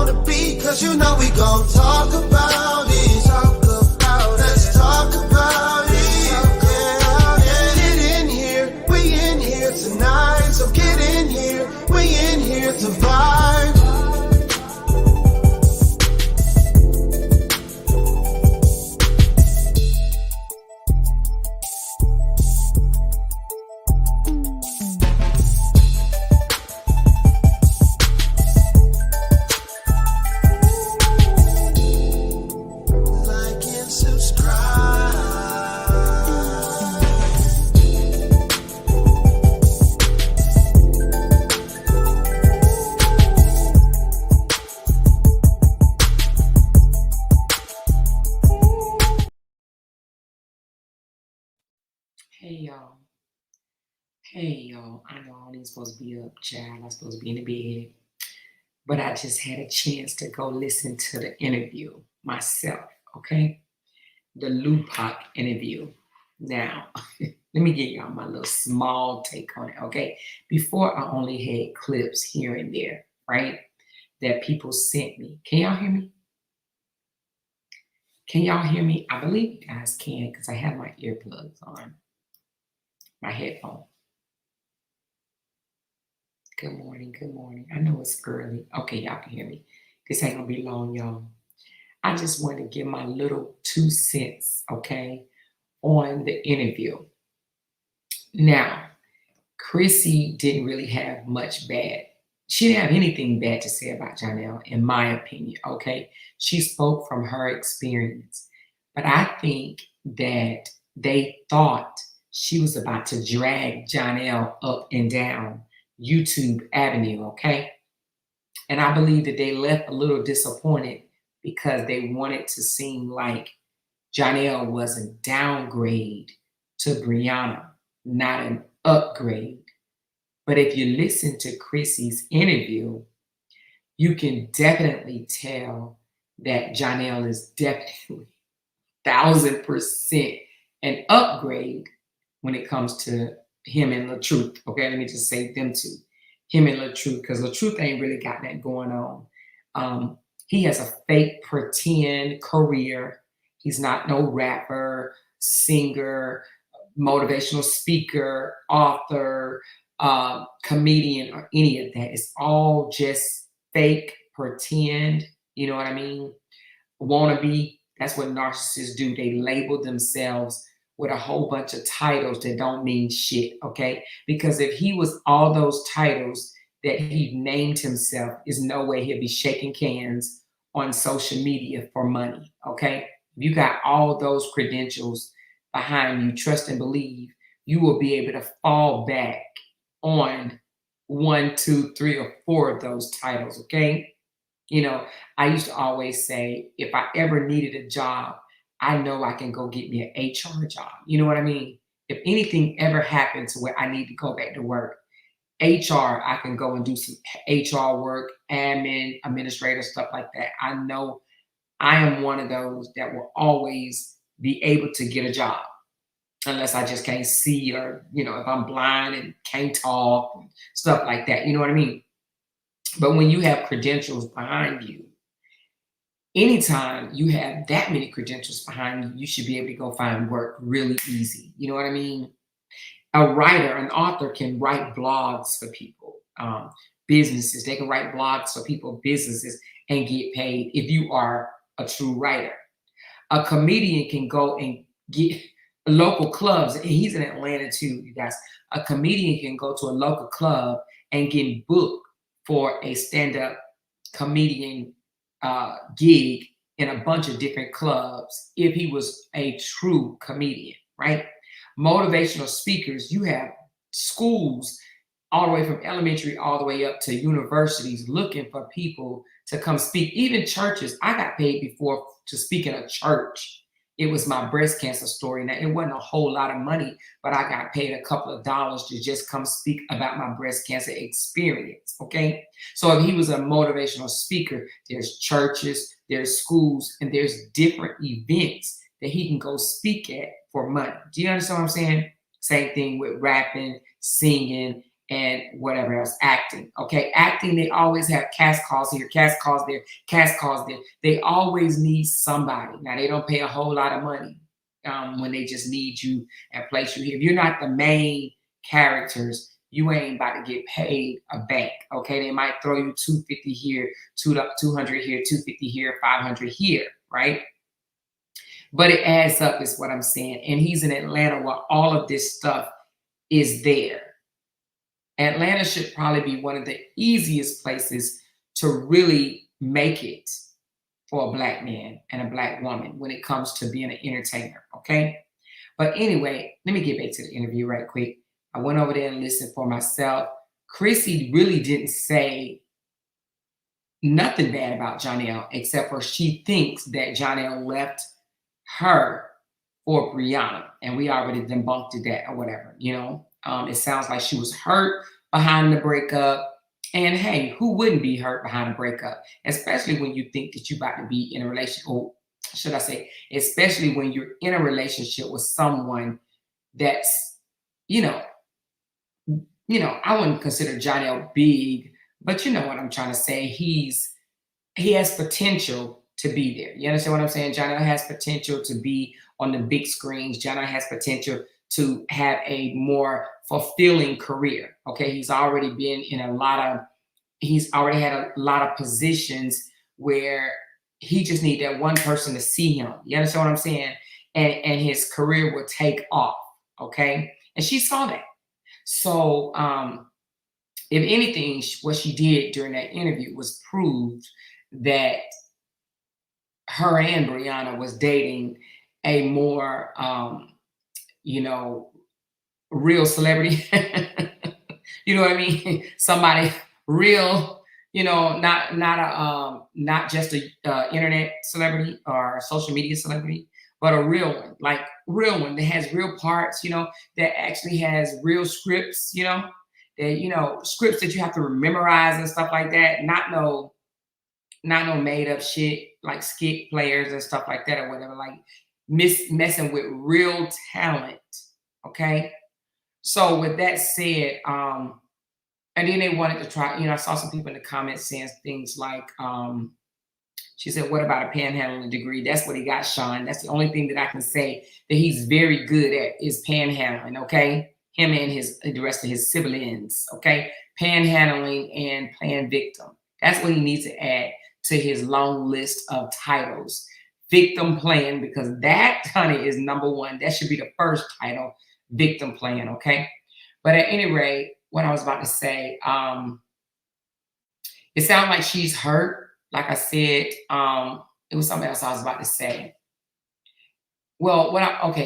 wanna be, cause you know we gon' talk about it. Let's talk about it. Yeah. Get in here, we in here tonight. So get in here, we in here to vibe. Hey y'all. Hey y'all. I know I ain't supposed to be up, child. I'm supposed to be in the bed. But I just had a chance to go listen to the interview myself, okay? The Lupac interview. Now, let me give y'all my little small take on it, okay? Before I only had clips here and there, right? That people sent me. Can y'all hear me? Can y'all hear me? I believe you guys can because I have my earplugs on. My headphone. Good morning, good morning. I know it's early. Okay, y'all can hear me. This ain't gonna be long, y'all. I just want to give my little 2 cents, okay, on the interview. Now, Chrissy didn't really have much bad. She didn't have anything bad to say about Johnell, in my opinion, okay? She spoke from her experience. But I think that they thought she was about to drag Johnell up and down YouTube Avenue, okay? And I believe that they left a little disappointed because they wanted to seem like Johnell was a downgrade to Brianna, not an upgrade. But if you listen to Chrissy's interview, you can definitely tell that Johnell is definitely 1,000% an upgrade when it comes to him and LaTruth. Okay, let me just say them two. Him and LaTruth, because LaTruth ain't really got that going on. He has a fake pretend career. He's not no rapper, singer, motivational speaker, author, comedian, or any of that. It's all just fake pretend. You know what I mean? Wannabe. That's what narcissists do. They label themselves with a whole bunch of titles that don't mean shit, okay? Because if he was all those titles that he named himself, is no way he'll be shaking cans on social media for money, okay? If you got all those credentials behind you, trust and believe, you will be able to fall back on 1, 2, 3, or 4 of those titles, okay? You know, I used to always say, if I ever needed a job, I know I can go get me an HR job. You know what I mean? If anything ever happened to where I need to go back to work, HR, I can go and do some HR work, admin, administrator, stuff like that. I know I am one of those that will always be able to get a job unless I just can't see, or, you know, if I'm blind and can't talk, and stuff like that. You know what I mean? But when you have credentials behind you, anytime you have that many credentials behind you, you should be able to go find work really easy. You know what I mean? A writer, an author can write blogs for people, businesses. They can write blogs for people, businesses, and get paid if you are a true writer. A comedian can go and get local clubs. And he's in Atlanta too, you guys. A comedian can go to a local club and get booked for a stand-up comedian gig in a bunch of different clubs if he was a true comedian, right? Motivational speakers, you have schools all the way from elementary all the way up to universities looking for people to come speak. Even churches. I got paid before to speak in a church. It was my breast cancer story. Now, it wasn't a whole lot of money, but I got paid a couple of dollars to just come speak about my breast cancer experience, okay? So if he was a motivational speaker, there's churches, there's schools, and there's different events that he can go speak at for money. Do you understand what I'm saying? Same thing with rapping, singing, and whatever else, acting. Okay, acting, they always have cast calls here, cast calls there, cast calls there. They always need somebody. Now, they don't pay a whole lot of money when they just need you and place you here. If you're not the main characters, you ain't about to get paid a bank. Okay, they might throw you 250 here, 200 here, 250 here, 500 here, right? But it adds up, is what I'm saying. And he's in Atlanta where all of this stuff is there. Atlanta should probably be one of the easiest places to really make it for a Black man and a Black woman when it comes to being an entertainer, okay? But anyway, let me get back to the interview right quick. I went over there and listened for myself. Chrissy really didn't say nothing bad about Johnell, except for she thinks that Johnell left her for Brianna, and we already debunked that or whatever, you know. It sounds like she was hurt behind the breakup, and hey, who wouldn't be hurt behind a breakup, especially when you think that you're about to be in a relationship, or should I say, especially when you're in a relationship with someone that's, you know, I wouldn't consider Johnell big, but you know what I'm trying to say. He has potential to be there. You understand what I'm saying? Johnell has potential to be on the big screens. Johnell has potential to have a more fulfilling career. Okay, he's already been in he's already had a lot of positions where he just need that one person to see him. You understand what I'm saying? And his career will take off. Okay, and she saw that. So if anything, what she did during that interview was prove that her and Brianna was dating a more, real celebrity. You know what I mean? Somebody real, not just a internet celebrity or social media celebrity, but a real one, like real one that has real parts, that actually has real scripts, that, scripts that you have to memorize and stuff like that. Not no made up shit like skit players and stuff like that or whatever, like messing with real talent. Okay. So with that said, and then they wanted to try, I saw some people in the comments saying things like, she said, what about a panhandling degree? That's what he got, Sean. That's the only thing that I can say that he's very good at is panhandling, okay? Him and the rest of his siblings, okay? Panhandling and playing victim. That's what he needs to add to his long list of titles. Victim playing, because that, honey, is number one. That should be the first title, victim playing, okay? But at any rate, what I was about to say, it sounds like she's hurt. Like I said, it was something else I was about to say. Well,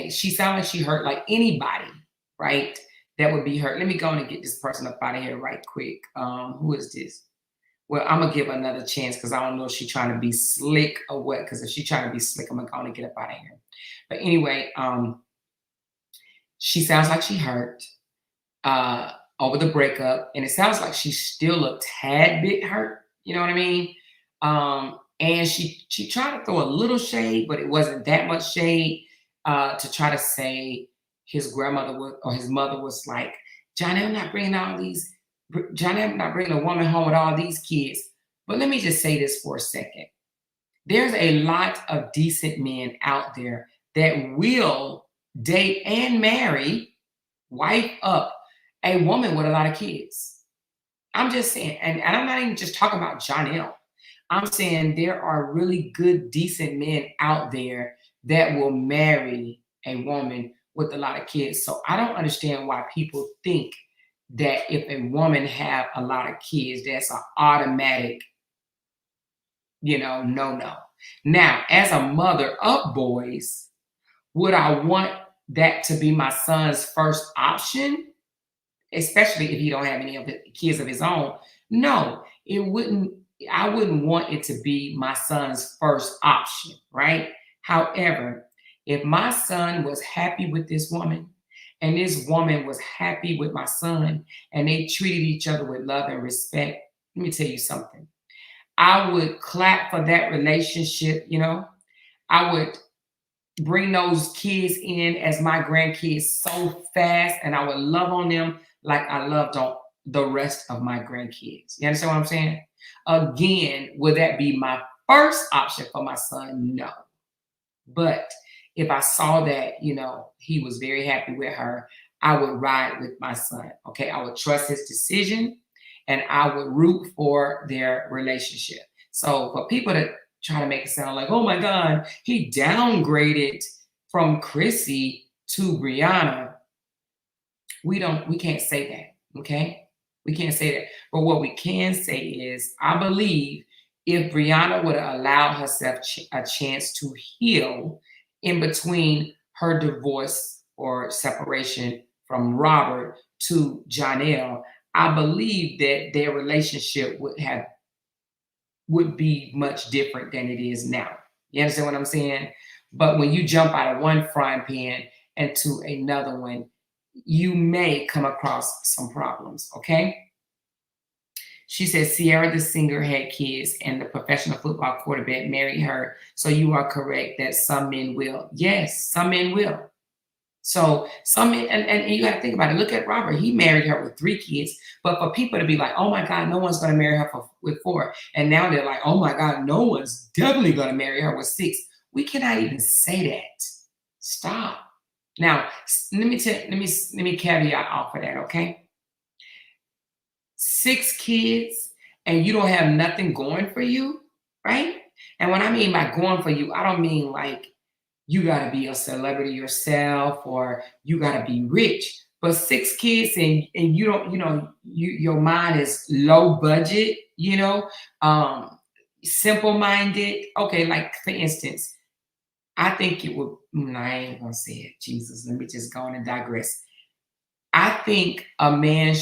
she sounded like she hurt like anybody, right? That would be hurt. Let me go and get this person up out of here right quick. Who is this? Well, I'm gonna give her another chance because I don't know if she's trying to be slick or what. Because if she's trying to be slick, I'm gonna get up out of here. But anyway, she sounds like she hurt over the breakup, and it sounds like she's still a tad bit hurt. You know what I mean? And she tried to throw a little shade, but it wasn't that much shade to try to say his grandmother or his mother was like, Johnell not bringing a woman home with all these kids. But let me just say this for a second. There's a lot of decent men out there that will date and marry, wife up a woman with a lot of kids. I'm just saying, and I'm not even just talking about Johnell. I'm saying there are really good, decent men out there that will marry a woman with a lot of kids. So I don't understand why people think that if a woman have a lot of kids, that's an automatic, no. Now, as a mother of boys, would I want that to be my son's first option? Especially if he don't have any of the kids of his own? No, it wouldn't. I wouldn't want it to be my son's first option, right? However, if my son was happy with this woman and this woman was happy with my son and they treated each other with love and respect, let me tell you something. I would clap for that relationship, I would bring those kids in as my grandkids so fast, and I would love on them like I loved on the rest of my grandkids. You understand what I'm saying? Again, would that be my first option for my son? No. But if I saw that, he was very happy with her, I would ride with my son. Okay. I would trust his decision and I would root for their relationship. So for people that try to make it sound like, oh my God, he downgraded from Chrissy to Brianna, we can't say that. Okay. We can't say that. But what we can say is, I believe if Brianna would have allowed herself a chance to heal in between her divorce or separation from Robert to Johnell, I believe that their relationship would be much different than it is now. You understand what I'm saying? But when you jump out of one frying pan into another one, you may come across some problems, okay? She says Sierra the singer had kids and the professional football quarterback married her. So you are correct that some men will. Yes, some men will. So some men, and you got to think about it. Look at Robert. He married her with 3 kids. But for people to be like, oh my God, no one's going to marry her with 4. And now they're like, oh my God, no one's definitely going to marry her with 6. We cannot even say that. Stop. Now, let me caveat off of that, okay? 6 kids and you don't have nothing going for you, right? And when I mean by going for you, I don't mean like you got to be a celebrity yourself or you got to be rich. But 6 kids and you don't, your mind is low budget, simple-minded. Okay, like for instance, I think it would, I ain't gonna say it, Jesus, let me just go on and digress. I think a man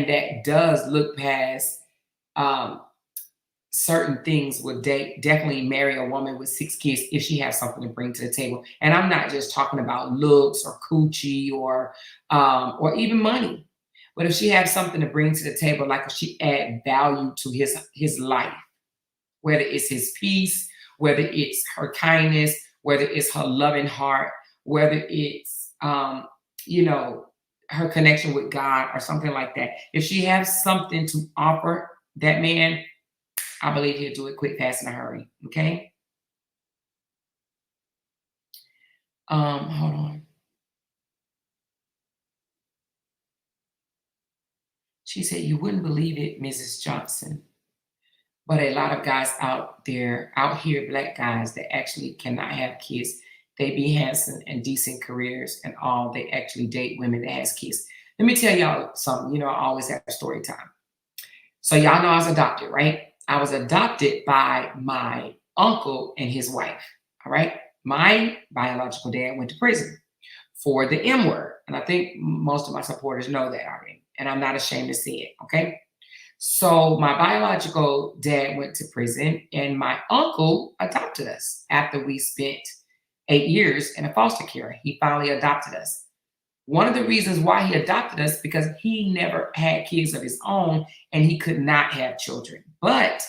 that does look past certain things would definitely marry a woman with 6 kids if she has something to bring to the table. And I'm not just talking about looks or coochie or even money, but if she has something to bring to the table, like if she add value to his life, whether it's his peace, whether it's her kindness, whether it's her loving heart, whether it's her connection with God or something like that. If she has something to offer that man, I believe he'll do it quick, fast, in a hurry. Okay. Hold on. She said, you wouldn't believe it, Mrs. Johnson, but a lot of guys out here, black guys that actually cannot have kids, they be handsome and decent careers and all. They actually date women that has kids. Let me tell y'all something. I always have a story time. So y'all know I was adopted, right? I was adopted by my uncle and his wife, all right? My biological dad went to prison for the M word. And I think most of my supporters know that already. And I'm not ashamed to say it, okay? So my biological dad went to prison and my uncle adopted us after we spent 8 years in a foster care. He finally adopted us. One of the reasons why he adopted us because he never had kids of his own and he could not have children. But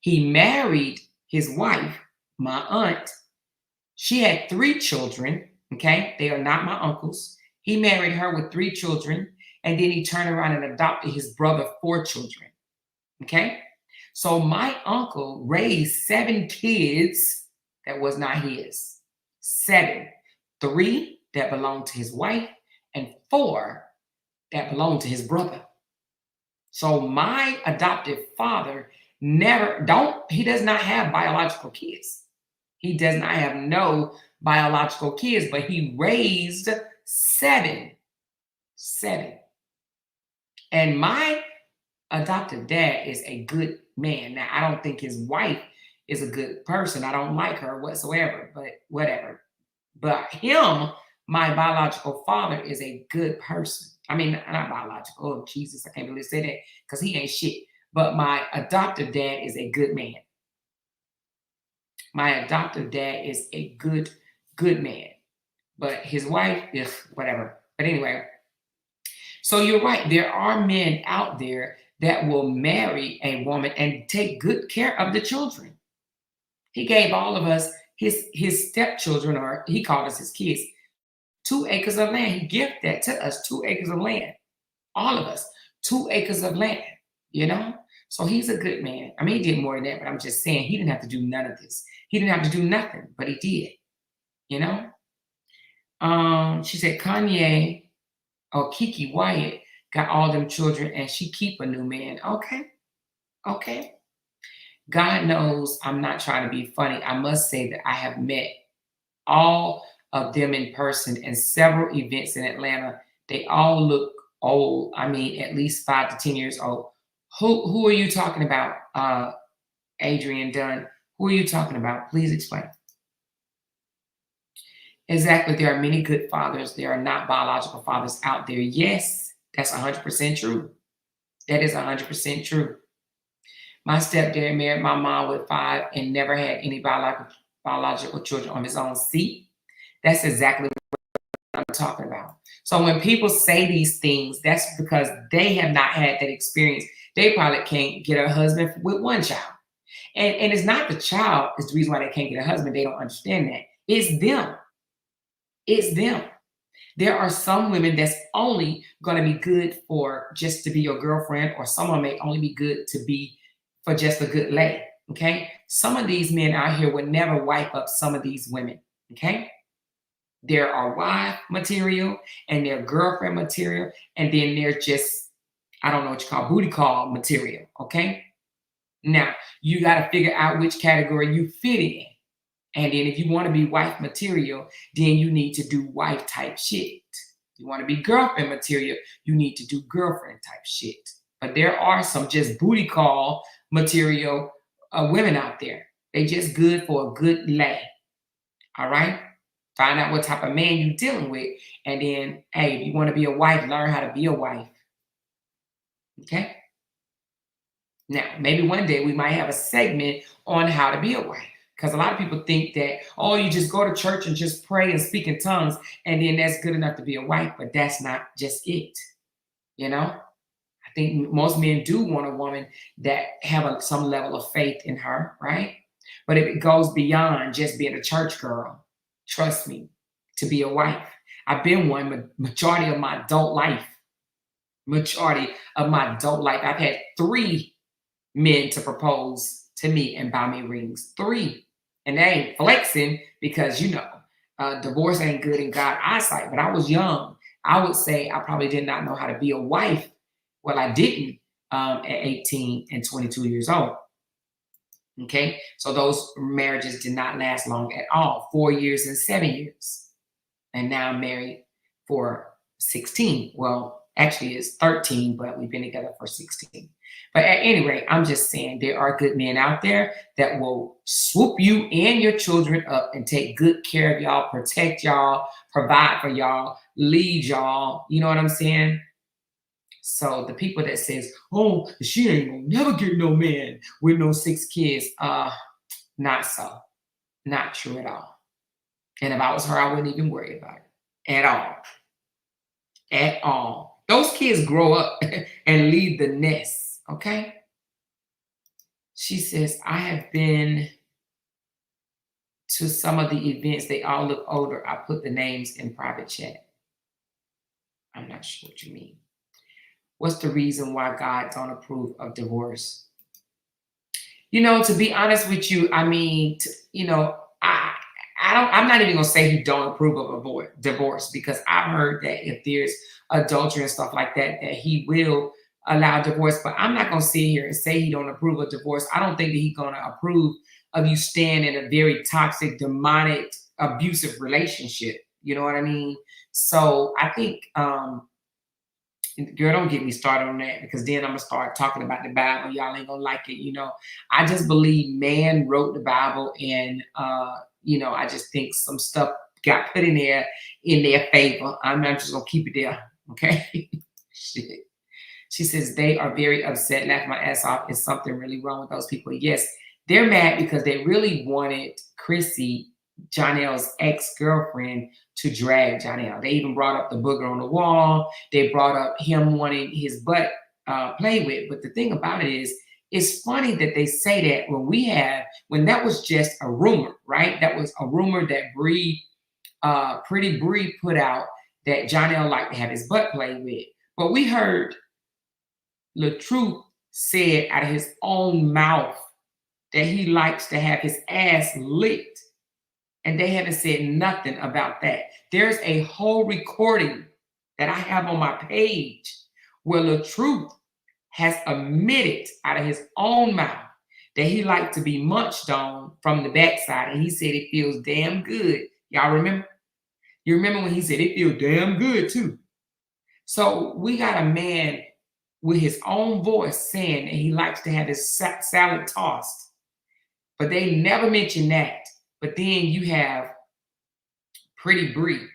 he married his wife, my aunt. She had 3 children, okay? They are not my uncles. He married her with 3 children and then he turned around and adopted his brother 4 children, okay? So my uncle raised 7 kids that was not his. 7. 3 that belonged to his wife and 4 that belonged to his brother. So my adoptive father he does not have biological kids. He does not have no biological kids, but he raised 7. And my adoptive dad is a good man. Now, I don't think his wife is a good person. I don't like her whatsoever, but whatever. But him, my biological father, is a good person. I mean, not biological. Oh, Jesus, I can't believe I said that because he ain't shit. But my adoptive dad is a good man. My adoptive dad is a good man. But his wife is whatever. But anyway, so you're right. There are men out there that will marry a woman and take good care of the children. He gave all of us his stepchildren, or he called us his kids, 2 acres of land. He gifted that to us, 2 acres of land. All of us, 2 acres of land, you know? So he's a good man. I mean, he did more than that, but I'm just saying he didn't have to do none of this. He didn't have to do nothing, but he did, you know? She said Kanye or Kiki Wyatt got all them children and she keep a new man. Okay. Okay. God knows I'm not trying to be funny. I must say that I have met all of them in person and several events in Atlanta. They all look old. I mean, at least 5 to 10 years old. Who are you talking about, Adrian Dunn? Who are you talking about? Please explain. Exactly. There are many good fathers. There are not biological fathers out there. Yes, that's 100% true. That is 100% true. My stepdad married my mom with 5 and never had any biological children on his own. See, that's exactly what I'm talking about. So when people say these things, that's because they have not had that experience. They probably can't get a husband with 1 child. And it's not the child is the reason why they can't get a husband. They don't understand that. It's them. It's them. There are some women that's only going to be good for just to be your girlfriend, or someone may only be good to be for just a good lay. Okay. Some of these men out here would never wipe up some of these women. Okay. There are wife material and they're girlfriend material. And then they're just, I don't know what you call booty call material. Okay. Now you got to figure out which category you fit in. And then if you want to be wife material, then you need to do wife type shit. If you want to be girlfriend material, you need to do girlfriend type shit. But there are some just booty call material women out there. They just good for a good lay. All right? Find out what type of man you're dealing with. And then, hey, if you want to be a wife, learn how to be a wife. Okay? Now, maybe one day we might have a segment on how to be a wife. Because a lot of people think that, oh, you just go to church and just pray and speak in tongues, and then that's good enough to be a wife. But that's not just it. You know? I think most men do want a woman that have some level of faith in her, right? But if it goes beyond just being a church girl, trust me, to be a wife. I've been one majority of my adult life. Majority of my adult life. I've had 3 men to propose to me and buy me rings. 3. And they ain't flexing because, you know, divorce ain't good in God's eyesight. But I was young. I would say I probably did not know how to be a wife. Well, I didn't at 18 and 22 years old. Okay. So those marriages did not last long at all. 4 years and 7 years. And now I'm married for 16. Well, actually it's 13, but we've been together for 16. But at any rate, I'm just saying there are good men out there that will swoop you and your children up and take good care of y'all, protect y'all, provide for y'all, lead y'all. You know what I'm saying? So the people that says, oh, she ain't gonna never get no man with no 6 kids. Not so. Not true at all. And if I was her, I wouldn't even worry about it at all. At all. Those kids grow up and leave the nest. Okay. She says, I have been to some of the events. They all look older. I put the names in private chat. I'm not sure what you mean. What's the reason why God don't approve of divorce? You know, to be honest with you, I mean, I'm not even gonna say he don't approve of divorce, because I've heard that if there's adultery and stuff like that, that he will allow divorce. But I'm not gonna sit here and say he don't approve of divorce. I don't think that he's gonna approve of you staying in a very toxic, demonic, abusive relationship. You know what I mean? So I think, girl, don't get me started on that, because then I'm gonna start talking about the Bible. Y'all ain't gonna like it. You know, I just believe man wrote the Bible, and I just think some stuff got put in their favor. I'm not just gonna keep it there. Okay. Shit. She says they are very upset, laughing my ass off. Is something really wrong with those people? Yes, they're mad because they really wanted Chrissy, Johnell's ex-girlfriend, to drag Johnell. They even brought up the booger on the wall. They brought up him wanting his butt played with. But the thing about it is, it's funny that they say that when that was just a rumor, right? That was a rumor that Bree Pretty Bree put out that Johnell liked to have his butt played with. But we heard LaTruth said out of his own mouth that he likes to have his ass licked. And they haven't said nothing about that. There's a whole recording that I have on my page where LaTruth has admitted out of his own mouth that he liked to be munched on from the backside. And he said it feels damn good. Y'all remember? You remember when he said it feels damn good too? So we got a man with his own voice saying that he likes to have his salad tossed. But they never mention that. But then you have Pretty Bree,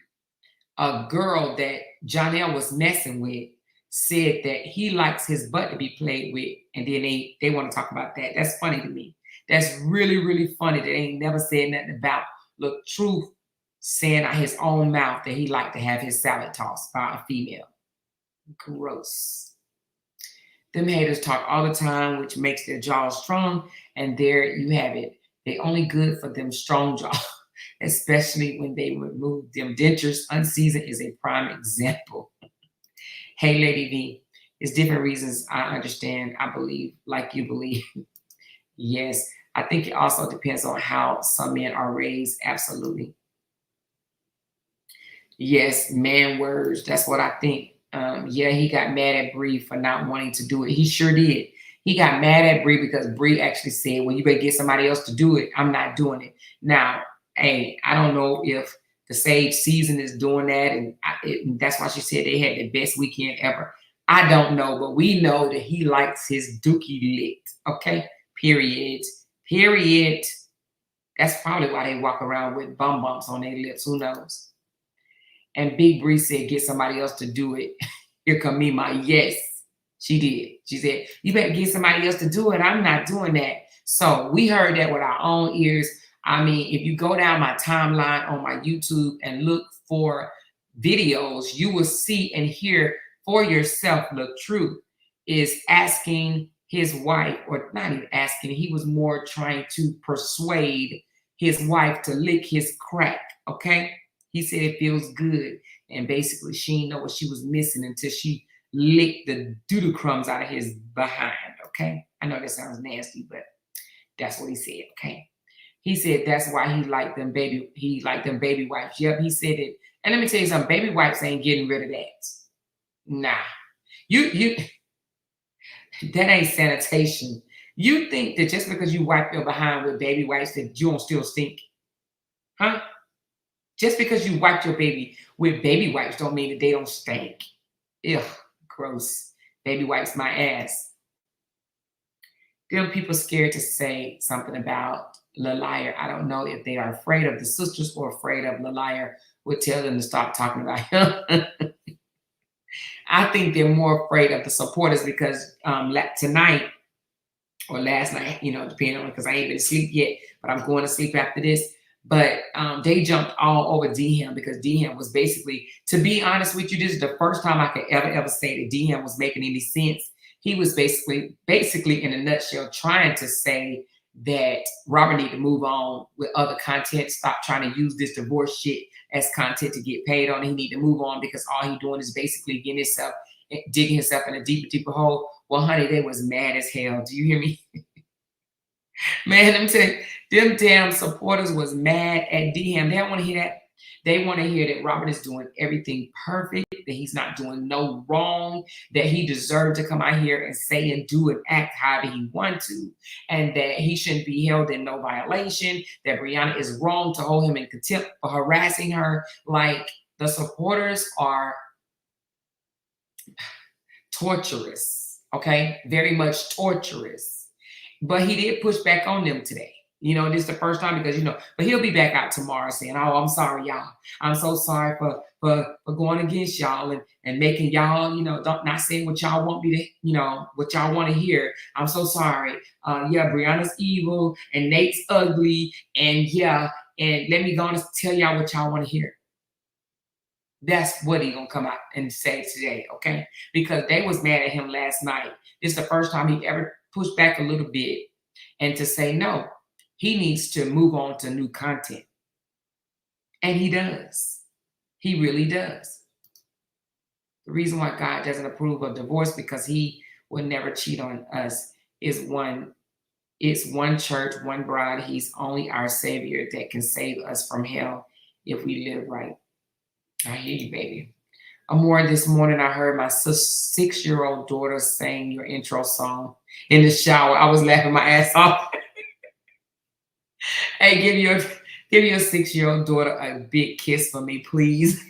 a girl that Johnell was messing with, said that he likes his butt to be played with. And then they want to talk about that. That's funny to me. That's really, really funny that they ain't never said nothing about LaTruth saying out his own mouth that he liked to have his salad tossed by a female. Gross. Them haters talk all the time, which makes their jaws strong. And there you have it. They only good for them strong jaws, especially when they remove them dentures. Unseasoned is a prime example. Hey, Lady V, it's different reasons I understand. I believe like you believe. Yes, I think it also depends on how some men are raised. Absolutely. Yes, man words. That's what I think. Yeah, he got mad at Bree for not wanting to do it. He sure did. He got mad at Bree because Bree actually said, well, you better get somebody else to do it. I'm not doing it. Now, hey, I don't know if the Sage season is doing that. And that's why she said they had the best weekend ever. I don't know, but we know that he likes his dookie licked. Okay? Period. Period. That's probably why they walk around with bum bumps on their lips. Who knows? And Big Bree said, get somebody else to do it. Here come me, my yes. She did. She said, you better get somebody else to do it. I'm not doing that. So we heard that with our own ears. I mean, if you go down my timeline on my YouTube and look for videos, you will see and hear for yourself LaTruth is asking his wife, or not even asking, he was more trying to persuade his wife to lick his crack, okay? He said it feels good. And basically, she didn't know what she was missing until she licked the doo-doo crumbs out of his behind, okay? I know that sounds nasty, but that's what he said, okay? He said that's why he liked them baby wipes. Yep, he said it. And let me tell you something, baby wipes ain't getting rid of that. Nah. You that ain't sanitation. You think that just because you wipe your behind with baby wipes that you don't still stink? Huh? Just because you wipe your baby with baby wipes don't mean that they don't stink. Ugh, gross. Baby wipes my ass. Them people scared to say something about La Liar. I don't know if they are afraid of the sisters or afraid of La Liar would tell them to stop talking about him. I think they're more afraid of the supporters because tonight or last night, you know, depending on, because I ain't been asleep yet, but I'm going to sleep after this. But they jumped all over DM because DM was basically, to be honest with you, this is the first time I could ever say that DM was making any sense. He was basically in a nutshell trying to say that Robert need to move on with other content, stop trying to use this divorce shit as content to get paid on. He need to move on because all he doing is basically digging himself in a deeper hole. Well, honey, they was mad as hell. Do you hear me? Man, I'm telling you, them damn supporters was mad at DM. They don't want to hear that. They want to hear that Robert is doing everything perfect, that he's not doing no wrong, that he deserved to come out here and say and do and act however he wanted to, and that he shouldn't be held in no violation, that Brianna is wrong to hold him in contempt for harassing her. Like, the supporters are torturous, okay? Very much torturous. But he did push back on them today. You know, this is the first time because, you know, but he'll be back out tomorrow saying, oh, I'm sorry, y'all. I'm so sorry for going against y'all and making y'all, you know, not saying what y'all want me to, you know, what y'all want to hear. I'm so sorry. Yeah, Brianna's evil and Nate's ugly. And yeah, and let me go on and tell y'all what y'all want to hear. That's what he gonna come out and say today, okay? Because they was mad at him last night. This is the first time he ever pushed back a little bit and to say no. He needs to move on to new content. And he does. He really does. The reason why God doesn't approve of divorce, because he will never cheat on us, is one, it's one church, one bride. He's only our Savior that can save us from hell if we live right. I hear you, baby. Amore, this morning I heard my 6-year-old daughter sing your intro song in the shower. I was laughing my ass off. Hey, give your 6-year-old daughter a big kiss for me, please.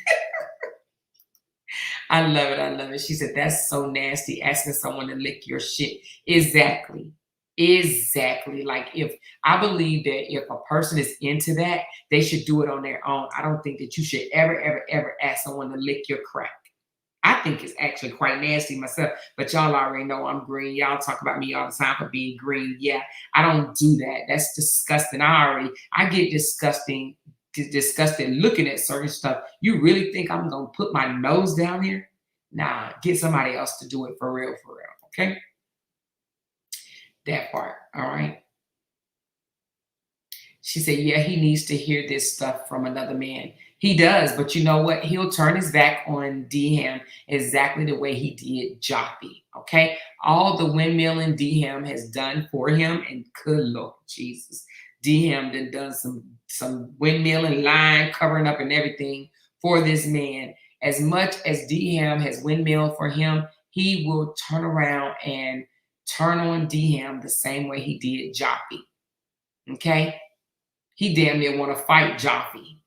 I love it. I love it. She said, that's so nasty, asking someone to lick your shit. Exactly. Exactly. Like, if I believe that if a person is into that, they should do it on their own. I don't think that you should ever, ever, ever ask someone to lick your crack. I think it's actually quite nasty myself, but y'all already know I'm green. Y'all talk about me all the time for being green. Yeah, I don't do that. That's disgusting. I get disgusted looking at certain stuff. You really think I'm gonna put my nose down here? Nah, get somebody else to do it for real, okay? That part, all right? She said, yeah, he needs to hear this stuff from another man. He does, but you know what? He'll turn his back on D-Ham exactly the way he did Joppy, okay? All the windmilling D-Ham has done for him, and good Lord Jesus, D-Ham done some windmilling, line covering up and everything for this man. As much as D-Ham has windmilled for him, he will turn around and turn on D-Ham the same way he did Joppy, okay? He damn near want to fight Joffy,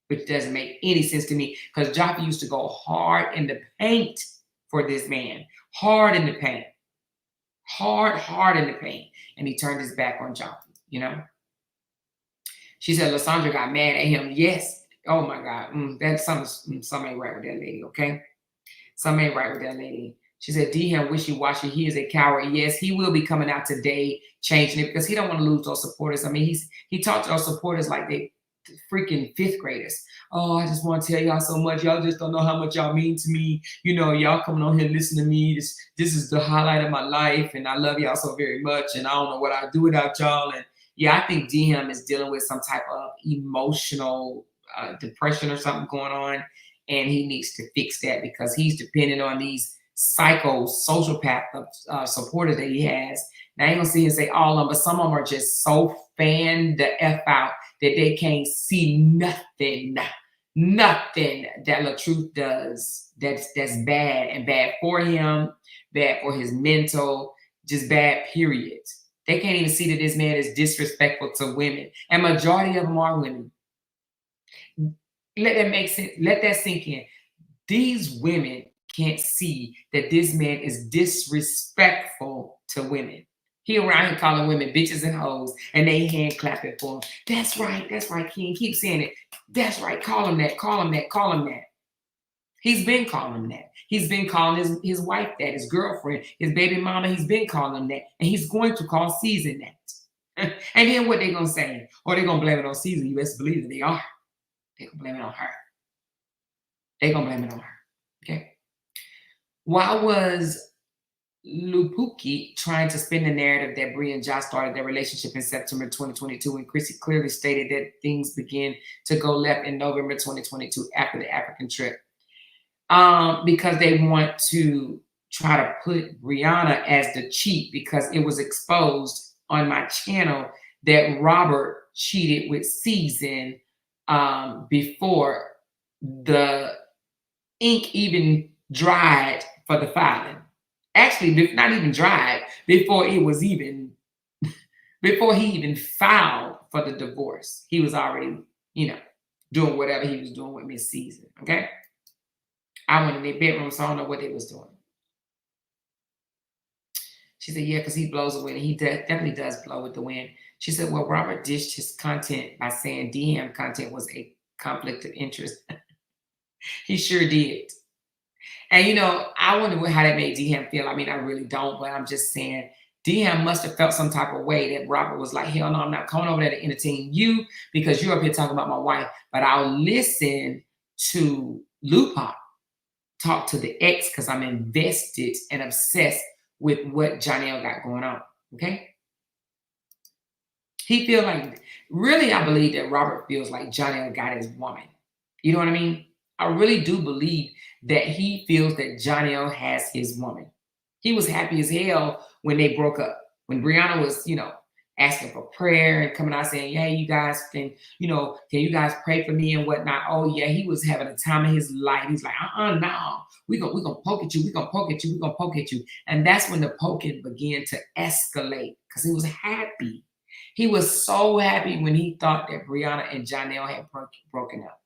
which doesn't make any sense to me, because Joffy used to go hard in the paint for this man. Hard in the paint. Hard in the paint. And he turned his back on Joffy, you know? She said Lysandra got mad at him. Yes. Oh my God. That's something ain't right with that lady, okay? Something ain't right with that lady. She said, D-Ham wishy-washy. He is a coward. Yes, he will be coming out today, changing it, because he don't want to lose those supporters. I mean, he talked to those supporters like they freaking 5th graders. Oh, I just want to tell y'all so much. Y'all just don't know how much y'all mean to me. You know, y'all coming on here and listening to me. This is the highlight of my life, and I love y'all so very much, and I don't know what I'd do without y'all. And yeah, I think D-Ham is dealing with some type of emotional depression or something going on, and he needs to fix that, because he's dependent on these psycho sociopath supporters that he has. Now I ain't gonna see and say all of them, but some of them are just so fanned the F out that they can't see nothing that LaTruth does that's bad, and bad for him, bad for his mental, just bad, period. They can't even see that this man is disrespectful to women, and majority of them are women. Let that make sense. Let that sink in. These women can't see that this man is disrespectful to women. He around here calling women bitches and hoes, and they hand clapping for him. That's right, King. Keep saying it. That's right. Call him that. Call him that. Call him that. He's been calling him that. He's been calling his wife that, his girlfriend, his baby mama. He's been calling him that, and he's going to call Season that. And then what they gonna say? Or they gonna blame it on Season? You best believe that they are. They gonna blame it on her. They gonna blame it on her. Okay. Why was Lupuki trying to spin the narrative that Bree and Josh started their relationship in September 2022, and Chrissy clearly stated that things began to go left in November 2022 after the African trip? Because they want to try to put Brianna as the cheat, because it was exposed on my channel that Robert cheated with Season before the ink even dried for the filing. Actually, not even dried, before it was even, before he even filed for the divorce. He was already, doing whatever he was doing with Miss Season, okay? I went in their bedroom, so I don't know what they was doing. She said, yeah, because he blows the wind, and he definitely does blow with the wind. She said, well, Robert dished his content by saying D-Ham content was a conflict of interest. He sure did. And, I wonder how that made D-Ham feel. I mean, I really don't, but I'm just saying D-Ham must have felt some type of way that Robert was like, hell no, I'm not coming over there to entertain you because you're up here talking about my wife, but I'll listen to Lupa talk to the ex because I'm invested and obsessed with what Johnell got going on, okay? He feel like, really, I believe that Robert feels like Johnell got his woman. You know what I mean? I really do believe that he feels that Johnell has his woman. He was happy as hell when they broke up. When Brianna was, asking for prayer and coming out saying, "Hey, you guys can you guys pray for me and whatnot?" Oh yeah, he was having a time of his life. He's like, no, we gonna poke at you, we gonna poke at you, we gonna poke at you. And that's when the poking began to escalate because he was happy. He was so happy when he thought that Brianna and Johnell had broken up.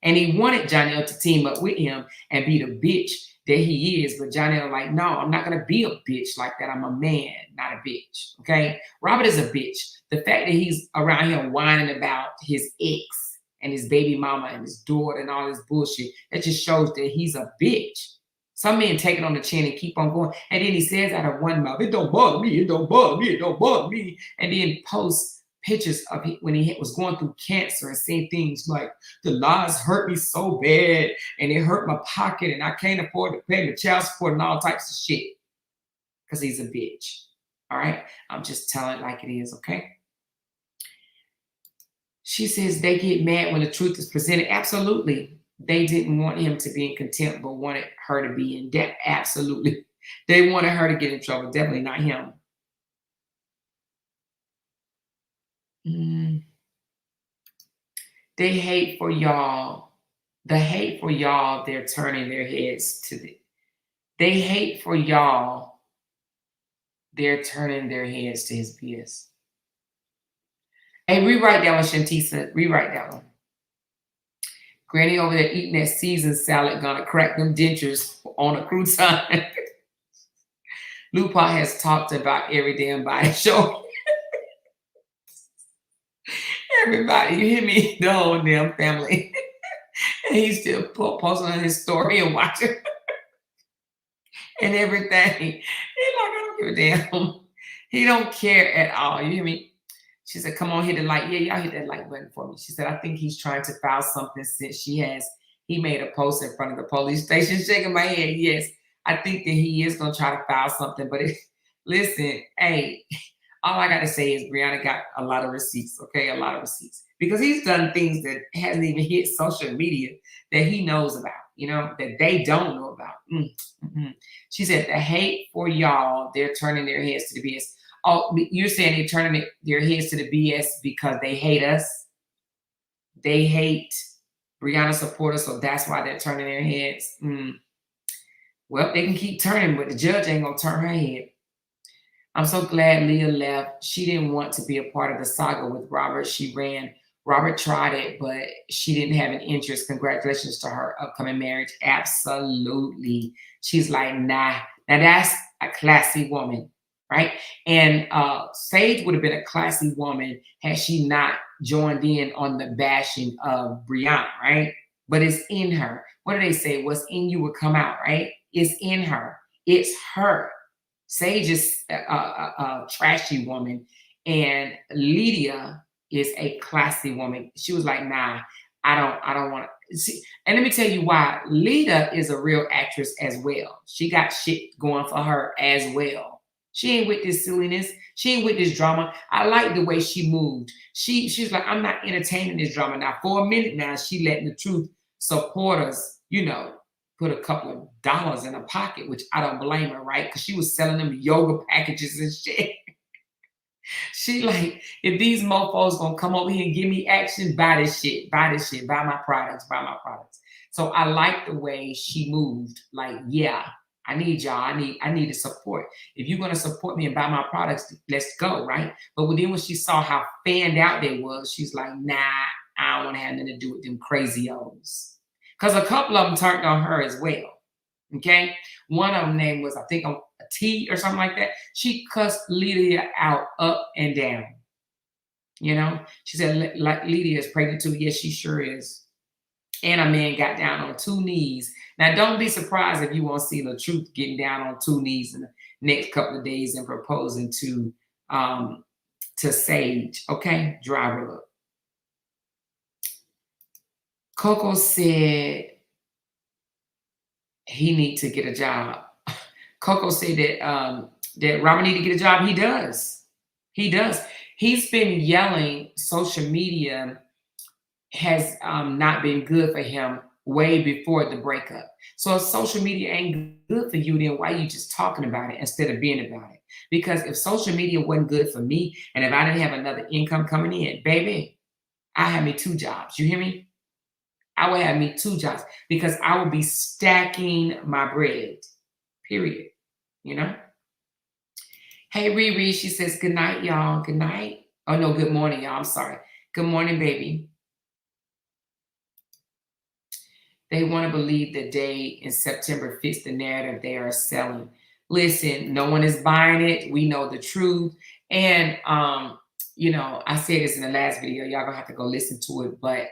And he wanted Johnell to team up with him and be the bitch that he is. But Johnell like, no, I'm not going to be a bitch like that. I'm a man, not a bitch. Okay? Robert is a bitch. The fact that he's around here whining about his ex and his baby mama and his daughter and all this bullshit, that just shows that he's a bitch. Some men take it on the chin and keep on going. And then he says out of one mouth, "It don't bother me, it don't bother me, it don't bother me." And then posts pictures of when he was going through cancer and saying things like, "The lies hurt me so bad and it hurt my pocket and I can't afford to pay the child support," and all types of shit. Because he's a bitch. All right? I'm just telling it like it is, okay? She says they get mad when the truth is presented. Absolutely. They didn't want him to be in contempt, but wanted her to be in debt. Absolutely. They wanted her to get in trouble. Definitely not him. They hate for y'all. The hate for y'all, they're turning their heads to the. They hate for y'all. They're turning their heads to his BS. Hey, rewrite that one, Shantisa. Rewrite that one. Granny over there eating that seasoned salad, gonna crack them dentures on a crouton. Lupa has talked about every damn body show. Everybody, you hear me? The whole damn family. And he's still posting on his story and watching and everything. He's like, I don't give a damn. He don't care at all. You hear me? She said, "Come on, hit the like." Yeah, y'all hit that like button for me. She said, "I think he's trying to file something since he made a post in front of the police station." Shaking my head. Yes, I think that he is going to try to file something. But listen, hey, all I got to say is Brianna got a lot of receipts, okay? A lot of receipts. Because he's done things that hasn't even hit social media that he knows about, that they don't know about. She said, "The hate for y'all, they're turning their heads to the BS." Oh, you're saying they're turning their heads to the BS because they hate us? They hate Brianna supporters, so that's why they're turning their heads? Well, they can keep turning, but the judge ain't going to turn her head. "I'm so glad Leah left. She didn't want to be a part of the saga with Robert. She ran. Robert tried it, but she didn't have an interest. Congratulations to her upcoming marriage." Absolutely. She's like, nah. Now that's a classy woman, right? And Sage would have been a classy woman had she not joined in on the bashing of Brianna, right? But it's in her. What do they say? What's in you will come out, right? It's in her. It's her. Sage is a trashy woman, and Lydia is a classy woman. She was like, nah, I don't want to see. And let me tell you why. Lydia is a real actress as well. She got shit going for her as well. She ain't with this silliness. She ain't with this drama. I like the way she moved. She's like, I'm not entertaining this drama. Now, for a minute now, she letting the truth supporters, put a couple of dollars in her pocket, which I don't blame her, right? Because she was selling them yoga packages and shit. She like, if these mofos gonna come over here and give me action, buy this shit, buy my products, buy my products. So I like the way she moved. Like, yeah, I need y'all. I need the support. If you're gonna support me and buy my products, let's go, right? But then when she saw how fanned out they was, she's like, nah, I don't want to have nothing to do with them crazy-os. Because a couple of them turned on her as well. Okay, one of them name was, I think, a T or something like that. She cussed Lydia out up and down. She said, like, Lydia is pregnant too. Yes, she sure is. And a man got down on 2 knees. Now, don't be surprised if you won't see LaTruth getting down on 2 knees in the next couple of days and proposing to Sage. Okay, drive her up. Coco said he need to get a job. Coco said that Robert need to get a job. He does. He does. He's been yelling social media has not been good for him way before the breakup. So if social media ain't good for you, then why are you just talking about it instead of being about it? Because if social media wasn't good for me, and if I didn't have another income coming in, baby, I have me 2 jobs. You hear me? I would have me 2 jobs because I would be stacking my bread. Period. You know? Hey Riri, she says, good night, y'all. Good night. Oh no, good morning, y'all. I'm sorry. Good morning, baby. They want to believe the day in September fits the narrative they are selling. Listen, no one is buying it. We know the truth. And you know, I said this in the last video. Y'all gonna have to go listen to it. But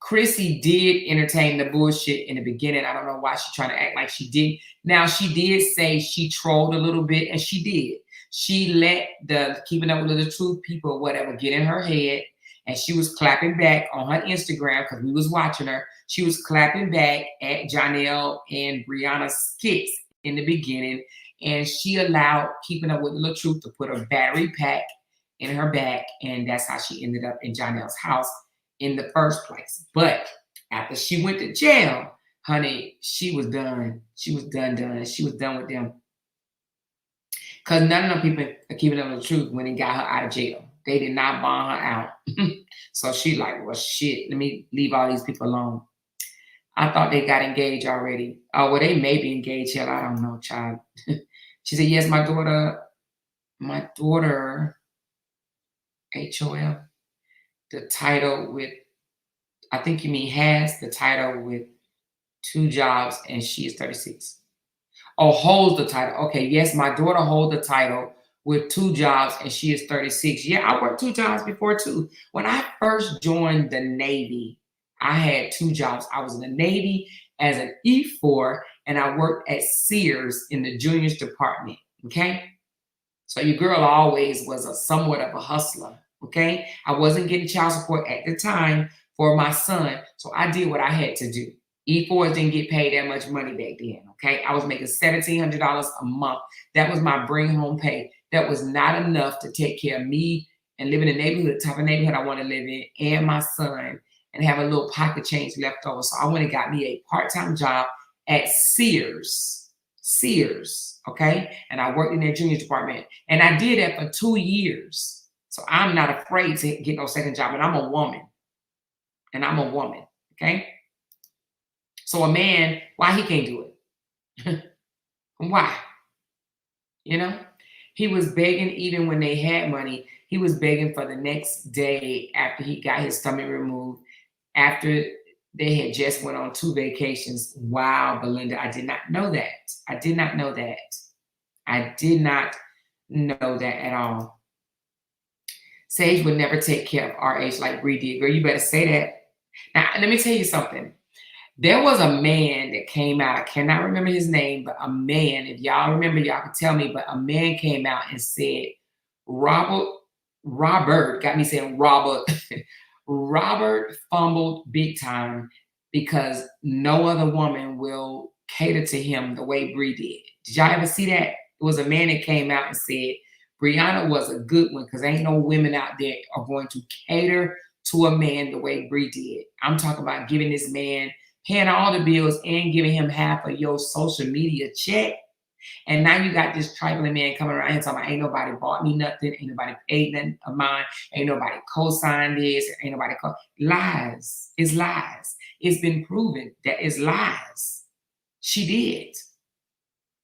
Chrissy did entertain the bullshit in the beginning. I don't know why she's trying to act like she did. Now, she did say she trolled a little bit, and she did. She let the Keeping Up with the Truth people or whatever get in her head, and she was clapping back on her Instagram because we was watching her. She was clapping back at Johnell and Brianna's skits in the beginning, and she allowed Keeping Up with the Truth to put a battery pack in her back, and that's how she ended up in Johnell's house in the first place. But after she went to jail, honey, she was done. She was done. She was done with them. Because none of them people are Keeping Up with the Truth when they got her out of jail. They did not bond her out. So she like, well, shit, let me leave all these people alone. I thought they got engaged already. Oh, well, they may be engaged. Hell, I don't know, child. She said, yes, my daughter, HOM, the title with, I think you mean has the title with 2 jobs and she is 36. Oh, holds the title. Okay, yes, my daughter holds the title with 2 jobs and she is 36. Yeah, I worked 2 jobs before too. When I first joined the Navy, I had 2 jobs. I was in the Navy as an E4 and I worked at Sears in the juniors department, okay? So your girl always was somewhat of a hustler, okay? I wasn't getting child support at the time for my son, so I did what I had to do. E4s didn't get paid that much money back then, okay? I was making $1,700 a month. That was my bring home pay. That was not enough to take care of me and live in the neighborhood, type of neighborhood I want to live in, and my son, and have a little pocket change left over. So I went and got me a part-time job at Sears, okay? And I worked in their junior department. And I did that for 2 years. So I'm not afraid to get no second job. And I'm a woman. Okay? So a man, why he can't do it? Why? You know? He was begging even when they had money. He was begging for the next day after he got his stomach removed, after they had just went on 2 vacations. Wow, Belinda, I did not know that. I did not know that. I did not know that at all. Sage would never take care of RH like Bree did. Girl, you better say that. Now, let me tell you something. There was a man that came out. I cannot remember his name, but a man, if y'all remember, y'all can tell me, but a man came out and said, Robert, got me saying Robert. Robert fumbled big time because no other woman will cater to him the way Bree did. Did y'all ever see that? It was a man that came out and said, Brianna was a good one because ain't no women out there are going to cater to a man the way Bree did. I'm talking about giving this man, paying all the bills and giving him half of your social media check. And now you got this trifling man coming around here talking about ain't nobody bought me nothing, ain't nobody paid nothing of mine, ain't nobody co-signed this, ain't nobody lies. It's lies. It's been proven that it's lies. She did.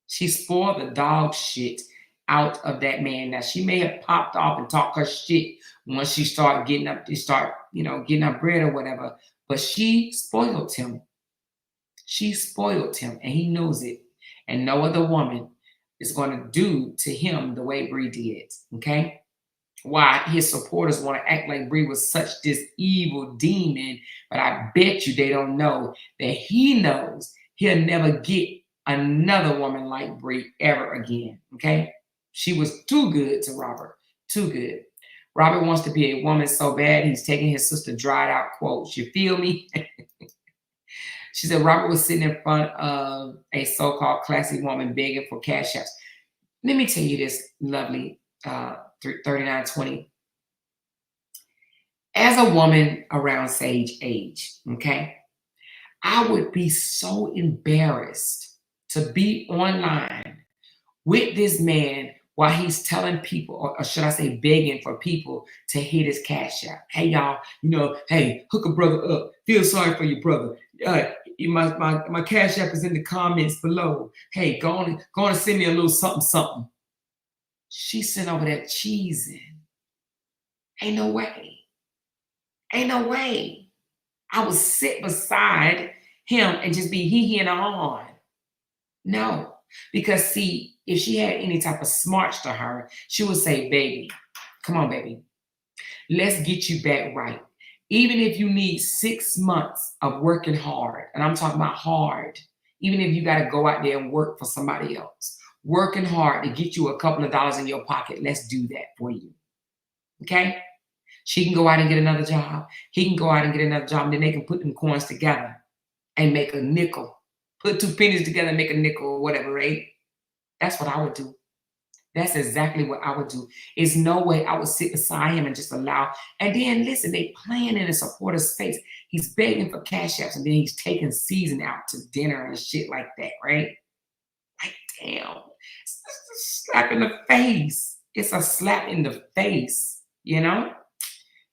She spoiled the dog shit out of that man. Now she may have popped off and talked her shit once she started getting up, getting her bread or whatever. But she spoiled him. She spoiled him, and he knows it. And no other woman is going to do to him the way Bree did. Okay? Why his supporters want to act like Bree was such this evil demon, but I bet you they don't know that he knows he'll never get another woman like Bree ever again. Okay? She was too good to Robert. Too good. Robert wants to be a woman so bad he's taking his sister dried out quotes. You feel me? She said Robert was sitting in front of a so-called classy woman begging for cash apps. Let me tell you this, lovely 3920. As a woman around Sage age, okay, I would be so embarrassed to be online with this man while he's telling people, or should I say, begging for people to hit his cash app. Hey, y'all, hey, hook a brother up. Feel sorry for your brother. My cash app is in the comments below. Hey, go on and send me a little something, something. She's sitting over there cheesing. Ain't no way. Ain't no way. I would sit beside him and just be hee and on. No, because see, if she had any type of smarts to her, she would say, baby, come on, baby, let's get you back right. Even if you need 6 months of working hard, and I'm talking about hard, even if you got to go out there and work for somebody else, working hard to get you a couple of dollars in your pocket, let's do that for you. Okay? She can go out and get another job. He can go out and get another job, and then they can put them coins together and make a nickel. Put 2 pennies together and make a nickel or whatever, right? That's what I would do. That's exactly what I would do. There's no way I would sit beside him and just allow. And then listen, they playing in a supporter's face. He's begging for cash apps, and then he's taking season out to dinner and shit like that, right? Like, damn. It's a slap in the face. It's a slap in the face,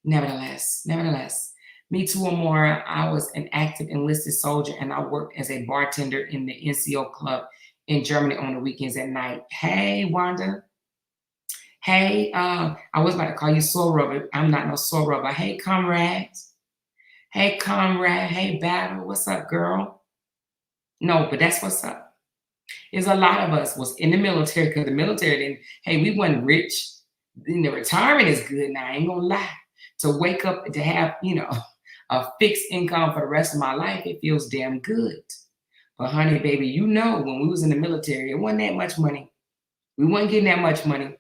Nevertheless, me 2 or more, I was an active enlisted soldier, and I worked as a bartender in the NCO club in Germany on the weekends at night. Hey, Wanda. Hey, I was about to call you sore rubber. I'm not no sore rubber. Hey, comrades. Hey, comrade. Hey, battle. What's up, girl? No, but that's what's up. There's a lot of us was in the military, because the military didn't, hey, we wasn't rich. The retirement is good now, I ain't gonna lie. To wake up to have, a fixed income for the rest of my life, it feels damn good. But honey, baby, when we was in the military, it wasn't that much money. We wasn't getting that much money.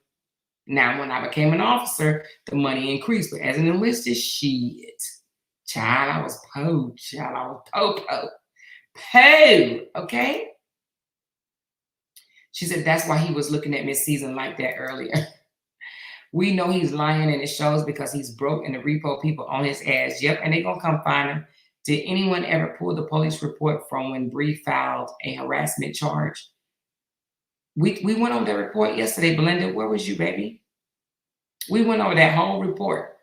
Now, when I became an officer, the money increased. But as an enlisted, shit. Child, I was po. Child, I was po. Okay? She said that's why he was looking at Miss Season like that earlier. We know he's lying, and it shows because he's broke and the repo people on his ass. Yep, and they're going to come find him. Did anyone ever pull the police report from when Bree filed a harassment charge? We went over that report yesterday. Belinda, where was you, baby? We went over that whole report.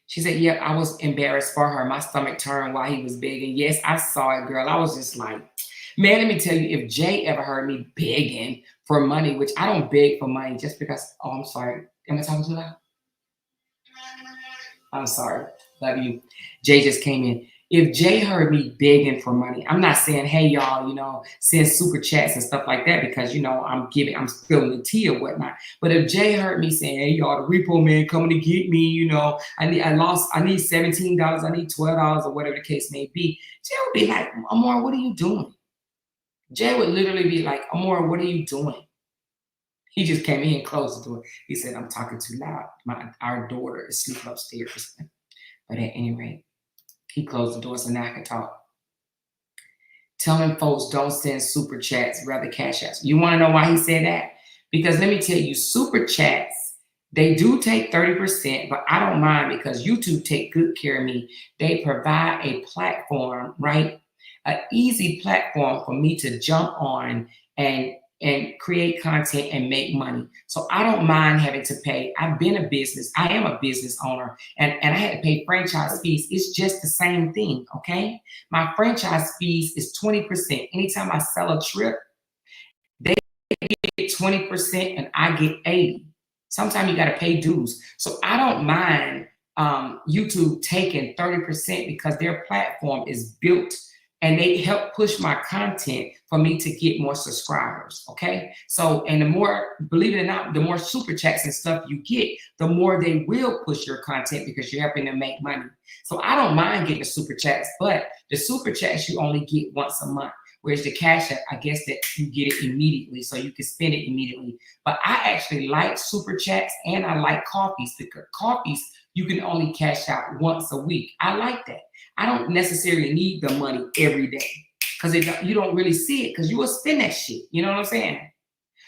She said, yep, I was embarrassed for her. My stomach turned while he was begging. Yes, I saw it, girl. I was just like, man, let me tell you, if Jay ever heard me begging for money, which I don't beg for money just because, oh, I'm sorry. Am I talking too loud? I'm sorry. Love you. Jay just came in. If Jay heard me begging for money, I'm not saying, hey, y'all, send super chats and stuff like that because, I'm spilling the tea or whatnot. But if Jay heard me saying, hey, y'all, the repo man coming to get me, I need $17, I need $12 or whatever the case may be, Jay would be like, Amor, what are you doing? Jay would literally be like, Amor, what are you doing? He just came in and closed the door. He said, I'm talking too loud. Our daughter is sleeping upstairs. But at any rate, he closed the door so now I can talk. Telling folks don't send super chats, rather cash apps. You want to know why he said that? Because let me tell you, super chats, they do take 30%, but I don't mind because YouTube take good care of me. They provide a platform, right? An easy platform for me to jump on and create content and make money. So I don't mind having to pay. I am a business owner, and I had to pay franchise fees. It's just the same thing, okay? My franchise fees is 20%. Anytime I sell a trip, they get 20% and I get 80%. Sometimes you got to pay dues. So I don't mind YouTube taking 30% because their platform is built and they help push my content for me to get more subscribers, okay? So, and the more, believe it or not, the more super chats and stuff you get, the more they will push your content because you're helping them make money. So I don't mind getting the super chats, but the super chats you only get once a month. Whereas the cash app, I guess that you get it immediately, so you can spend it immediately. But I actually like super chats and I like coffees because coffees, you can only cash out once a week. I like that. I don't necessarily need the money every day because you don't really see it because you will spend that shit. You know what I'm saying?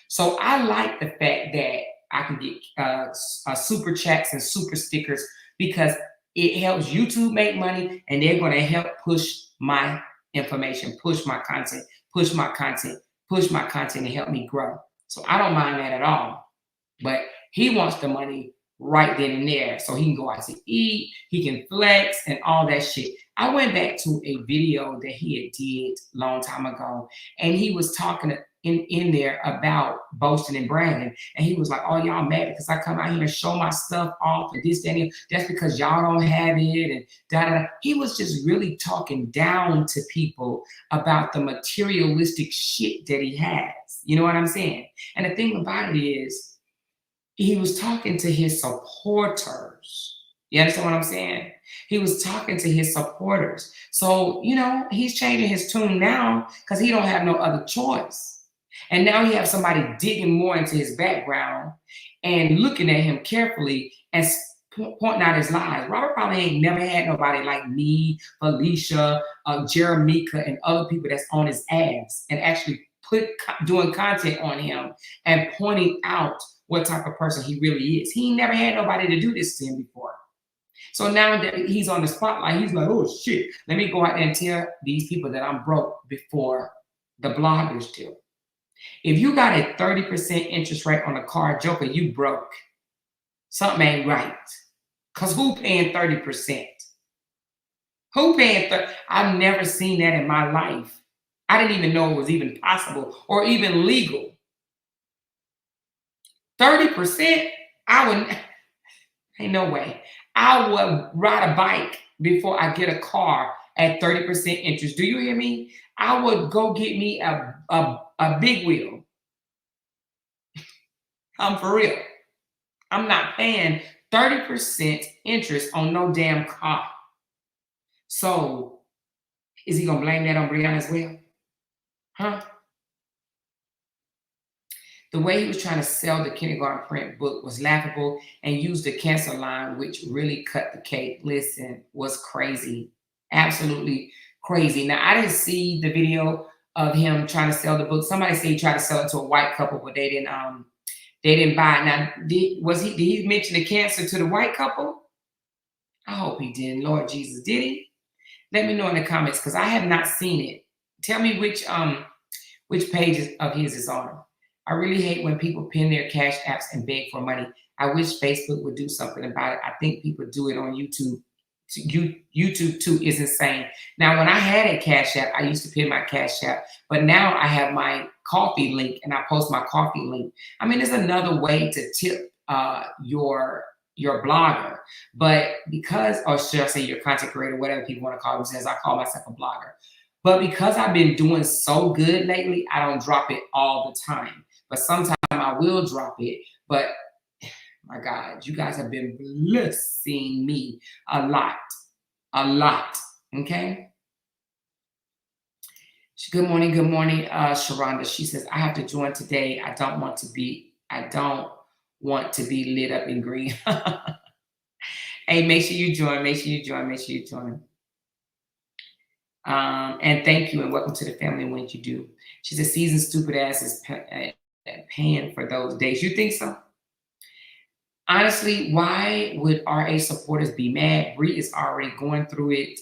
So I like the fact that I can get super chats and super stickers because it helps YouTube make money, and they're going to help push my information, push my content, push my content, push my content, and help me grow. So I don't mind that at all. But he wants the money right then and there, so he can go out to eat, he can flex and all that shit. I went back to a video that he had did a long time ago, and he was talking in there about boasting and bragging, and he was like, "Oh, y'all mad because I come out here and show my stuff off and this, that, and that's because y'all don't have it," and da da da. He was just really talking down to people about the materialistic shit that he has. You know what I'm saying? And the thing about it is, he was talking to his supporters. You understand what I'm saying? He was talking to his supporters. So, you know, he's changing his tune now because he don't have no other choice. And now he have somebody digging more into his background and looking at him carefully and pointing out his lies. Robert probably ain't never had nobody like me, Felicia, Jeremica, and other people that's on his ass and actually doing content on him and pointing out what type of person he really is. He never had nobody to do this to him before. So now that he's on the spotlight, he's like, oh shit, let me go out there and tell these people that I'm broke before the bloggers do. If you got a 30% interest rate on a car, Joker, you broke. Something ain't right. Because who paying 30%? Who paying 30%? I've never seen that in my life. I didn't even know it was even possible or even legal. 30%? Ain't no way. I would ride a bike before I get a car at 30% interest. Do you hear me? I would go get me a big wheel. I'm for real. I'm not paying 30% interest on no damn car. So is he gonna blame that on Brianna as well? Huh? The way he was trying to sell the kindergarten print book was laughable and used the cancel line, which really cut the cake. Listen, was crazy. Absolutely crazy. Now, I didn't see the video of him trying to sell the book. Somebody said he tried to sell it to a white couple, but they didn't buy it. Now, did he mention the cancer to the white couple? I hope he didn't. Lord Jesus, did he? Let me know in the comments because I have not seen it. Tell me which page of his is on. I really hate when people pin their cash apps and beg for money. I wish Facebook would do something about it. I think people do it on YouTube. YouTube too is insane. Now, when I had a cash app, I used to pin my cash app, but now I have my coffee link and I post my coffee link. I mean, there's another way to tip your blogger, but because, or should I say your content creator, whatever people want to call themselves, I call myself a blogger. But because I've been doing so good lately, I don't drop it all the time. But sometimes I will drop it. But my God, you guys have been blessing me a lot. Okay? Good morning, Sharonda. She says, I have to join today. I don't want to be lit up in green. Hey, make sure you join. And thank you and welcome to the family when you do. She said, seasoned stupid ass is paying for those days. You think so? Honestly, why would RA supporters be mad? Bree is already going through it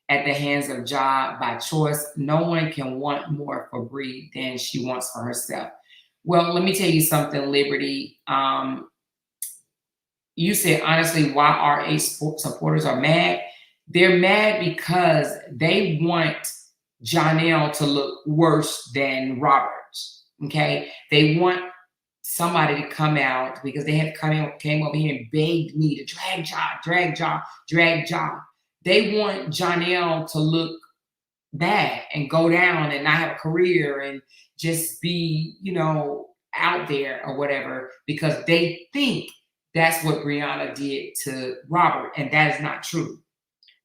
at the hands of Ja by choice. No one can want more for Bree than she wants for herself. Well, let me tell you something, Liberty. You said, honestly, why RA supporters are mad? They're mad because they want Johnell to look worse than Robert. Okay, they want somebody to come out because they had came over here and begged me to drag Ja. They want Johnell to look bad and go down and not have a career and just be, out there or whatever because they think that's what Brianna did to Robert, and that is not true.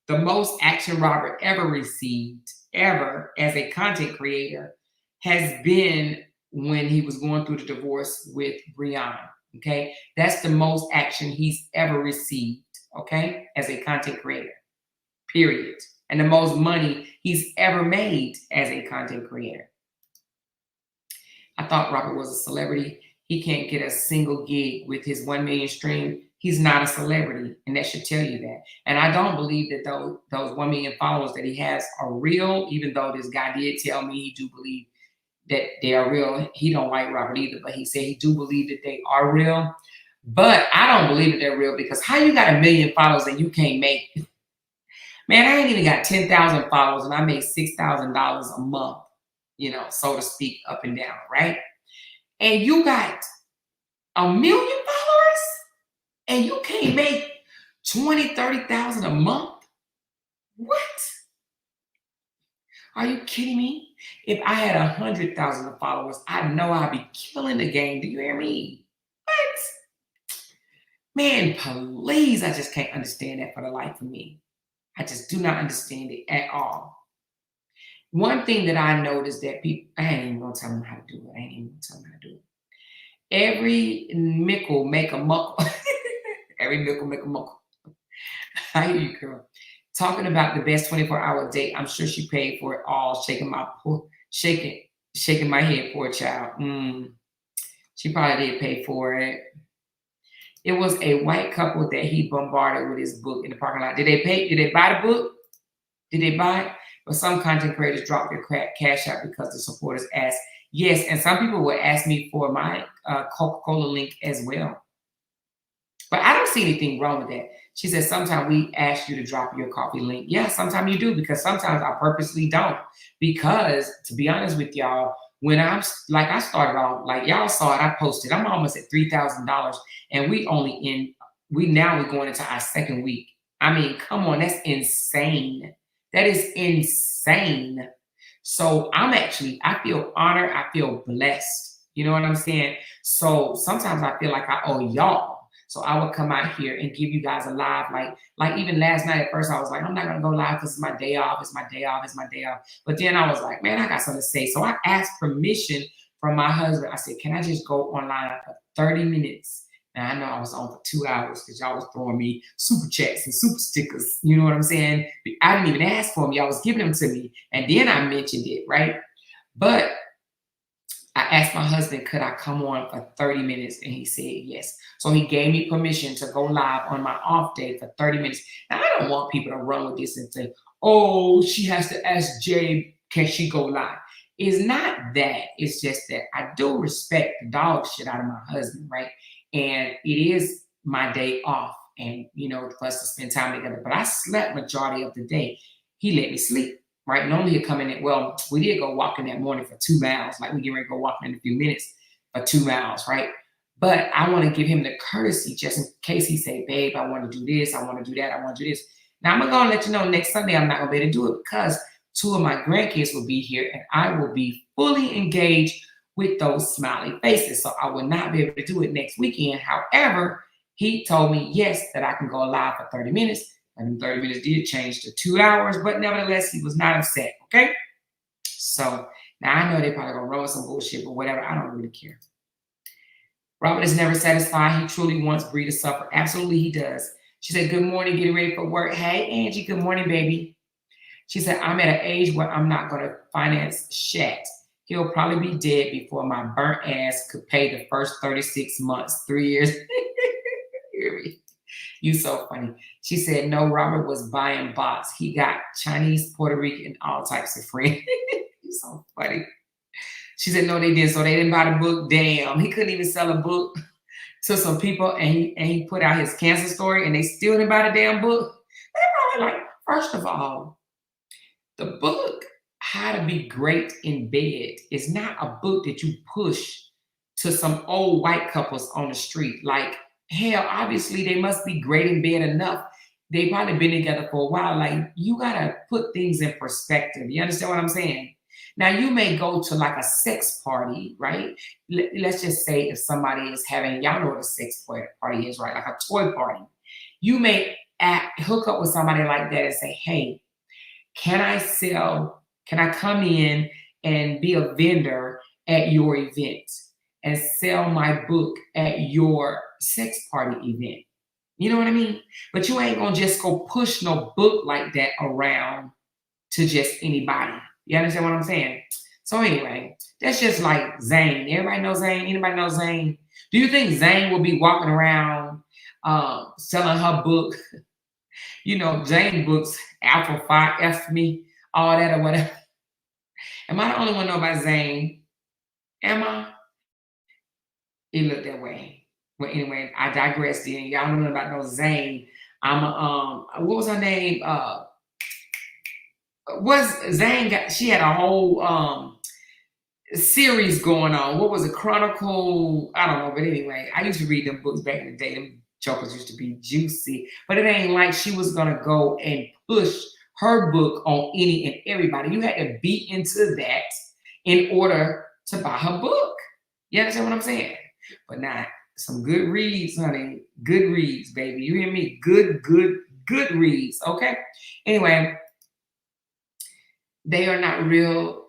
The most action Robert ever received, ever as a content creator, has been when he was going through the divorce with Brianna. Okay, that's the most action he's ever received. Okay, as a content creator, period, and the most money he's ever made as a content creator. I thought Robert was a celebrity. he can't get a single gig with his 1 million stream, he's not a celebrity. And that should tell you that. And I don't believe that those 1 million followers that he has are real, even though this guy did tell me he do believe that they are real. He don't like Robert either, but he said he do believe that they are real. But I don't believe that they're real, because how you got 1 million followers and you can't make, man, I ain't even got 10,000 followers and I make $6,000 a month, so to speak, up and down, right? And you got 1 million followers and you can't make 20, 30,000 a month? What? Are you kidding me? If I had 100,000 followers, I know I'd be killing the game. Do you hear me? What? Man, please, I just can't understand that for the life of me. I just do not understand it at all. One thing that I noticed that people, I ain't even gonna tell them how to do it. I ain't even gonna tell them how to do it. Every mickle make a muckle. Every mickle make a muckle. I hear you, girl. Talking about the best 24-hour date. I'm sure she paid for it all. Shaking my head, poor child. She probably did pay for it. It was a white couple that he bombarded with his book in the parking lot. Did they pay? Did they buy the book? Did they buy it? But some content creators dropped their cash out because the supporters asked. Yes, and some people would ask me for my Coca-Cola link as well. But I don't see anything wrong with that. She said, sometimes we ask you to drop your coffee link. Yeah, sometimes you do, because sometimes I purposely don't. Because, to be honest with y'all, when I started off, like y'all saw it, I posted, I'm almost at $3,000, and we're going into our second week. I mean, come on, that's insane. That is insane. So I feel honored. I feel blessed. You know what I'm saying? So sometimes I feel like I owe y'all. So I would come out here and give you guys a live, like even last night at first I was like, I'm not going to go live because it's my day off. It's my day off. It's my day off. But then I was like, man, I got something to say. So I asked permission from my husband. I said, can I just go online for 30 minutes? And I know I was on for 2 hours because y'all was throwing me super chats and super stickers. You know what I'm saying? I didn't even ask for them. Y'all was giving them to me. And then I mentioned it, right? But I asked my husband, could I come on for 30 minutes? And he said yes. So he gave me permission to go live on my off day for 30 minutes. Now, I don't want people to run with this and say, oh, she has to ask Jay, can she go live? It's not that. It's just that I do respect the dog shit out of my husband, right? And it is my day off and, for us to spend time together. But I slept majority of the day. He let me sleep. Right? Normally he'll come in and, well, we did go walking that morning for 2 miles. Like we get ready to go walking in a few minutes for 2 miles, right? But I want to give him the courtesy just in case he say, babe, I want to do this. I want to do that. I want to do this. Now I'm going to let you know next Sunday I'm not going to be able to do it because 2 of my grandkids will be here and I will be fully engaged with those smiley faces. So I will not be able to do it next weekend. However, he told me, yes, that I can go live for 30 minutes. And 30 minutes did change to 2 hours, but nevertheless, he was not upset, okay? So, now I know they probably gonna run with some bullshit, but whatever, I don't really care. Robert is never satisfied. He truly wants Bree to suffer. Absolutely, he does. She said, good morning, getting ready for work. Hey, Angie, good morning, baby. She said, I'm at an age where I'm not gonna finance Shat. He'll probably be dead before my burnt ass could pay the first 36 months, 3 years. Hear me? You so funny. She said, no, Robert was buying bots. He got Chinese, Puerto Rican, all types of friends. You so funny. She said, no, they didn't. So they didn't buy the book. Damn. He couldn't even sell a book to some people. And he put out his cancer story and they still didn't buy the damn book. They probably like, first of all, the book, How to Be Great in Bed, is not a book that you push to some old white couples on the street. Like, hell, obviously they must be great in bed enough. They probably been together for a while. Like, you gotta put things in perspective. You understand what I'm saying? Now, you may go to like a sex party, right? Let's just say if somebody is having, y'all know what a sex party is, right? Like a toy party. You may hook up with somebody like that and say, hey, can I come in and be a vendor at your event and sell my book at your sex party event? You know what I mean? But you ain't gonna just go push no book like that around to just anybody. You understand what I'm saying? So anyway, That's just like Zane. Everybody knows Zane. Anybody know Zane? Do you think Zane will be walking around selling her book? You know, Jane books, Apple 5F me, all that or whatever. Am I the only one know about Zane? Am I? It looked that way. Well, anyway, I digress. Then y'all don't know about no Zane. I'm a what was her name? Was Zane got? She had a whole series going on. What was it? Chronicle? I don't know, but anyway, I used to read them books back in the day. Them jokers used to be juicy, but it ain't like she was gonna go and push her book on any and everybody. You had to be into that in order to buy her book. You understand what I'm saying? But now, some good reads, honey. Good reads, baby. You hear me? Good reads. Okay. Anyway, they are not real.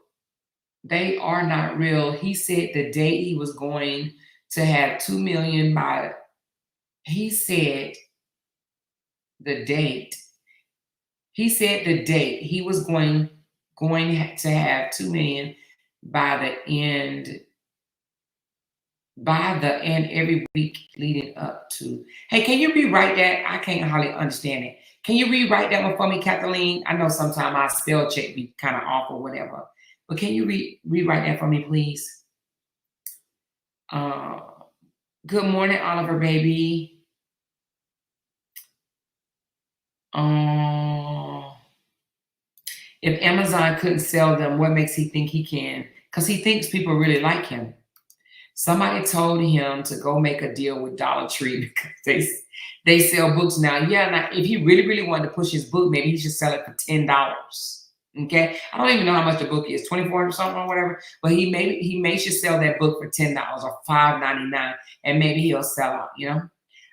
They are not real. He said the day he was going to have 2 million by. He said the date. He said the date he was going to have 2 million by the end every week leading up to. Hey, can you rewrite that? I can't hardly understand it. Can you rewrite that one for me, Kathleen? I know sometimes my spell check be kind of off or whatever, but can you rewrite that for me, please? Good morning, Oliver, baby. If Amazon couldn't sell them, what makes he think he can? Because he thinks people really like him. Somebody told him to go make a deal with Dollar Tree because they sell books now. Yeah, now if he really wanted to push his book, maybe he should sell it for $10. Okay, I don't even know how much the book is, $24 or something or whatever. But he may should sell that book for $10 or $5.99, and maybe he'll sell out. You know,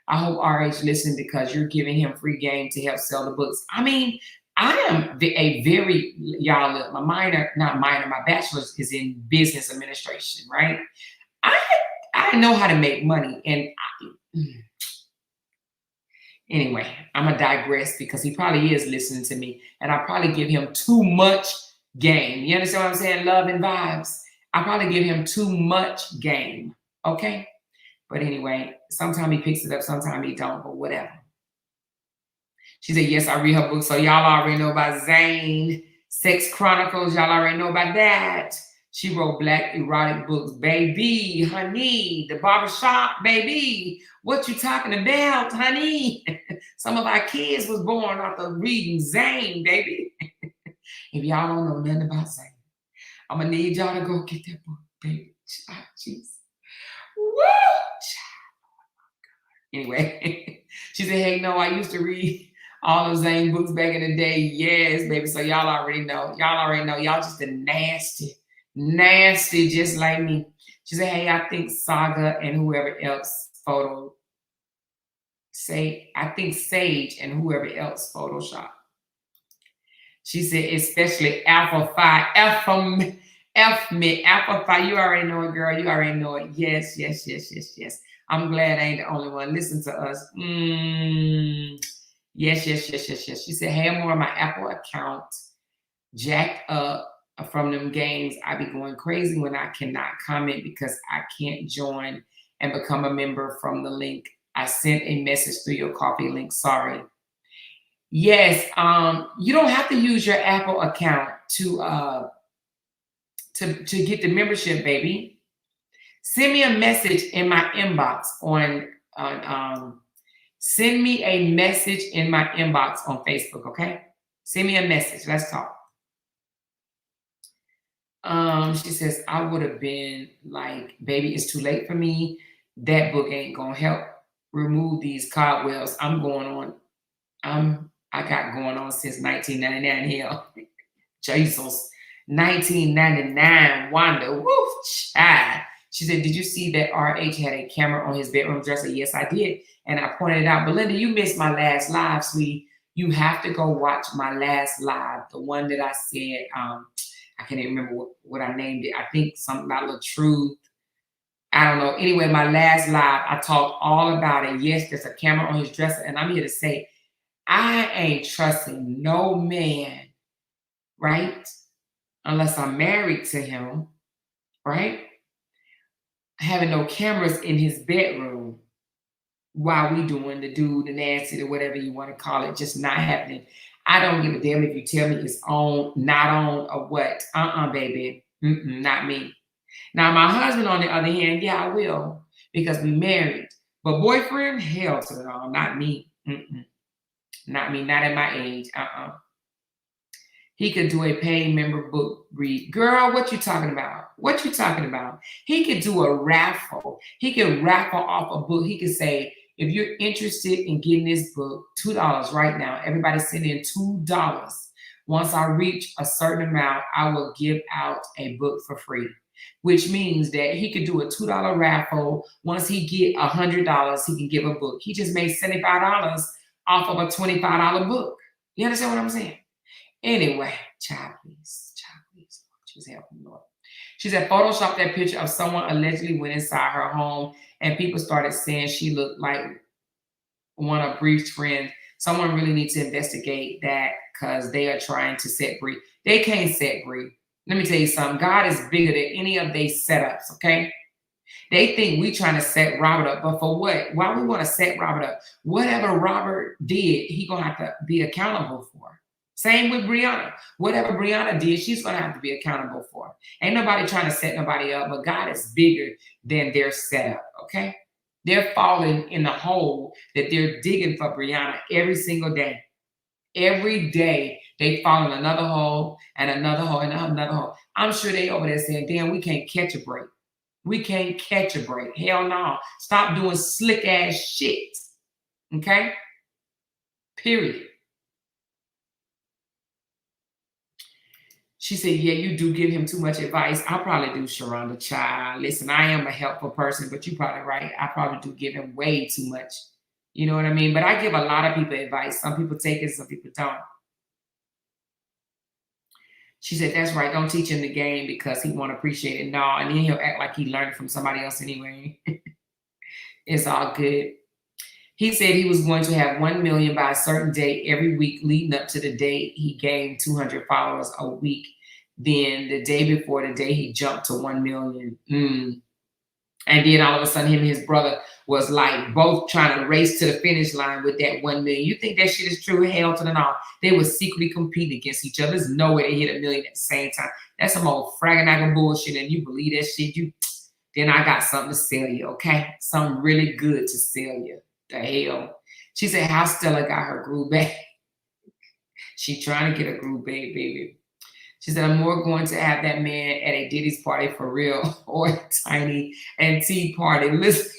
I hope RH listened because you're giving him free game to help sell the books. I mean, I am a very y'all. My bachelor's is in business administration, right? I know how to make money, and anyway, I'm gonna digress because he probably is listening to me, and I probably give him too much game. You understand what I'm saying? Love and vibes. I probably give him too much game. Okay, but anyway, sometimes he picks it up, sometimes he don't, but whatever. She said, "Yes, I read her book, so y'all already know about Zane, Sex Chronicles. Y'all already know about that." She wrote black erotic books, baby, honey, the barbershop, baby. What you talking about, honey? Some of our kids was born after reading Zane, baby. If y'all don't know nothing about Zane, I'm gonna need y'all to go get that book, baby. Jeez. Woo! Anyway, she said, "Hey, no, I used to read all of Zane books back in the day." Yes, baby. So y'all already know. Y'all just a nasty, just like me. She said, "Hey, I think Saga and whoever else I think Sage and whoever else Photoshop." She said, "Especially Alpha 5, Alpha 5. You already know it, girl. You already know it. Yes. I'm glad I ain't the only one. Listen to us. Yes. She said, "Hey, I'm on my Apple account, jacked up from them games. I be going crazy when I cannot comment because I can't join and become a member from the link. I sent a message through your coffee link. Sorry." Yes, you don't have to use your Apple account to get the membership, baby. Send me a message in my inbox send me a message in my inbox on Facebook, okay? Send me a message. Let's talk. She says, "I would have been like, baby, it's too late for me. That book ain't gonna help remove these cobwebs. I got going on since 1999 here." Jesus, 1999, Wanda. Woo, child. She said, "Did you see that RH had a camera on his bedroom dresser?" Yes, I did. And I pointed it out. Belinda, you missed my last live, sweetie. You have to go watch my last live. The one that I said, I can't even remember what I named it. I think something about LaTruth. I don't know. Anyway, my last live, I talked all about it. Yes, there's a camera on his dresser. And I'm here to say, I ain't trusting no man, right? Unless I'm married to him. right? Having no cameras in his bedroom while we doing the dude, the nasty, or whatever you want to call it, just not happening. I don't give a damn if you tell me it's on, not on, or what. Baby. Not me. Now, my husband, on the other hand, yeah, I will, because we married. But boyfriend, hell to the no, not me. Not me, not at my age. He could do a paid member book read. Girl, what you talking about? What you talking about? He could do a raffle. He could raffle off a book. He could say, if you're interested in getting this book, $2 right now. Everybody send in $2. Once I reach a certain amount, I will give out a book for free. Which means that he could do a $2 raffle. Once he get $100, he can give a book. He just made $75 off of a $25 book. You understand what I'm saying? Anyway, child, please. She's helping Lord. She said, Photoshop that picture of someone allegedly went inside her home, and people started saying she looked like one of Bree's friends. Someone really needs to investigate that, because they are trying to set Bree. They can't set Bree. Let me tell you something. God is bigger than any of their setups, okay? They think we trying to set Robert up, but for what? Why we want to set Robert up? Whatever Robert did, he gonna have to be accountable for. Same with Brianna. Whatever Brianna did, she's going to have to be accountable for. Ain't nobody trying to set nobody up, but God is bigger than their setup, okay? They're falling in the hole that they're digging for Brianna every single day. Every day, they fall in another hole and another hole and another hole. I'm sure they over there saying, damn, we can't catch a break. We can't catch a break. Hell no. Stop doing slick ass shit, okay? Period. She said, yeah, you do give him too much advice. I probably do, Sharonda, child. Listen, I am a helpful person, but you're probably right. I probably do give him way too much. You know what I mean? But I give a lot of people advice. Some people take it, some people don't. She said, that's right. Don't teach him the game because he won't appreciate it. No, and then he'll act like he learned from somebody else anyway. It's all good. He said he was going to have 1 million by a certain date every week leading up to the date he gained 200 followers a week. Then the day before the day he jumped to 1 million. And then all of a sudden him and his brother was like both trying to race to the finish line with that 1 million. You think that shit is true? Hell to the no. They were secretly competing against each other. There's no way they hit 1 million at the same time. That's some old fragging bullshit, and you believe that shit, then I got something to sell you, okay? Something really good to sell you. The hell. She said how Stella got her groove back. She trying to get a groove back, baby. She said, I'm more going to have that man at a Diddy's party for real, or a tiny and tea party. Listen.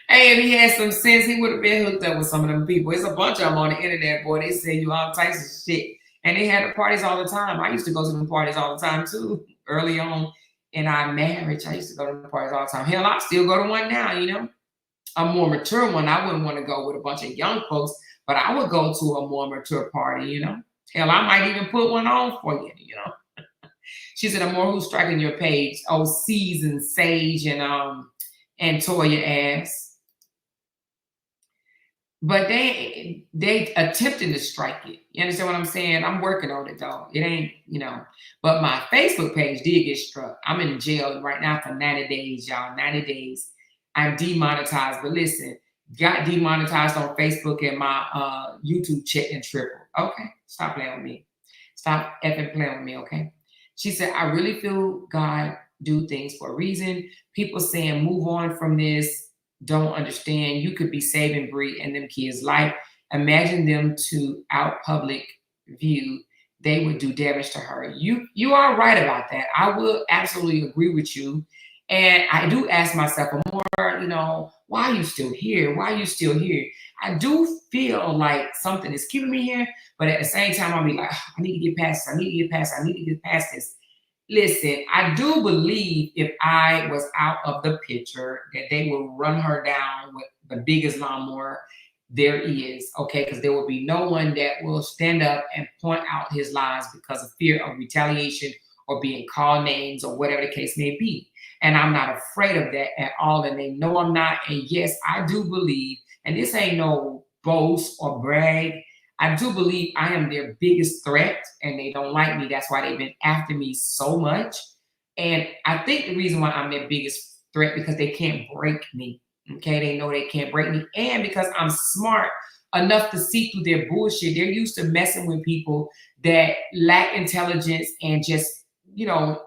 Hey, if he had some sense, he would have been hooked up with some of them people. It's a bunch of them on the internet, boy. They say you all types of shit. And they had the parties all the time. I used to go to the parties all the time, too. Early on in our marriage, I used to go to the parties all the time. Hell, I still go to one now, you know. A more mature one, I wouldn't want to go with a bunch of young folks, but I would go to a more mature party, you know. Hell, I might even put one on for you, you know. She said, I'm more who's striking your page. Oh, seasoned Sage and Toya ass. But they attempting to strike it. You understand what I'm saying? I'm working on it, though. It ain't, you know. But my Facebook page did get struck. I'm in jail right now for 90 days, y'all. 90 days. I'm demonetized. But listen, got demonetized on Facebook and my YouTube check and triple. Okay, stop playing with me. Stop effing playing with me, okay? She said, I really feel God do things for a reason. People saying move on from this. Don't understand. You could be saving Bree and them kids' life. Imagine them to out public view. They would do damage to her. You are right about that. I will absolutely agree with you. And I do ask myself more, you know, why are you still here? Why are you still here? I do feel like something is keeping me here, but at the same time, I'll be like, oh, I need to get past this. I need to get past this. I need to get past this. Listen, I do believe if I was out of the picture that they will run her down with the biggest lawnmower there is, okay? Because there will be no one that will stand up and point out his lies because of fear of retaliation or being called names or whatever the case may be. And I'm not afraid of that at all, and they know I'm not. And yes, I do believe, and this ain't no boast or brag, I do believe I am their biggest threat and they don't like me. That's why they've been after me so much. And I think the reason why I'm their biggest threat because they can't break me. Okay, they know they can't break me. And because I'm smart enough to see through their bullshit. They're used to messing with people that lack intelligence and just,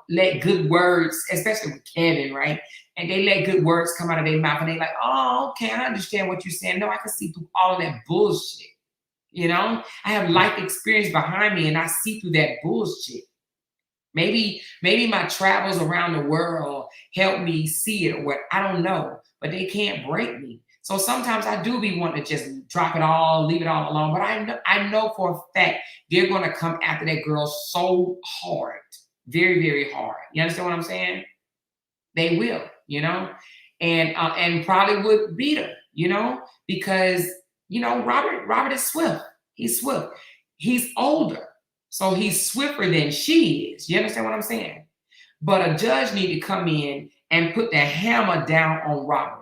let good words, especially with Kevin, right? And they let good words come out of their mouth and they like, oh, okay, I understand what you're saying. No, I can see through all that bullshit. I have life experience behind me and I see through that bullshit. Maybe my travels around the world help me see it or what, I don't know, but they can't break me. So sometimes I do be wanting to just drop it all, leave it all alone. But I know for a fact they're going to come after that girl so hard, very, very hard. You understand what I'm saying? They will, and probably would beat her, because Robert is swift. He's swift. He's older, so he's swifter than she is. You understand what I'm saying? But a judge need to come in and put the hammer down on Robert.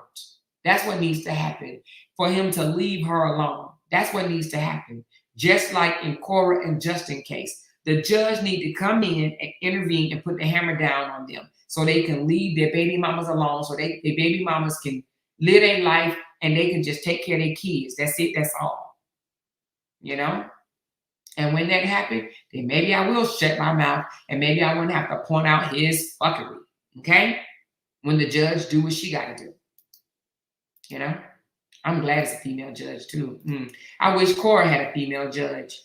That's what needs to happen for him to leave her alone. That's what needs to happen. Just like in Cora and Justin case, the judge need to come in and intervene and put the hammer down on them so they can leave their baby mamas alone, so their baby mamas can live their life and they can just take care of their kids. That's it. That's all. And when that happens, then maybe I will shut my mouth and maybe I wouldn't have to point out his fuckery. Okay? When the judge do what she got to do. I'm glad it's a female judge too. I wish Cora had a female judge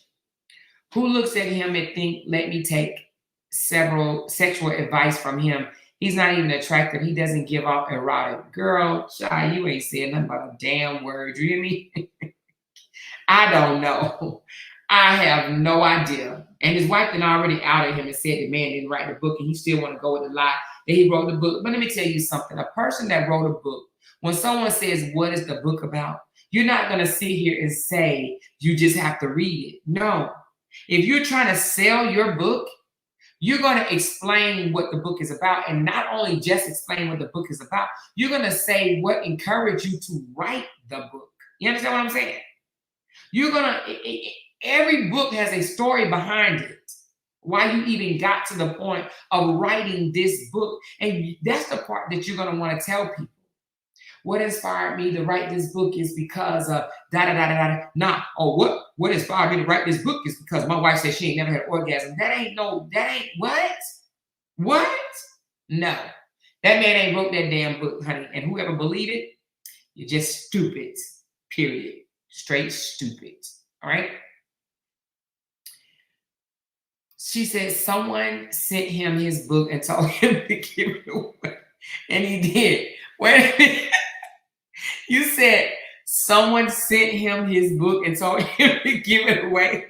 who looks at him and think, let me take several sexual advice from him. He's not even attractive. He doesn't give off erotic. Girl, child, you ain't saying nothing about a damn word. You hear me? I don't know. I have no idea. And his wife then already outed him and said the man didn't write the book and he still want to go with the lie that he wrote the book. But let me tell you something. A person that wrote a book, when someone says, what is the book about? You're not going to sit here and say, you just have to read it. No. If you're trying to sell your book, you're going to explain what the book is about. And not only just explain what the book is about, you're going to say what encouraged you to write the book. You understand what I'm saying? Every book has a story behind it. Why you even got to the point of writing this book. And that's the part that you're going to want to tell people. What inspired me to write this book is because of Nah. Or what inspired me to write this book is because my wife said she ain't never had an orgasm. That ain't what? What? No. That man ain't wrote that damn book, honey. And whoever believe it, you're just stupid. Period. Straight stupid. All right? She said someone sent him his book and told him to give it away. And he did. Wait a minute. You said someone sent him his book and told him to give it away.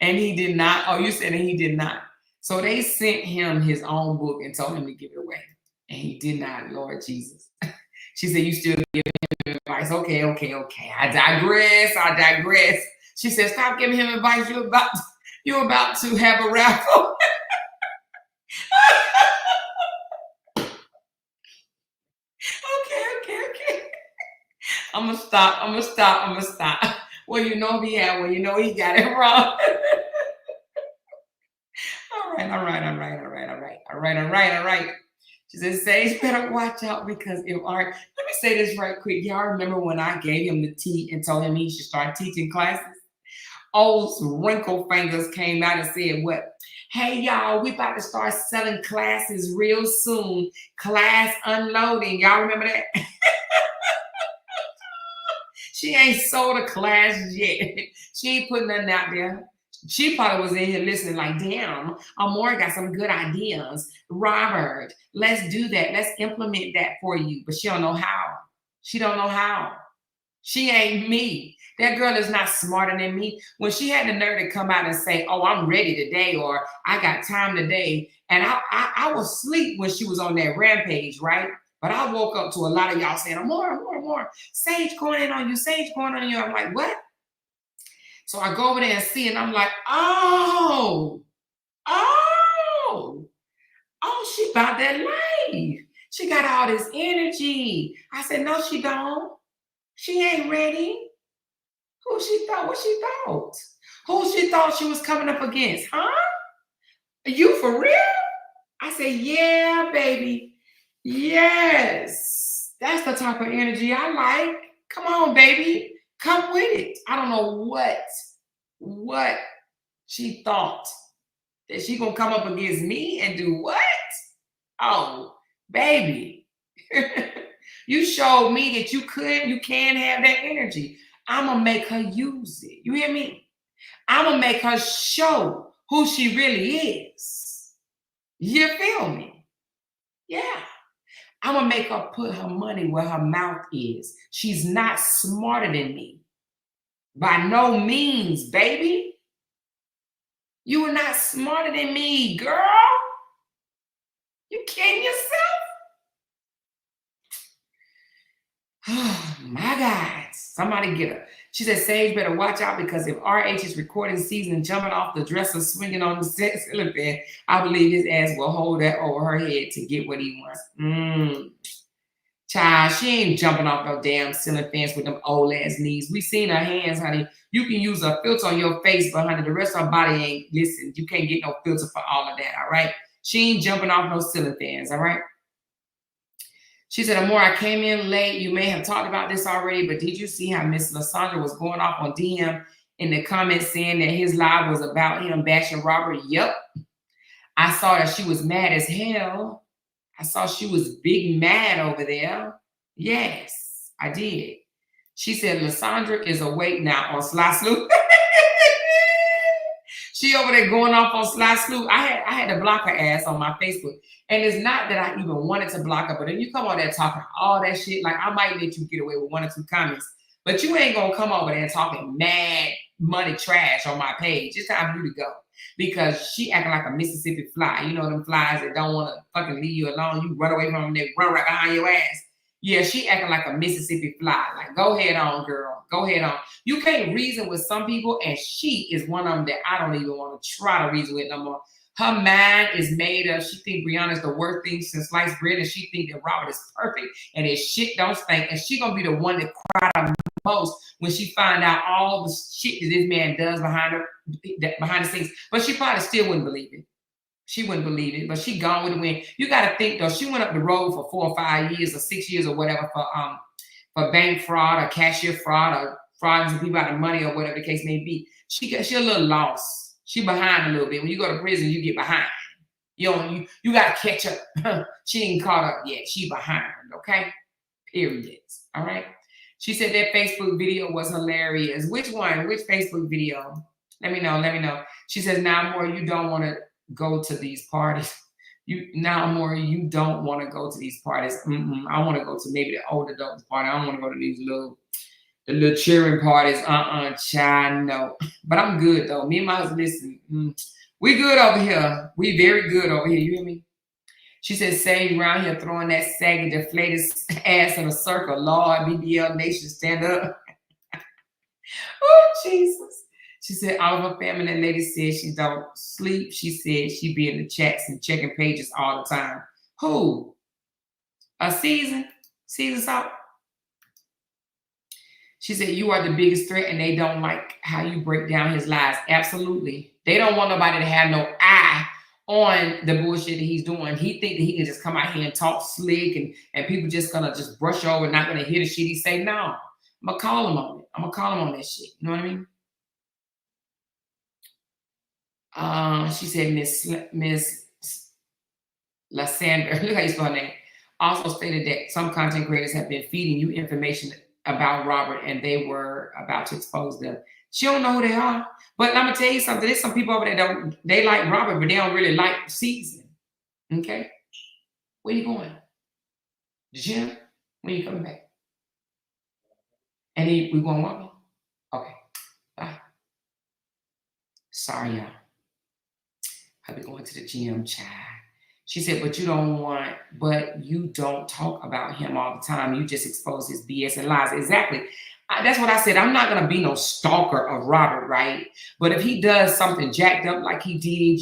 And he did not. Oh, you said that he did not. So they sent him his own book and told him to give it away. And he did not, Lord Jesus. She said, you still give him advice. Okay. I digress. She said, stop giving him advice. You're about to have a raffle. Okay. I'm gonna stop. Well, he got it wrong. All right. She said, Sage, better watch out because let me say this right quick. Y'all remember when I gave him the tea and told him he should start teaching classes? Old wrinkle fingers came out and said, what? Hey, y'all, we about to start selling classes real soon. Class unloading. Y'all remember that? She ain't sold a class yet. She ain't putting nothing out there. She probably was in here listening like, damn, Amore got some good ideas. Robert, let's do that. Let's implement that for you. But she don't know how. She don't know how. She ain't me. That girl is not smarter than me. When she had the nerve to come out and say, oh, I'm ready today, or I got time today. And I was asleep when she was on that rampage, right? But I woke up to a lot of y'all saying, more. Sage going in on you. I'm like, what? So I go over there and see, and I'm like, oh, she about that life. She got all this energy. I said, no, she don't. She ain't ready. Who she thought? What she thought? Who she thought she was coming up against? Huh? Are you for real? I said, yeah, baby. Yes. That's the type of energy I like. Come on, baby. Come with it. I don't know what she thought. That she gonna come up against me and do what? Oh, baby. You showed me that you can have that energy. I'm gonna make her use it. You hear me? I'm gonna make her show who she really is. You feel me? Yeah. I'm gonna make her put her money where her mouth is. She's not smarter than me. By no means, baby. You are not smarter than me, girl. You kidding yourself? Oh my God. Somebody get her. She said, Sage better watch out because if RH is recording season jumping off the dresser, swinging on the ceiling fan, I believe his ass will hold that over her head to get what he wants. Child, she ain't jumping off no damn ceiling fans with them old ass knees. We seen her hands, honey. You can use a filter on your face, but honey, the rest of her body ain't. Listen, you can't get no filter for all of that, all right? She ain't jumping off no ceiling fans, all right? She said, Amor, I came in late. You may have talked about this already, but did you see how Miss Lysandra was going off on DM in the comments saying that his live was about him bashing Robert? Yep. I saw that she was mad as hell. I saw she was big mad over there. Yes, I did. She said, Lysandra is awake now on Sly Sloop. She over there going off on Sly Sloop. I had to block her ass on my Facebook. And it's not that I even wanted to block her, but then you come on there talking all that shit, like I might let you get away with 1 or 2 comments, but you ain't gonna come over there talking mad money trash on my page. It's time for you to go. Because she acting like a Mississippi fly. You know them flies that don't want to fucking leave you alone. You run away from them, they run right behind your ass. Yeah, she acting like a Mississippi fly. Like, go ahead on, girl. Go ahead on. You can't reason with some people, and she is one of them that I don't even want to try to reason with no more. Her mind is made up. She think Brianna's the worst thing since sliced bread, and she think that Robert is perfect, and his shit don't stink. And she gonna be the one that cried the most when she find out all the shit that this man does behind the scenes. But she probably still wouldn't believe it. She wouldn't believe it, but she gone with the wind. You got to think though, she went up the road for 4 or 5 years or 6 years or whatever for bank fraud or cashier fraud or frauding some people out of money or whatever the case may be. She a little lost. She behind a little bit. When you go to prison, you get behind. You got to catch up. She ain't caught up yet. She behind. Okay. Period. All right. She said that Facebook video was hilarious. Which one? Which Facebook video? Let me know. She says, now more you don't want to go to these parties. You don't want to go to these parties. I want to go to maybe the old adults party. I don't want to go to these little cheering parties. Child, no. But I'm good though. Me and my husband, listen, we good over here. We very good over here. You hear me? She said, Sage around here throwing that saggy, deflated ass in a circle. Lord, BBL Nation, stand up. Oh, Jesus. She said all of her feminine ladies said she don't sleep. She said she be in the chats and checking pages all the time. Who? A season salt? She said you are the biggest threat and they don't like how you break down his lies. Absolutely. They don't want nobody to have no eye on the bullshit that he's doing. He think that he can just come out here and talk slick and people just gonna just brush over, not gonna hear the shit he say. No, I'm gonna call him on it. I'm gonna call him on that shit. You know what I mean? She said Miss Lysandra, look how you spell her name, also stated that some content creators have been feeding you information about Robert and they were about to expose them. She don't know who they are. But I'm gonna tell you something. There's some people over there they like Robert, but they don't really like season. Okay? Where you going? The gym? When you coming back? And we going walking? Okay. Bye. Sorry, y'all. I'll be going to the gym, child. She said, but you don't talk about him all the time. You just expose his BS and lies. Exactly. That's what I said. I'm not going to be no stalker of Robert, right? But if he does something jacked up like he did,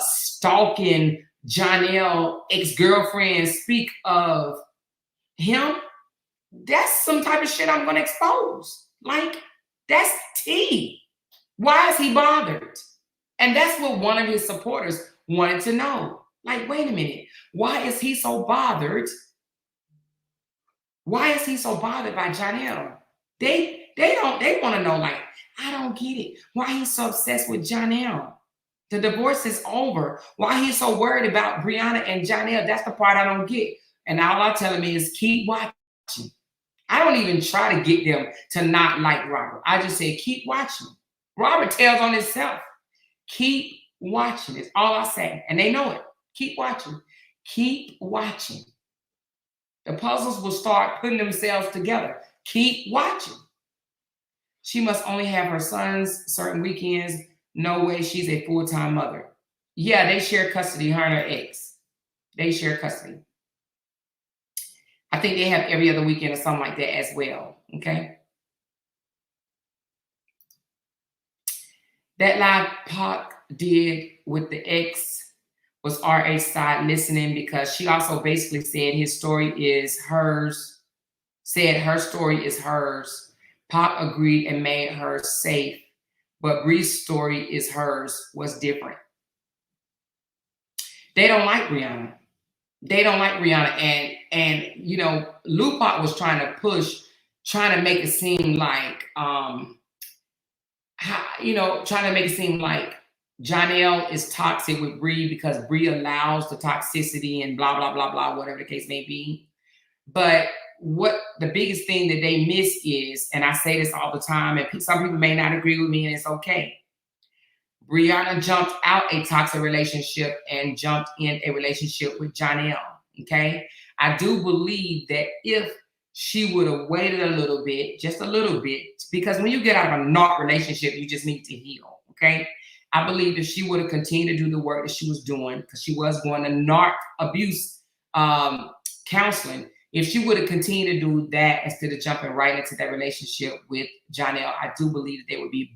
stalking Johnell ex-girlfriend, speak of him, that's some type of shit I'm going to expose. Like, That's tea. Why is he bothered? And that's what one of his supporters wanted to know. Like, wait a minute. Why is he so bothered? Why is he so bothered by Johnell? They want to know, like, I don't get it. Why he's so obsessed with Johnell? The divorce is over. Why he's so worried about Brianna and Johnell? That's the part I don't get. And all I tell him is keep watching. I don't even try to get them to not like Robert. I just say keep watching. Robert tells on himself. Keep watching. It's all I say. And they know it. Keep watching. Keep watching. The puzzles will start putting themselves together. Keep watching. She must only have her sons certain weekends. No way she's a full-time mother. Yeah, they share custody, her and her ex. They share custody. I think they have every other weekend or something like that as well. Okay. That live Pac did with the ex was RA's side listening, because she also basically said his story is hers, said her story is hers. Pac agreed and made her safe, but Bree's story is hers, was different. They don't like Brianna. They don't like Brianna. And you know, Lupac was trying to make it seem like, trying to make it seem like Johnell is toxic with Bree because Bree allows the toxicity and blah, blah, blah, blah, whatever the case may be. But what the biggest thing that they miss is, and I say this all the time, and some people may not agree with me, and it's okay. Brianna jumped out a toxic relationship and jumped in a relationship with Johnell, okay? I do believe that if she would have waited a little bit, just a little bit, because when you get out of a narc relationship, you just need to heal, okay? I believe if she would have continued to do the work that she was doing, because she was going to narc abuse counseling, if she would have continued to do that instead of jumping right into that relationship with Johnell, I do believe that they would be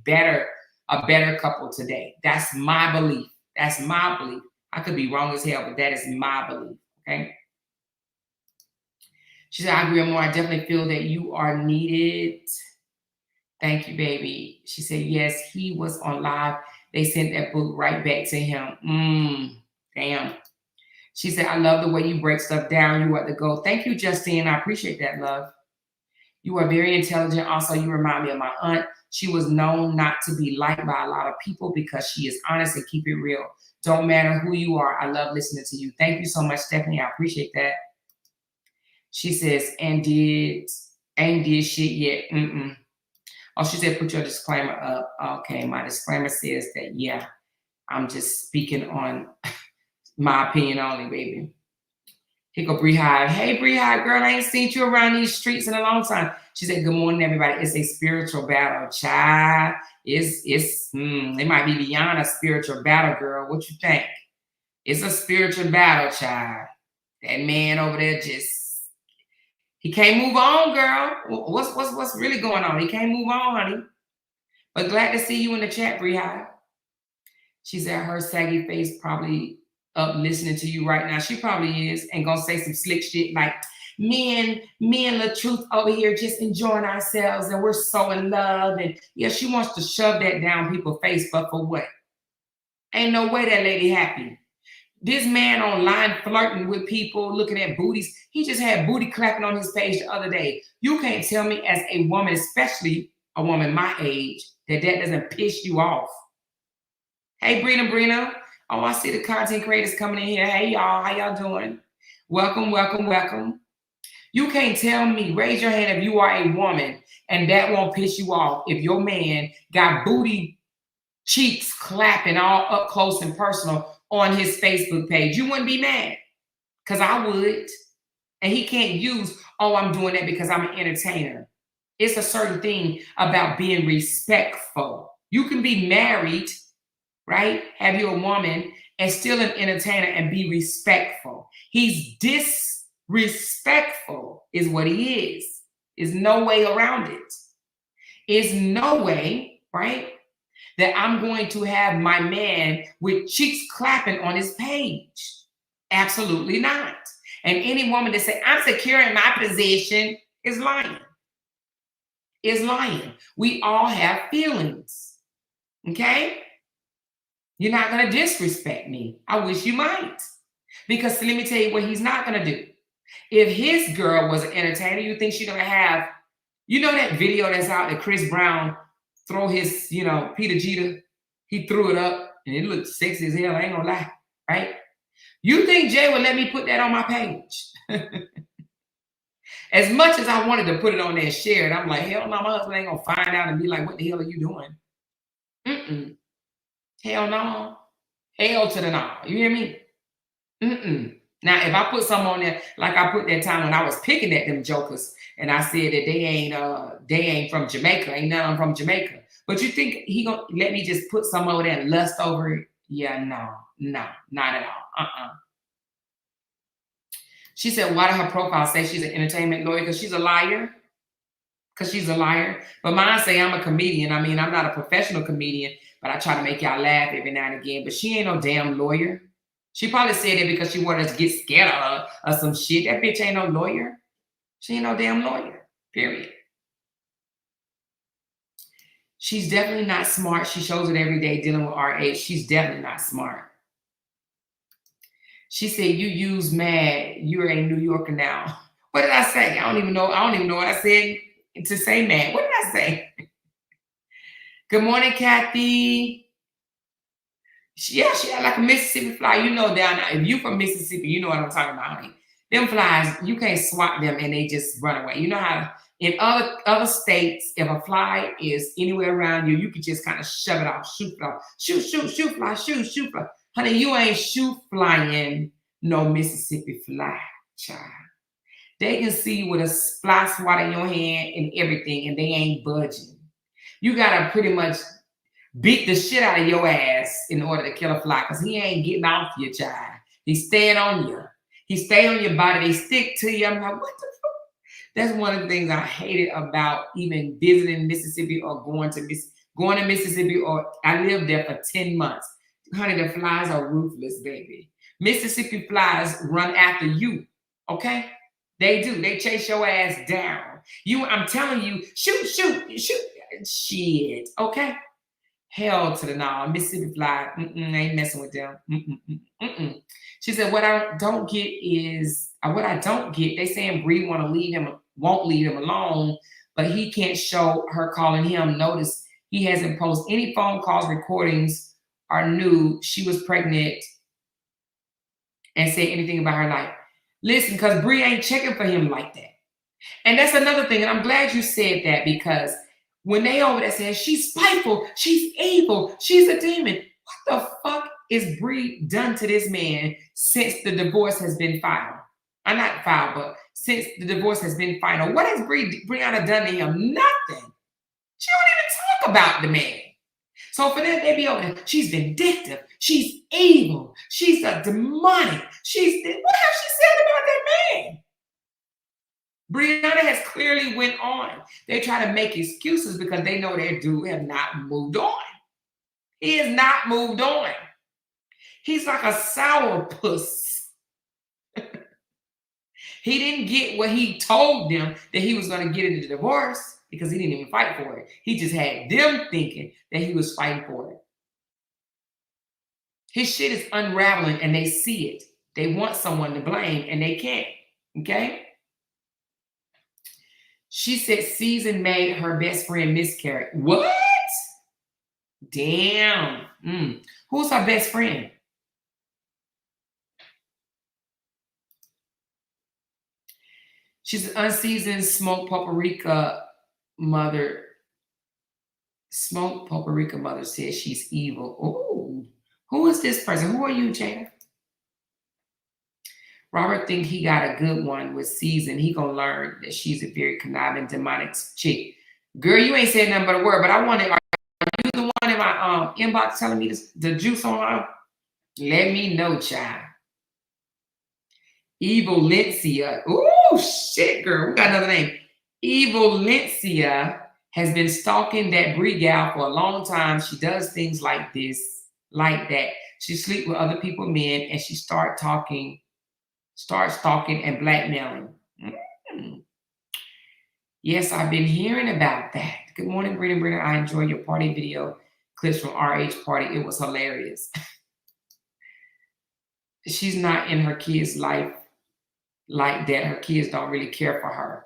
a better couple today. That's my belief. That's my belief. I could be wrong as hell, but that is my belief, okay? She said, I agree more. I definitely feel that you are needed. Thank you, baby. She said, yes, he was on live. They sent that book right back to him. Damn. She said, I love the way you break stuff down. You are the go. Thank you, Justine. I appreciate that, love. You are very intelligent. Also, you remind me of my aunt. She was known not to be liked by a lot of people because she is honest and keep it real. Don't matter who you are. I love listening to you. Thank you so much, Stephanie. I appreciate that. She says, ain't did shit yet. Oh, she said, put your disclaimer up. Okay, my disclaimer says that, yeah, I'm just speaking on my opinion only, baby. Here go Bree Hive. Hey, Bree Hive, girl, I ain't seen you around these streets in a long time. She said, good morning, everybody. It's a spiritual battle, child. It might be beyond a spiritual battle, girl. What you think? It's a spiritual battle, child. That man over there he can't move on, girl. What's really going on? He can't move on, honey. But glad to see you in the chat, Bree Hive. She said her saggy face probably up listening to you right now. She probably is, and gonna say some slick shit like, me and LaTruth over here just enjoying ourselves and we're so in love. And yeah, she wants to shove that down people's face, but for what? Ain't no way that lady happy. This man online flirting with people, looking at booties. He just had booty clapping on his page the other day. You can't tell me as a woman, especially a woman my age, that doesn't piss you off. Hey, Brina. Oh, I see the content creators coming in here. Hey, y'all. How y'all doing? Welcome, welcome, welcome. You can't tell me, raise your hand if you are a woman and that won't piss you off if your man got booty cheeks clapping all up close and personal on his Facebook page. You wouldn't be mad, because I would. And he can't use, oh, I'm doing that because I'm an entertainer. It's a certain thing about being respectful. You can be married, right? Have you a woman and still an entertainer and be respectful. He's disrespectful is what he is. There's no way around it. Is no way, right, that I'm going to have my man with cheeks clapping on his page. Absolutely not. And any woman that say, I'm secure in my position is lying. is lying. We all have feelings. Okay? You're not going to disrespect me. I wish you might. Because let me tell you what he's not going to do. If his girl was an entertainer, you think she's going to have, you know that video that's out that Chris Brown throw his, Peter Jeter, he threw it up and it looked sexy as hell, I ain't gonna lie, right? You think Jay would let me put that on my page? As much as I wanted to put it on there and share it, I'm like, hell no, my husband ain't gonna find out and be like, what the hell are you doing? Hell no. Hell to the no. You hear me? Now, if I put something on there, like I put that time when I was picking at them jokers, and I said that they ain't from Jamaica, ain't none of them from Jamaica. But you think he gonna let me just put some over there and lust over it? Yeah, no, not at all. She said, why did her profile say she's an entertainment lawyer? Because she's a liar. But mine say I'm a comedian. I mean, I'm not a professional comedian, but I try to make y'all laugh every now and again. But she ain't no damn lawyer. She probably said it because she wanted us to get scared of her or some shit. That bitch ain't no lawyer. She ain't no damn lawyer, period. She's definitely not smart. She shows it every day dealing with our age. She's definitely not smart. She said, you use mad. You're a New Yorker now. What did I say? I don't even know what I said to say mad. What did I say? Good morning, Kathy. She had like a Mississippi fly. You know down there, if you from Mississippi, you know what I'm talking about, honey. Them flies, you can't swat them and they just run away. You know how in other states, if a fly is anywhere around you, you can just kind of shove it off, shoot it off. Shoot, fly, shoot, fly. Honey, you ain't shoot flying no Mississippi fly, child. They can see you with a fly swat in your hand and everything, and they ain't budging. You gotta pretty much beat the shit out of your ass in order to kill a fly, because he ain't getting off your child. He's staying on you. He stay on your body. They stick to you. I'm like, what the fuck? That's one of the things I hated about even visiting Mississippi or going to Mississippi, or I lived there for 10 months. Honey, the flies are ruthless, baby. Mississippi flies run after you, okay? They do. They chase your ass down. I'm telling you, shoot. Shit, okay? Hell to the no. Mississippi fly, I ain't messing with them. She said, what I don't get, they saying Bree won't leave him alone, but he can't show her calling him. Notice he hasn't posted any phone calls, recordings, or knew she was pregnant and said anything about her life. Listen, because Bree ain't checking for him like that. And that's another thing, and I'm glad you said that, because when they over there saying she's spiteful, she's evil, she's a demon, what the fuck is Bree done to this man since the divorce has been filed? Not filed, but since the divorce has been final. What has Brianna done to him? Nothing. She don't even talk about the man. So for them, they be over there, she's vindictive, she's evil, she's a demonic, what have she said about that man? Brianna has clearly went on. They try to make excuses because they know their dude have not moved on. He has not moved on. He's like a sourpuss. He didn't get what he told them that he was going to get in the divorce, because he didn't even fight for it. He just had them thinking that he was fighting for it. His shit is unraveling and they see it. They want someone to blame and they can't, okay? She said Season made her best friend miscarry. What? Damn. Who's her best friend? She's an unseasoned smoked paprika mother. Smoked paprika mother says she's evil. Oh, who is this person? Who are you, Jada? Robert think he got a good one with Season. He gonna learn that she's a very conniving, demonic chick. Girl, you ain't said nothing but a word, but I wanted, are you the one in my inbox telling me the juice on her? Let me know, child. Evil Lincia. Oh, shit, girl. We got another name. Evil Lincia has been stalking that Bree gal for a long time. She does things like this, like that. She sleep with other people, men, and she starts stalking and blackmailing. Yes, I've been hearing about that. Good morning, Brenda. I enjoyed your party video clips from RH party. It was hilarious. She's not in her kids' life like that. Her kids don't really care for her.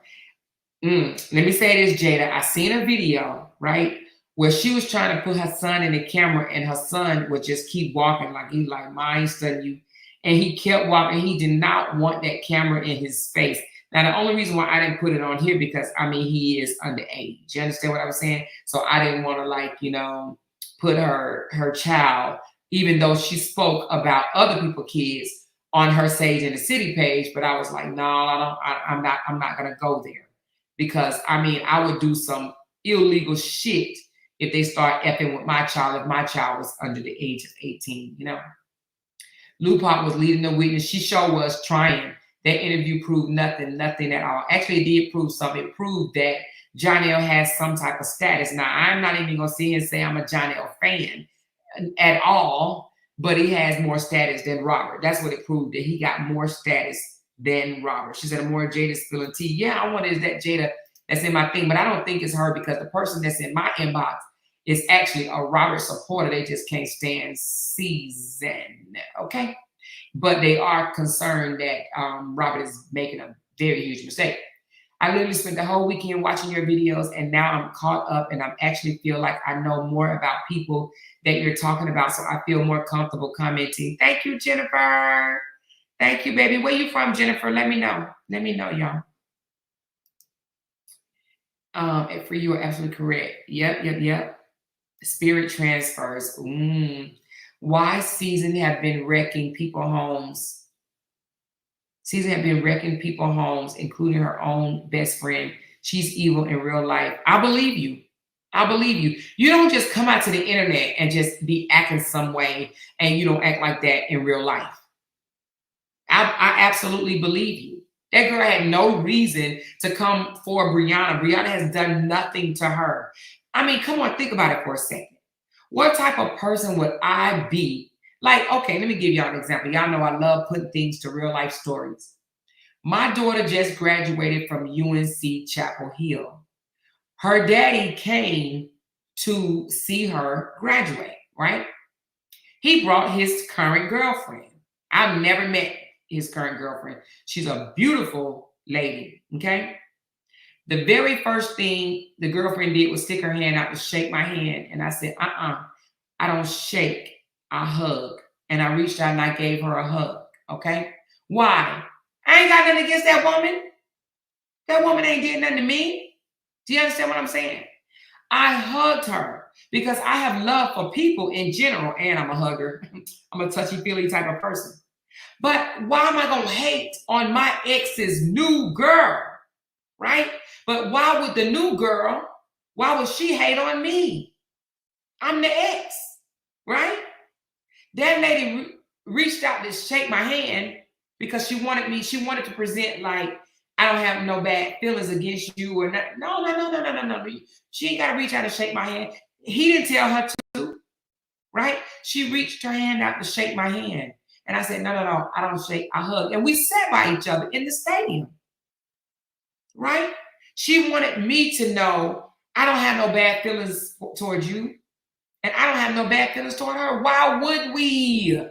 Let me say this, Jada. I seen a video, right, where she was trying to put her son in the camera, and her son would just keep walking like he's like, "Mine, studying you," and he kept walking. He did not want that camera in his face. Now, the only reason why I didn't put it on here because I mean he is underage. You understand what I was saying? So I didn't want to put her child, even though she spoke about other people's kids on her Sage in the City page. But I was like, no, I don't. I'm not gonna go there. Because I mean, I would do some illegal shit if they start effing with my child, if my child was under the age of 18, Lupop was leading the witness. She sure was trying. That interview proved nothing at all. Actually, it did prove something. It proved that Johnell has some type of status. Now, I'm not even going to sit here and say I'm a Johnell fan at all, but he has more status than Robert. That's what it proved, that he got more status than Robert. She said, more Jada spilling tea. Yeah, I wonder, is that Jada that's in my thing? But I don't think it's her because the person that's in my inbox is actually a Robert supporter. They just can't stand season, okay? But they are concerned that Robert is making a very huge mistake. I literally spent the whole weekend watching your videos, and now I'm caught up, and I actually feel like I know more about people that you're talking about, so I feel more comfortable commenting. Thank you, Jennifer. Thank you, baby. Where you from, Jennifer? Let me know. Let me know, y'all. For you are absolutely correct. Yep. Spirit transfers. Why Season have been wrecking people homes? Season have been wrecking people homes, including her own best friend. She's evil in real life. I believe you. I believe you. You don't just come out to the internet and just be acting some way, and you don't act like that in real life. I absolutely believe you. That girl had no reason to come for Brianna. Brianna has done nothing to her. I mean, come on, think about it for a second. What type of person would I be? Like, okay, let me give y'all an example. Y'all know I love putting things to real life stories. My daughter just graduated from UNC Chapel Hill. Her daddy came to see her graduate, right? He brought his current girlfriend. I've never met his current girlfriend. She's a beautiful lady, okay? The very first thing the girlfriend did was stick her hand out to shake my hand. And I said, I don't shake, I hug. And I reached out and I gave her a hug, okay? Why? I ain't got nothing against that woman. That woman ain't did nothing to me. Do you understand what I'm saying? I hugged her because I have love for people in general, and I'm a hugger. I'm a touchy-feely type of person. But why am I going to hate on my ex's new girl, right? But why would the new girl, why would she hate on me? I'm the ex, right? That lady reached out to shake my hand because she wanted to present like, I don't have no bad feelings against you or not. No. She ain't got to reach out and shake my hand. He didn't tell her to, right? She reached her hand out to shake my hand. And I said, no, I don't shake, I hug. And we sat by each other in the stadium, right? She wanted me to know I don't have no bad feelings towards you. And I don't have no bad feelings toward her. Why would we?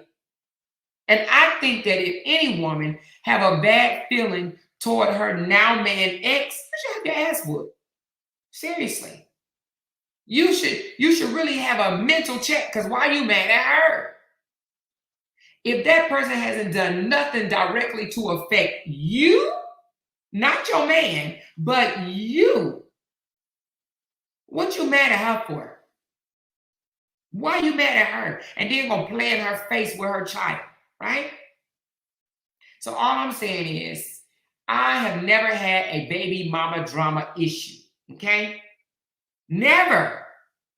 And I think that if any woman have a bad feeling toward her now man ex, you should have your ass whooped. Seriously. You should really have a mental check, because why are you mad at her? If that person hasn't done nothing directly to affect you, not your man, but you, what you mad at her for? Why are you mad at her? And then gonna play in her face with her child, right? So all I'm saying is, I have never had a baby mama drama issue, okay? Never.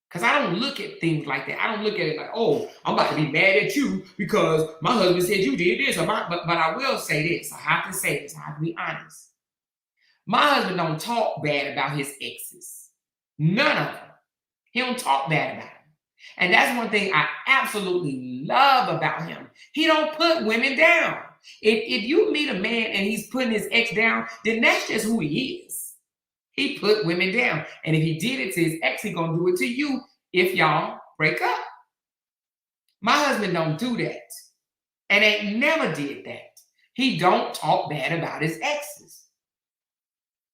Because I don't look at things like that. I don't look at it like, oh, I'm about to be mad at you because my husband said you did this. But I will say this. I have to say this. I have to be honest. My husband don't talk bad about his exes. None of them. He don't talk bad about them. And that's one thing I absolutely love about him. He don't put women down. If you meet a man and he's putting his ex down, then that's just who he is. He put women down. And if he did it to his ex, he gonna do it to you if y'all break up. My husband don't do that. And ain't never did that. He don't talk bad about his exes.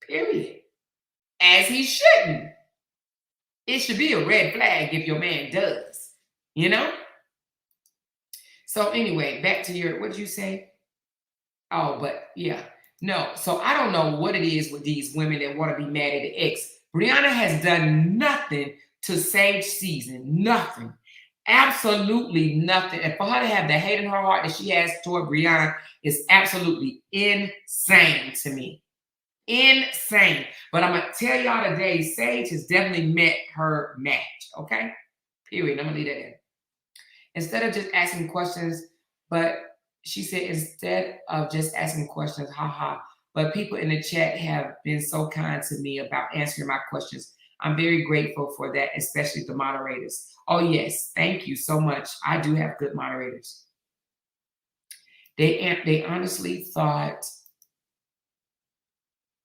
Period. As he shouldn't. It should be a red flag if your man does. You know? So anyway, back to your, what did you say? Oh, but yeah. No, so I don't know what it is with these women that want to be mad at the ex. Brianna has done nothing to save season. Nothing. Absolutely nothing. And for her to have the hate in her heart that she has toward Brianna is absolutely insane to me. Insane. But I'm going to tell y'all today, Sage has definitely met her match. Okay? Period. I'm going to leave that in. Instead of just asking questions, but she said, instead of just asking questions, haha, but people in the chat have been so kind to me about answering my questions. I'm very grateful for that, especially the moderators. Oh, yes. Thank you so much. I do have good moderators. They honestly thought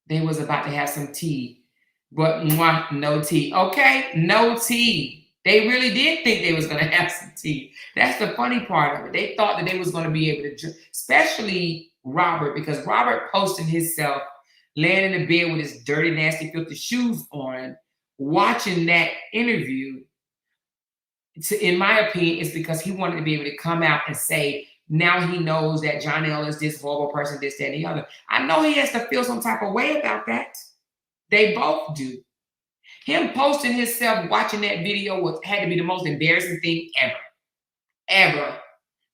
they was about to have some tea, but no tea. Okay, no tea. They really did think they was going to have some tea. That's the funny part of it. They thought that they was going to be able to drink, especially Robert, because Robert posted himself laying in the bed with his dirty, nasty, filthy shoes on, watching that interview. In my opinion, it's because he wanted to be able to come out and say, now he knows that Johnell is this horrible person, this, that, and the other. I know he has to feel some type of way about that. They both do. Him posting himself watching that video had to be the most embarrassing thing ever. Ever.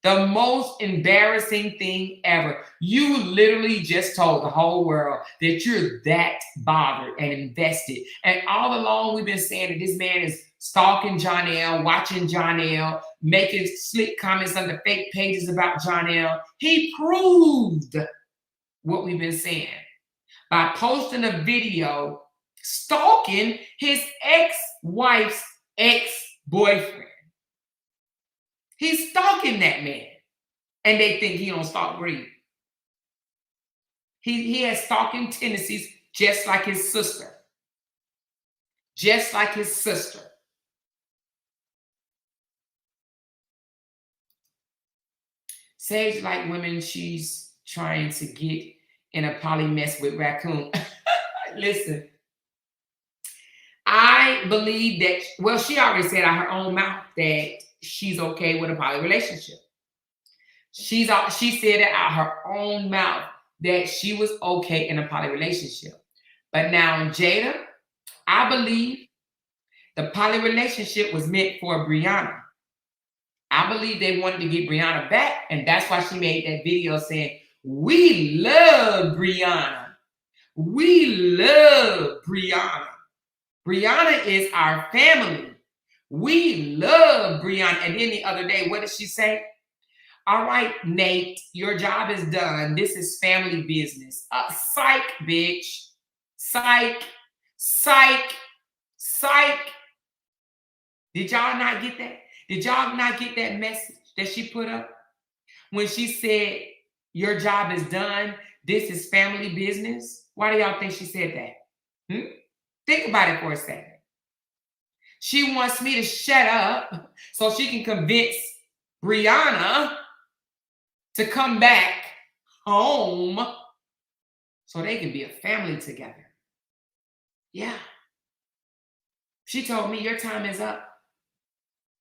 The most embarrassing thing ever. You literally just told the whole world that you're that bothered and invested. And all along we've been saying that this man is stalking Johnell, watching Johnell, making slick comments on the fake pages about Johnell. He proved what we've been saying by posting a video stalking his ex-wife's ex-boyfriend. He's stalking that man. And they think he don't stalk Bree. He has stalking tendencies just like his sister. Just like his sister. Sage like women she's trying to get in a poly mess with raccoon. Listen. I believe that, well, she already said out her own mouth that she's okay with a poly relationship. She said it out her own mouth that she was okay in a poly relationship. But now, Jada, I believe the poly relationship was meant for Brianna. I believe they wanted to get Brianna back, and that's why she made that video saying, we love Brianna. We love Brianna. Brianna is our family. We love Brianna. And then the other day, what did she say? All right, Nate, your job is done. This is family business. Psych, bitch. Psych. Psych. Psych. Did y'all not get that? Did y'all not get that message that she put up? When she said, your job is done. This is family business. Why do y'all think she said that? Think about it for a second. She wants me to shut up so she can convince Brianna to come back home so they can be a family together. Yeah. She told me, your time is up.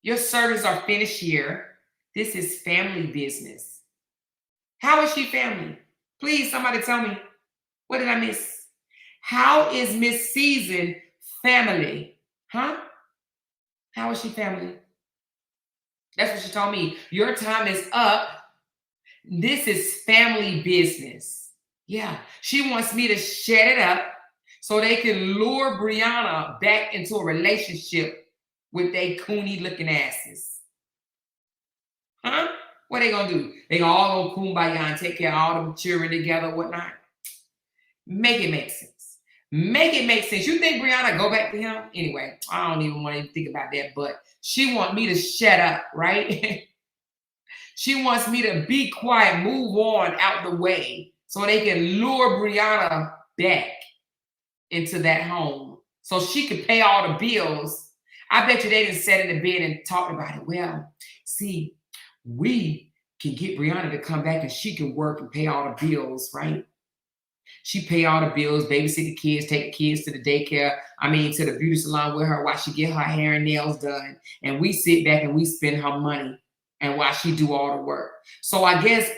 Your services are finished here. This is family business. How is she family? Please, somebody tell me. What did I miss? How is Miss Season family? Huh? How is she family? That's what she told me. Your time is up. This is family business. Yeah. She wants me to shut it up so they can lure Brianna back into a relationship with they coony looking asses. Huh? What they gonna do? They all gonna kumbaya and take care of all the children together, whatnot. Make it make sense. Make it make sense. You think Brianna go back to him? Anyway, I don't even want to think about that, but she wants me to shut up, right? She wants me to be quiet, move on out the way so they can lure Brianna back. into that home so she could pay all the bills. I bet you they didn't sit in the bed and talk about it. Well, see, we can get Brianna to come back and she can work and pay all the bills, right? She pay all the bills, babysit the kids, take the kids to the daycare. I mean, to the beauty salon with her while she get her hair and nails done. And we sit back and we spend her money and while she do all the work. So I guess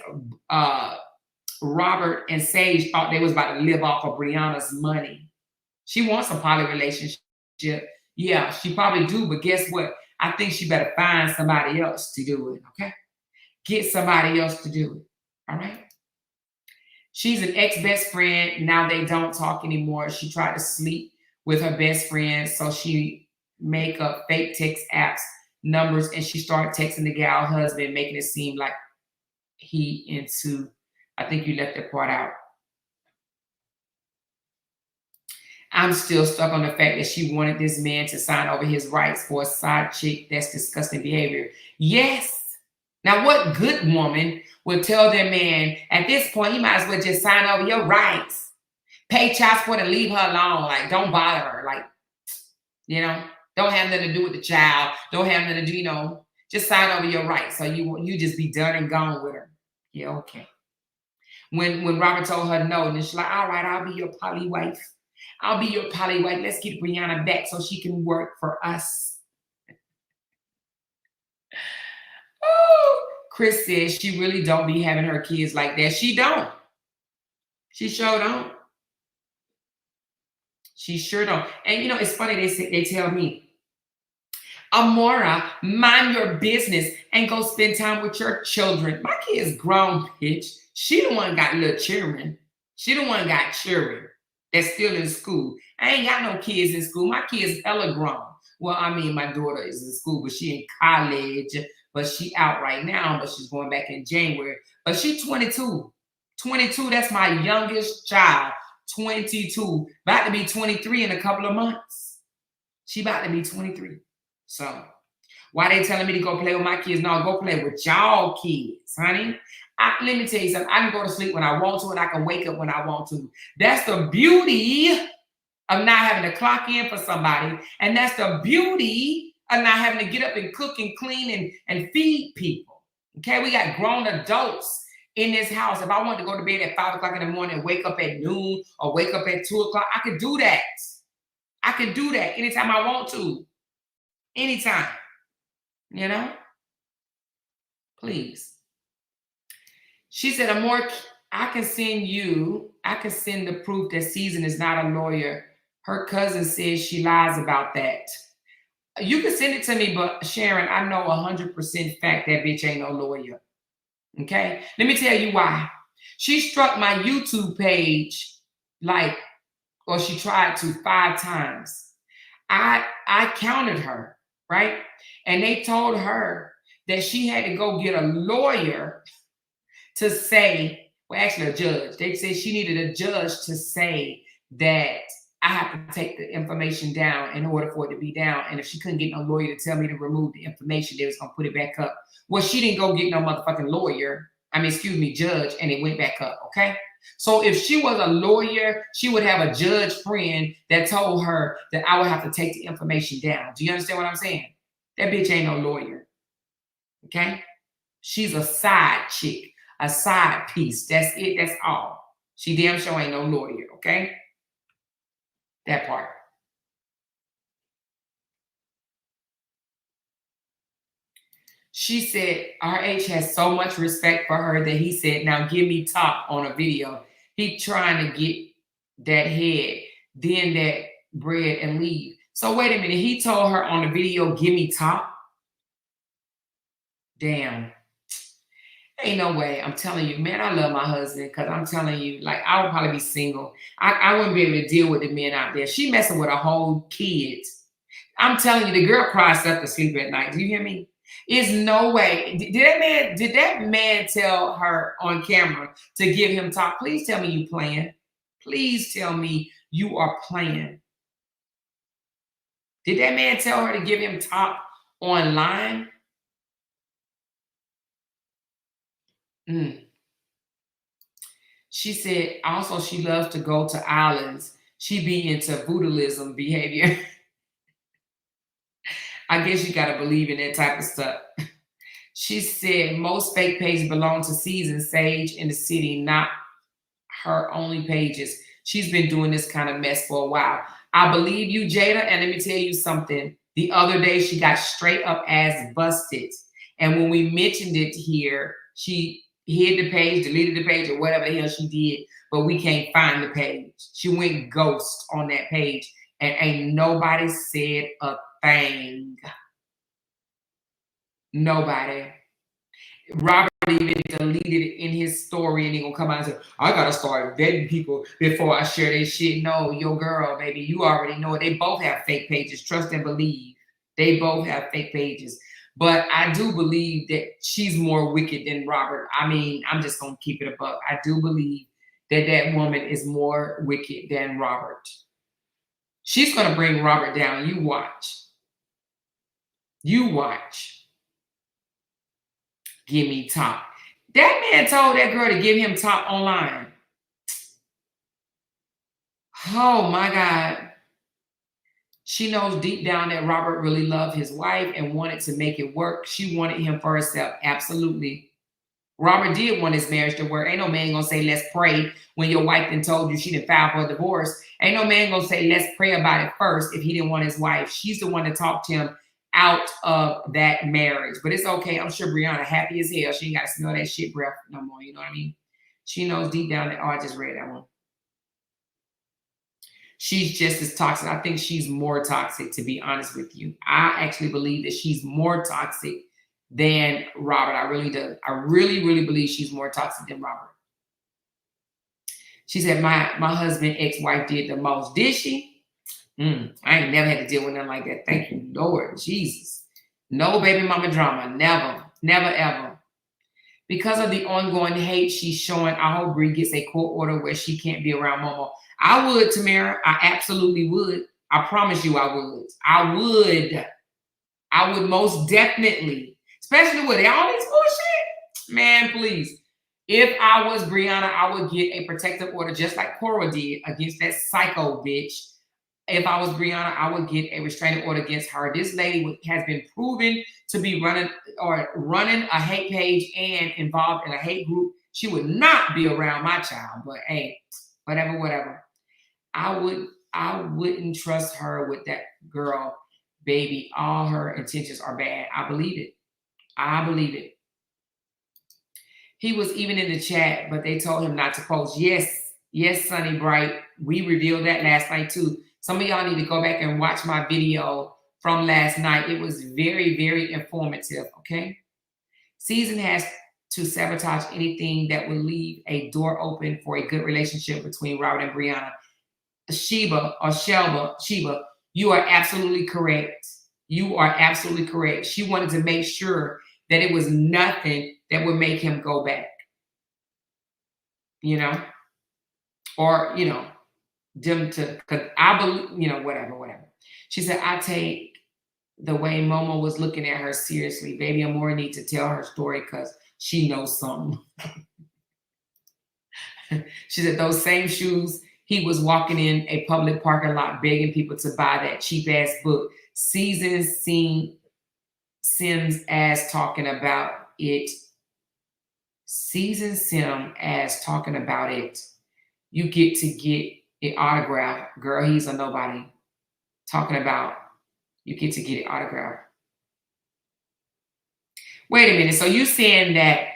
Robert and Sage thought they was about to live off of Brianna's money. She wants a poly relationship. Yeah, she probably do, but guess what? I think she better find somebody else to do it, okay? Get somebody else to do it, all right? She's an ex-best friend. Now they don't talk anymore. She tried to sleep with her best friend, so she make up fake text apps, numbers, and she started texting the gal husband, making it seem like he into, I think you left that part out. I'm still stuck on the fact that she wanted this man to sign over his rights for a side chick. That's disgusting behavior. Yes. Now, what good woman would tell their man, at this point, you might as well just sign over your rights, pay child support and leave her alone. Like, don't bother her. Like, you know, don't have nothing to do with the child. Don't have nothing to do, just sign over your rights. So you just be done and gone with her. Yeah, okay. When Robert told her no, and then she's like, all right, I'll be your poly wife. I'll be your poly wife. Let's get Brianna back so she can work for us. Oh, Chris says she really don't be having her kids like that. She don't. She sure don't. She sure don't. And it's funny, they tell me, Amora, mind your business and go spend time with your children. My kid's grown, bitch. She the one got little children. She the one got children that's still in school. I ain't got no kids in school. My kid's hella grown. Well, I mean, my daughter is in school, but she in college. But she out right now, but she's going back in January. But she's 22. 22, that's my youngest child. 22. About to be 23 in a couple of months. She about to be 23. So why they telling me to go play with my kids? No, go play with y'all kids, honey. Let me tell you something. I can go to sleep when I want to, and I can wake up when I want to. That's the beauty of not having to clock in for somebody. And that's the beauty of not having to get up and cook and clean and feed people. Okay, we got grown adults in this house. If I wanted to go to bed at 5 o'clock in the morning and wake up at noon or wake up at 2 o'clock, I could do that. I can do that anytime I want to. Anytime. Please. She said, I can send the proof that Season is not a lawyer. Her cousin says she lies about that. You can send it to me, but Sharon, I know 100% fact that bitch ain't no lawyer. Okay? Let me tell you why. She struck my YouTube page or she tried to 5 times. I counted her, right? And they told her that she had to go get a lawyer to say, well, actually a judge. They said she needed a judge to say that I have to take the information down in order for it to be down. And if she couldn't get no lawyer to tell me to remove the information, they was going to put it back up. Well, she didn't go get no motherfucking judge, and it went back up, okay? So if she was a lawyer, she would have a judge friend that told her that I would have to take the information down. Do you understand what I'm saying? That bitch ain't no lawyer, okay? She's a side chick, a side piece. That's it. That's all. She damn sure ain't no lawyer, okay? That part. She said RH has so much respect for her that he said, now give me top on a video. He trying to get that head, then that bread and leave. So wait a minute. He told her on the video, give me top. Damn. Ain't no way. I'm telling you, man, I love my husband because I'm telling you, I would probably be single. I wouldn't be able to deal with the men out there. She messing with a whole kid. I'm telling you, the girl cries stuff to sleep at night. Do you hear me? Is no way. Did that man tell her on camera to give him top? Please tell me you playing. Please tell me you are playing. Did that man tell her to give him top online? She said also she loves to go to islands. She be into voodooism behavior. I guess you gotta believe in that type of stuff. She said most fake pages belong to Season Sage in the city, not her only pages. She's been doing this kind of mess for a while. I believe you, Jada, and let me tell you something. The other day, she got straight up ass busted. And when we mentioned it here, she hid the page, deleted the page, or whatever the hell she did, but we can't find the page. She went ghost on that page, and ain't nobody said a thing. Nobody. Robert even deleted it in his story, and he gonna come out and say, I gotta start vetting people before I share their shit. No, your girl, baby, you already know it. They both have fake pages. Trust and believe. They both have fake pages. But I do believe that she's more wicked than Robert. I mean, I'm just gonna keep it a buck. I do believe that that woman is more wicked than Robert. She's gonna bring Robert down. You watch. You watch. Give me top. That man told that girl to give him top online. Oh my God. She knows deep down that Robert really loved his wife and wanted to make it work. She wanted him for herself. Absolutely. Robert did want his marriage to work. Ain't no man gonna say, let's pray when your wife then told you she didn't file for a divorce. Ain't no man gonna say, let's pray about it first if he didn't want his wife. She's the one that talked to him out of that marriage. But it's okay. I'm sure Brianna happy as hell. She ain't got to smell that shit breath no more. You know what I mean? She knows deep down that, oh, I just read that one. She's just as toxic. I think she's more toxic, to be honest with you. I actually believe that she's more toxic than Robert. I really do. I really, really believe she's more toxic than Robert. She said, my husband, ex-wife did the most. Did she? I ain't never had to deal with nothing like that. Thank you, Lord Jesus. No baby mama drama. Never. Never, ever. Because of the ongoing hate she's showing, I hope Bree gets a court order where she can't be around Momo. I would, Tamara. I absolutely would. I promise you I would. I would most definitely. Especially with all this bullshit. Man, please. If I was Brianna, I would get a protective order just like Cora did against that psycho bitch. If I was Brianna, I would get a restraining order against her. This lady has been proven to be running a hate page and involved in a hate group. She would not be around my child. But hey, whatever. I wouldn't trust her with that girl, baby. All her intentions are bad. I believe it. I believe it. He was even in the chat, but they told him not to post. Yes, Sunny Bright. We revealed that last night too. Some of y'all need to go back and watch my video from last night. It was very, very informative, okay? Season has to sabotage anything that will leave a door open for a good relationship between Robert and Brianna. Sheba, you are absolutely correct. You are absolutely correct. She wanted to make sure that it was nothing that would make him go back. You know? Or, you know, them to, because I believe, you know, whatever. She said, I take the way Momo was looking at her seriously. Baby Amore need to tell her story because she knows something. She said, those same shoes, he was walking in a public parking lot begging people to buy that cheap ass book. Seasons seen Sims as talking about it. Season Sim as talking about it. You get to get it autographed. Girl, he's a nobody. Talking about you get to get it autographed. Wait a minute. So you saying that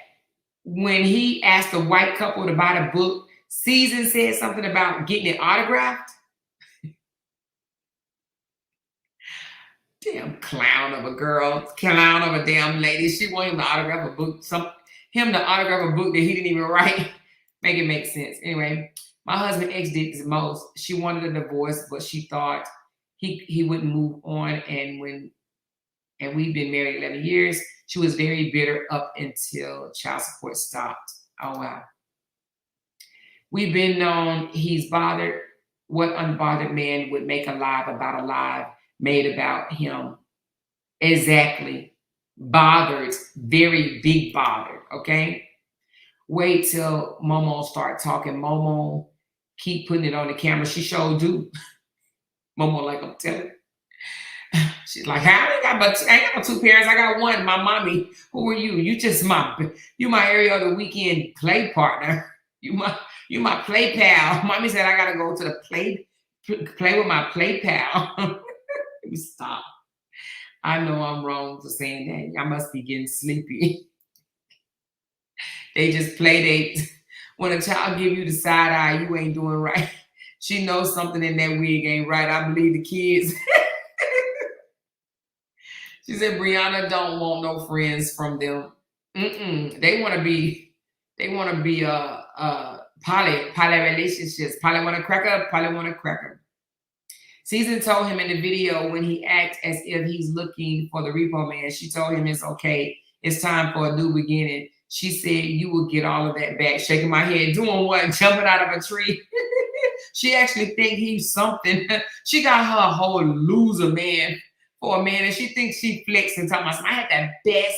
when he asked the white couple to buy the book, Season said something about getting it autographed? Damn clown of a girl. Clown of a damn lady. She wanted him to autograph a book. Him to autograph a book that he didn't even write. Make it make sense. Anyway. My husband ex did the most. She wanted a divorce, but she thought he wouldn't move on. And we've been married 11 years. She was very bitter up until child support stopped. Oh, wow. We've been known he's bothered. What unbothered man would make a lie about a lie made about him? Exactly. Bothered. Very big bothered. Okay. Wait till Momo start talking. Momo keep putting it on the camera. She showed you. Mama, like I'm telling. She's like, I ain't got but two parents. I got one. My mommy. Who are you? You just you my every other weekend play partner. You my play pal. Mommy said I gotta go to the play with my play pal. Let me stop. I know I'm wrong for saying that. I must be getting sleepy. They just play date. When a child give you the side eye, you ain't doing right. She knows something in that wig ain't right. I believe the kids. She said Brianna don't want no friends from them. They want to be poly relationships. Poly want to crack up. Poly want to crack up. Season told him in the video when he acts as if he's looking for the repo man. She told him it's okay. It's time for a new beginning. She said you will get all of that back. Shaking my head, doing what? Jumping out of a tree. She actually think he's something. She got her a whole loser man for a man, and she thinks she flexing. Talking about, I had the best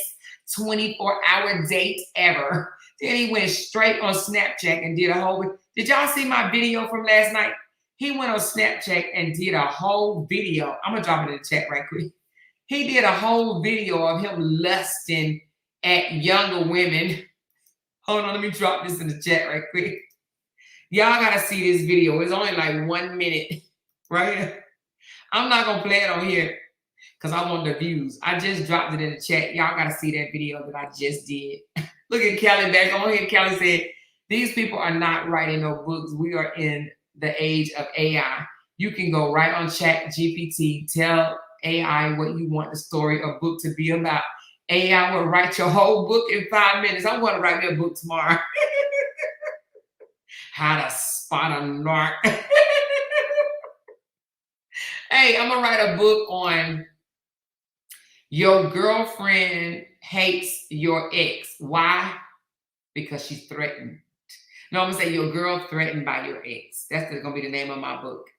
24-hour date ever. Then he went straight on Snapchat and did a whole. Did y'all see my video from last night? He went on Snapchat and did a whole video. I'm gonna drop it in the chat right quick. He did a whole video of him lusting at younger women. Hold on, let me drop this in the chat right quick. Y'all gotta see this video. It's only like 1 minute, right? I'm not gonna play it on here because I want the views. I just dropped it in the chat. Y'all gotta see that video that I just did. Look at Kelly back on here. Kelly said, these people are not writing no books. We are in the age of AI. You can go right on Chat GPT, tell AI what you want the story or book to be about. AI will write your whole book in 5 minutes. I'm going to write me a book tomorrow. How to spot a narc. Hey, I'm going to write a book on your girlfriend hates your ex. Why? Because she's threatened. No, I'm going to say your girl threatened by your ex. That's going to be the name of my book.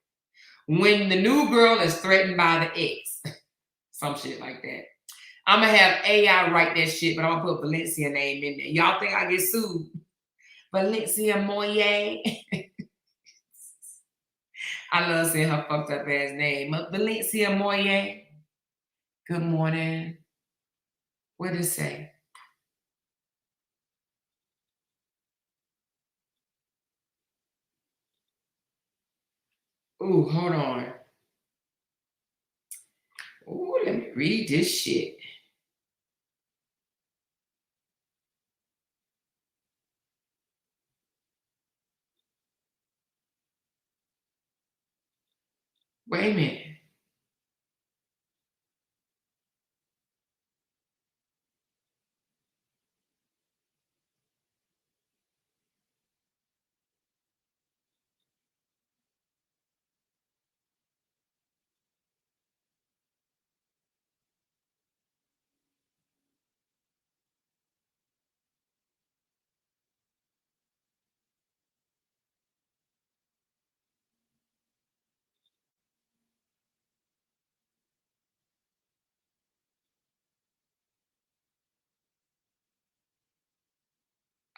When the new girl is threatened by the ex. Some shit like that. I'm going to have AI write that shit, but I'm going to put Valencia name in there. Y'all think I get sued? Valencia Moye. I love saying her fucked up ass name. Valencia Moye. Good morning. What did it say? Ooh, hold on. Ooh, let me read this shit. Wait a minute.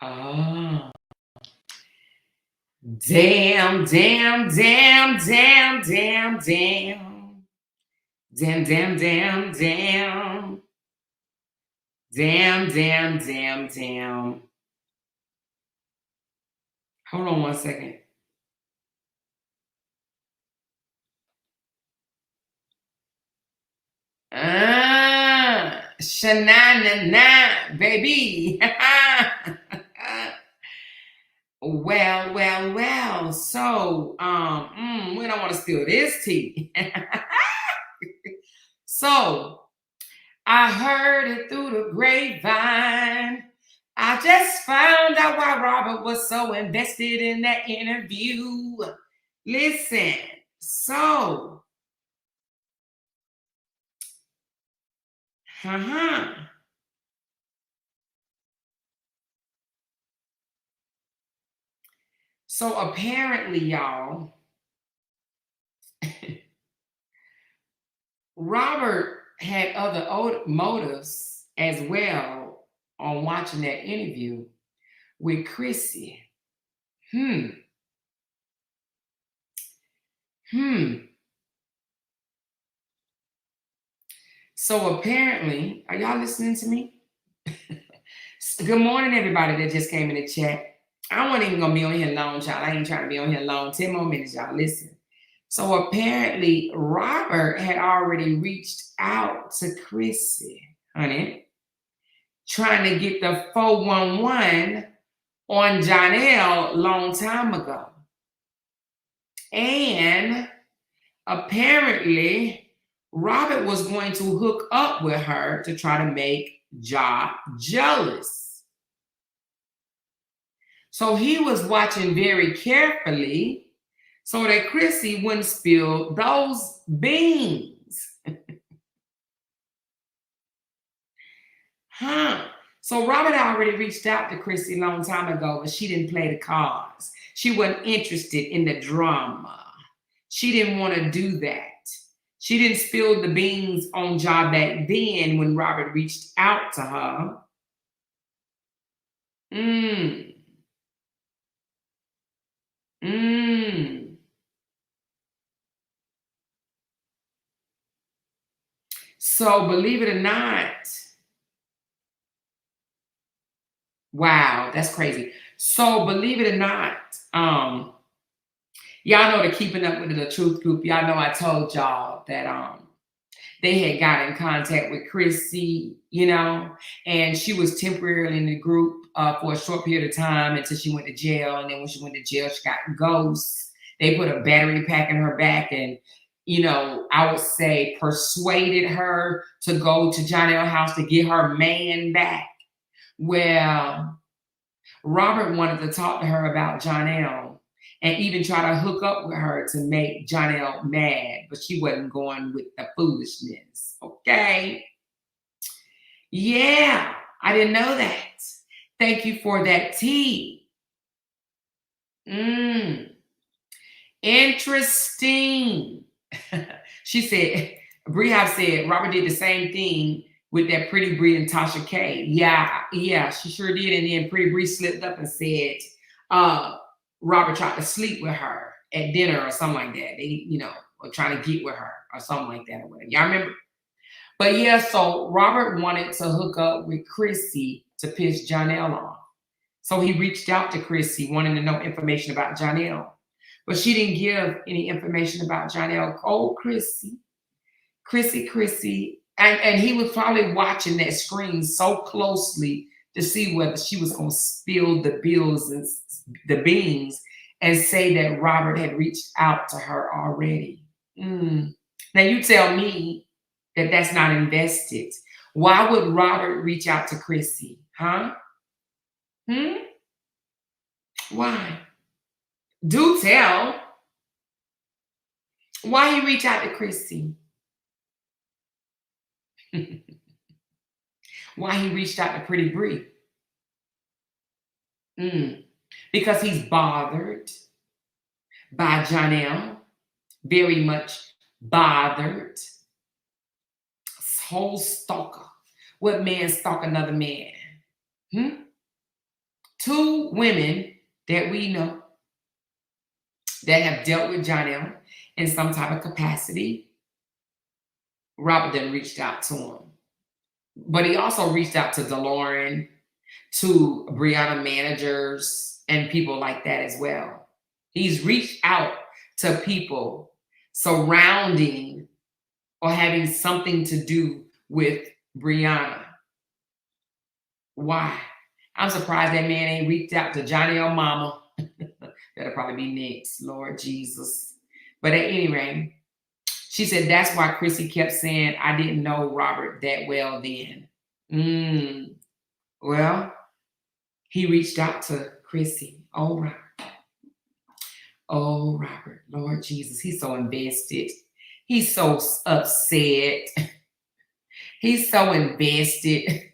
Oh. Damn, damn, damn, damn, damn, damn. Damn, damn, damn, damn. Damn, damn, damn, damn. Hold on 1 second. Shanana, baby. Well. So, we don't want to spill this tea. So, I heard it through the grapevine. I just found out why Robert was so invested in that interview. Listen, so, So apparently, y'all, Robert had other motives as well on watching that interview with Chrissy. So apparently, are y'all listening to me? Good morning, everybody that just came in the chat. I wasn't even gonna be on here long, child. I ain't trying to be on here long. 10 more minutes, y'all. Listen. So apparently, Robert had already reached out to Chrissy, honey, trying to get the 411 on Johnell long time ago. And apparently, Robert was going to hook up with her to try to make Ja jealous. So he was watching very carefully so that Chrissy wouldn't spill those beans. So Robert already reached out to Chrissy a long time ago, but she didn't play the cards. She wasn't interested in the drama. She didn't want to do that. She didn't spill the beans on Ja back then when Robert reached out to her. So believe it or not, wow, that's crazy. So believe it or not, y'all know the Keeping Up with the LaTruth group. Y'all know I told y'all that they had got in contact with Chrissy, you know, and she was temporarily in the group for a short period of time until she went to jail. And then when she went to jail, she got ghosts. They put a battery pack in her back and, you know, I would say persuaded her to go to Johnell house to get her man back. Well, Robert wanted to talk to her about Johnell and even try to hook up with her to make Johnell mad, but she wasn't going with the foolishness, okay? Yeah, I didn't know that. Thank you for that tea. Interesting. She said, Bree said, Robert did the same thing with that Pretty Bree and Tasha K. Yeah, she sure did. And then Pretty Bree slipped up and said, Robert tried to sleep with her at dinner or something like that. They, you know, were trying to get with her or something like that or whatever. Y'all remember? But yeah, so Robert wanted to hook up with Chrissy to piss Johnell off. So he reached out to Chrissy, wanting to know information about Johnell. But she didn't give any information about Johnell. Oh, Chrissy. And he was probably watching that screen so closely to see whether she was going to spill the beans and say that Robert had reached out to her already. Now you tell me that that's not invested. Why would Robert reach out to Chrissy? Huh? Why? Do tell. Why he reach out to Chrissy? Why he reached out to Pretty Bree? Because he's bothered by Johnell, very much bothered. Whole stalker. What man stalk another man? Two women that we know that have dealt with Johnell in some type of capacity. Robert then reached out to him. But he also reached out to DeLorean, to Brianna managers, and people like that as well. He's reached out to people surrounding or having something to do with Brianna. Why? I'm surprised that man ain't reached out to Johnell mama. That'll probably be next, Lord Jesus. But at any rate, she said that's why Chrissy kept saying, I didn't know Robert that well then. Well, he reached out to Chrissy. Oh, Robert, Lord Jesus. He's so invested. He's so upset. He's so invested.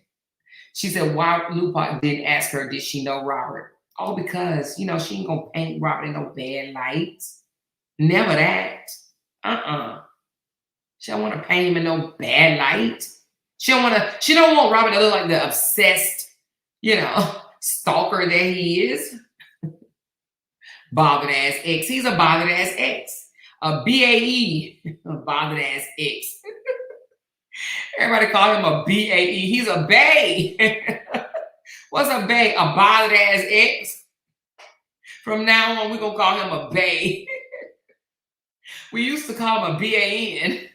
She said, why Lupa didn't ask her, did she know Robert? Oh, because, you know, she ain't going to paint Robert in no bad light. Never that. She don't want to paint him in no bad light. She don't want Robert to look like the obsessed, you know, stalker that he is. Bothered ass ex. He's a bothered ass ex. A BAE, bothered ass ex. Everybody call him a BAE. He's a bae. What's a bae? A bothered ass ex. From now on, we're going to call him a bae. We used to call him a BAN,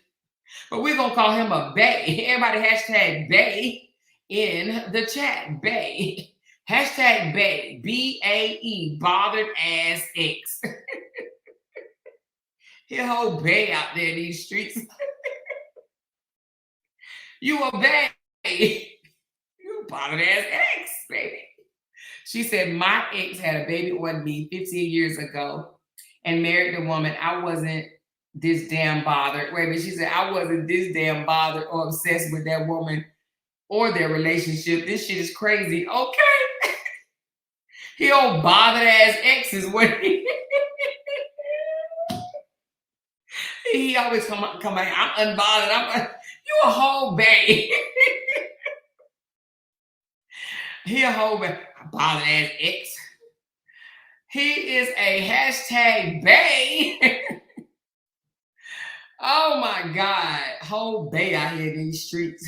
but we're going to call him a bae. Everybody hashtag bae in the chat. Bae. Hashtag bae. BAE, bothered ass ex. He a whole bae out there in these streets. You a bae. You a bothered ass ex, baby. She said, my ex had a baby on me 15 years ago and married the woman. I wasn't this damn bothered. Wait a minute. She said, I wasn't this damn bothered or obsessed with that woman or their relationship. This shit is crazy. Okay. He old bothered ass exes. What he always come out. I'm unbothered. You a whole bae. He a whole bae. Bothered ass ex. He is a hashtag bae. Oh my God. Whole bae out here in these streets.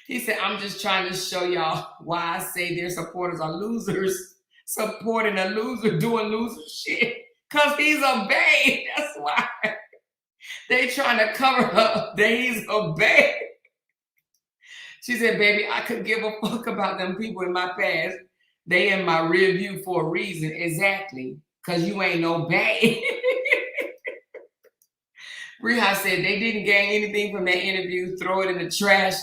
He said, I'm just trying to show y'all why I say their supporters are losers. Supporting a loser, doing loser shit. Because he's a bae. That's why. They trying to cover up that he's a bae. She said, baby, I could give a fuck about them people in my past. They in my rear view for a reason. Exactly. Because you ain't no bae. Reha said they didn't gain anything from that interview. Throw it in the trash.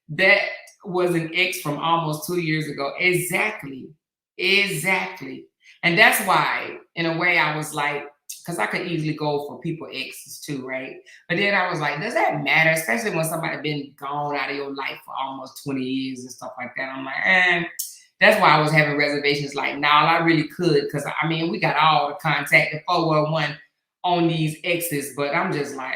That was an ex from almost 2 years ago. Exactly. Exactly. And that's why, in a way, I was like, because I could easily go for people exes too, right? But then I was like, does that matter? Especially when somebody been gone out of your life for almost 20 years and stuff like that. I'm like, That's why I was having reservations. Like, nah, I really could. Because, I mean, we got all the contact, the 411 on these exes. But I'm just like,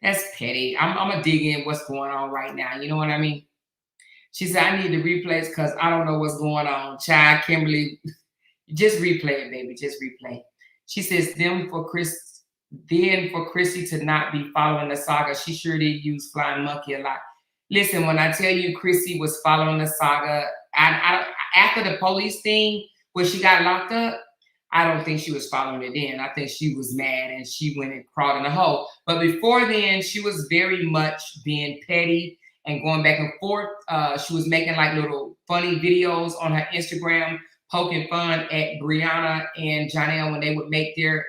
that's petty. I'm going to dig in what's going on right now. You know what I mean? She said, I need the replays because I don't know what's going on. Child, Kimberly, just replay it, baby. Just replay. She says, then for Chrissy to not be following the saga, she sure did use Flying Monkey a lot. Listen, when I tell you Chrissy was following the saga, after the police thing where she got locked up, I don't think she was following it then. I think she was mad and she went and crawled in a hole. But before then, she was very much being petty and going back and forth. She was making like little funny videos on her Instagram, poking fun at Brianna and Johnell when they would make their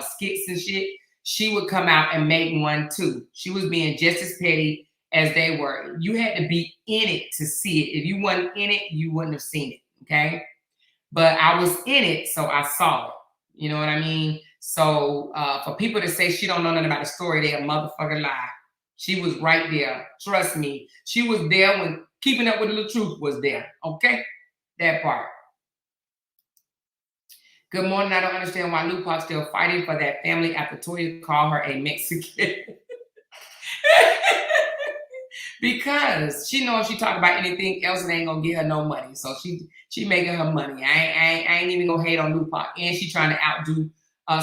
skits and shit. She would come out and make one too. She was being just as petty as they were. You had to be in it to see it. If you wasn't in it, you wouldn't have seen it, okay? But I was in it, so I saw it. You know what I mean? So for people to say she don't know nothing about the story, they a motherfucking lie. She was right there. Trust me. She was there when Keeping Up with the LaTruth was there, okay? That part. Good morning. I don't understand why Lupac's still fighting for that family after Toya called her a Mexican. Because she knows if she talk about anything else, it ain't gonna get her no money. So she making her money. I ain't even gonna hate on Lupac. And she trying to outdo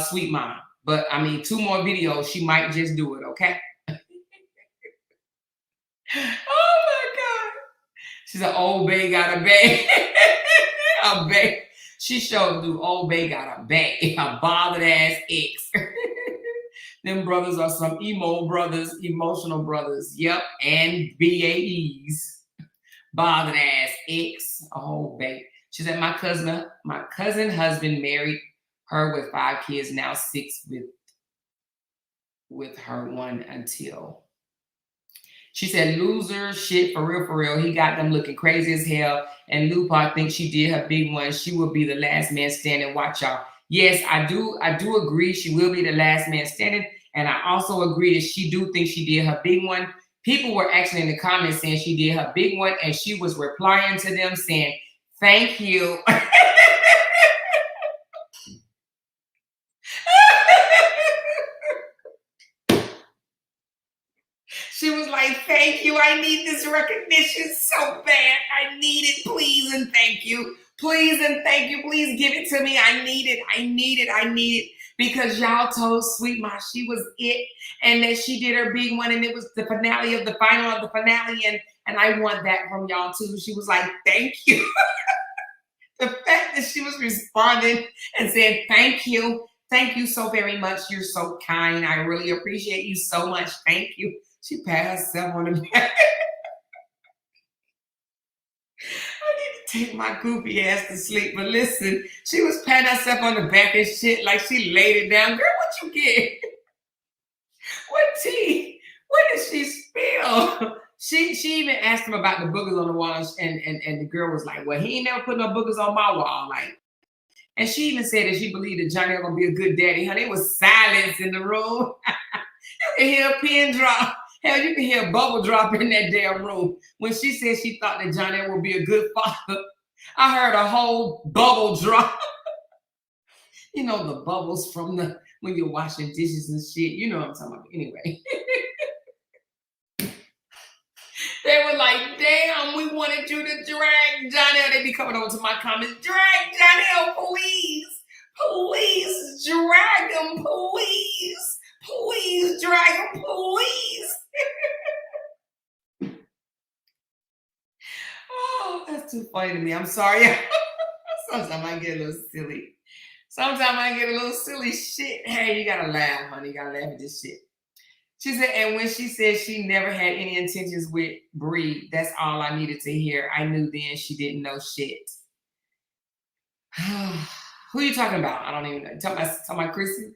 Sweet Mom. But I mean, 2 more videos, she might just do it, okay? Oh my God. She's an old bae got a bae. A bae. She showed you old bae got a bae. A bothered ass ex. Them brothers are some emotional brothers. Yep. And BAEs. Bothered ass ex. A whole bae. She said, my cousin husband married her with 5 kids, now 6 with her one until. She said, loser shit for real. He got them looking crazy as hell. And Lupac thinks she did her big one. She will be the last man standing. Watch y'all. Yes, I do agree. She will be the last man standing. And I also agree that she do think she did her big one. People were actually in the comments saying she did her big one. And she was replying to them saying, thank you. She was like, thank you. I need this recognition so bad. I need it. Please and thank you. Please and thank you. Please give it to me. I need it. because y'all told Sweet Ma she was it, and that she did her big one, and it was the finale of the final of the finale, and I want that from y'all too. She was like, thank you. The fact that she was responding and saying, thank you so very much. You're so kind. I really appreciate you so much. Thank you. She pat herself on the back. I need to take my goofy ass to sleep. But listen, she was patting herself on the back and shit like she laid it down. Girl, what you get? What tea? What did she spill? She even asked him about the boogers on the wall, and the girl was like, well, he ain't never put no boogers on my wall. Like, and she even said that she believed that Johnny was gonna be a good daddy. Honey, it was silence in the room. You can hear a pin drop. Hell, you can hear a bubble drop in that damn room. When she said she thought that Johnny would be a good father, I heard a whole bubble drop. You know, the bubbles from the when you're washing dishes and shit. You know what I'm talking about. Anyway. They were like, damn, we wanted you to drag Johnell. They be coming over to my comments. Drag Johnell, please. Please drag him, please. Please drag him, please. Oh, that's too funny to me. I'm sorry. Sometimes I get a little silly. Sometimes I get a little silly shit. Hey, you gotta laugh, honey. You gotta laugh at this shit. She said, and when she said she never had any intentions with Bree, that's all I needed to hear. I knew then she didn't know shit. Who are you talking about? I don't even know. Talking about Chrissy?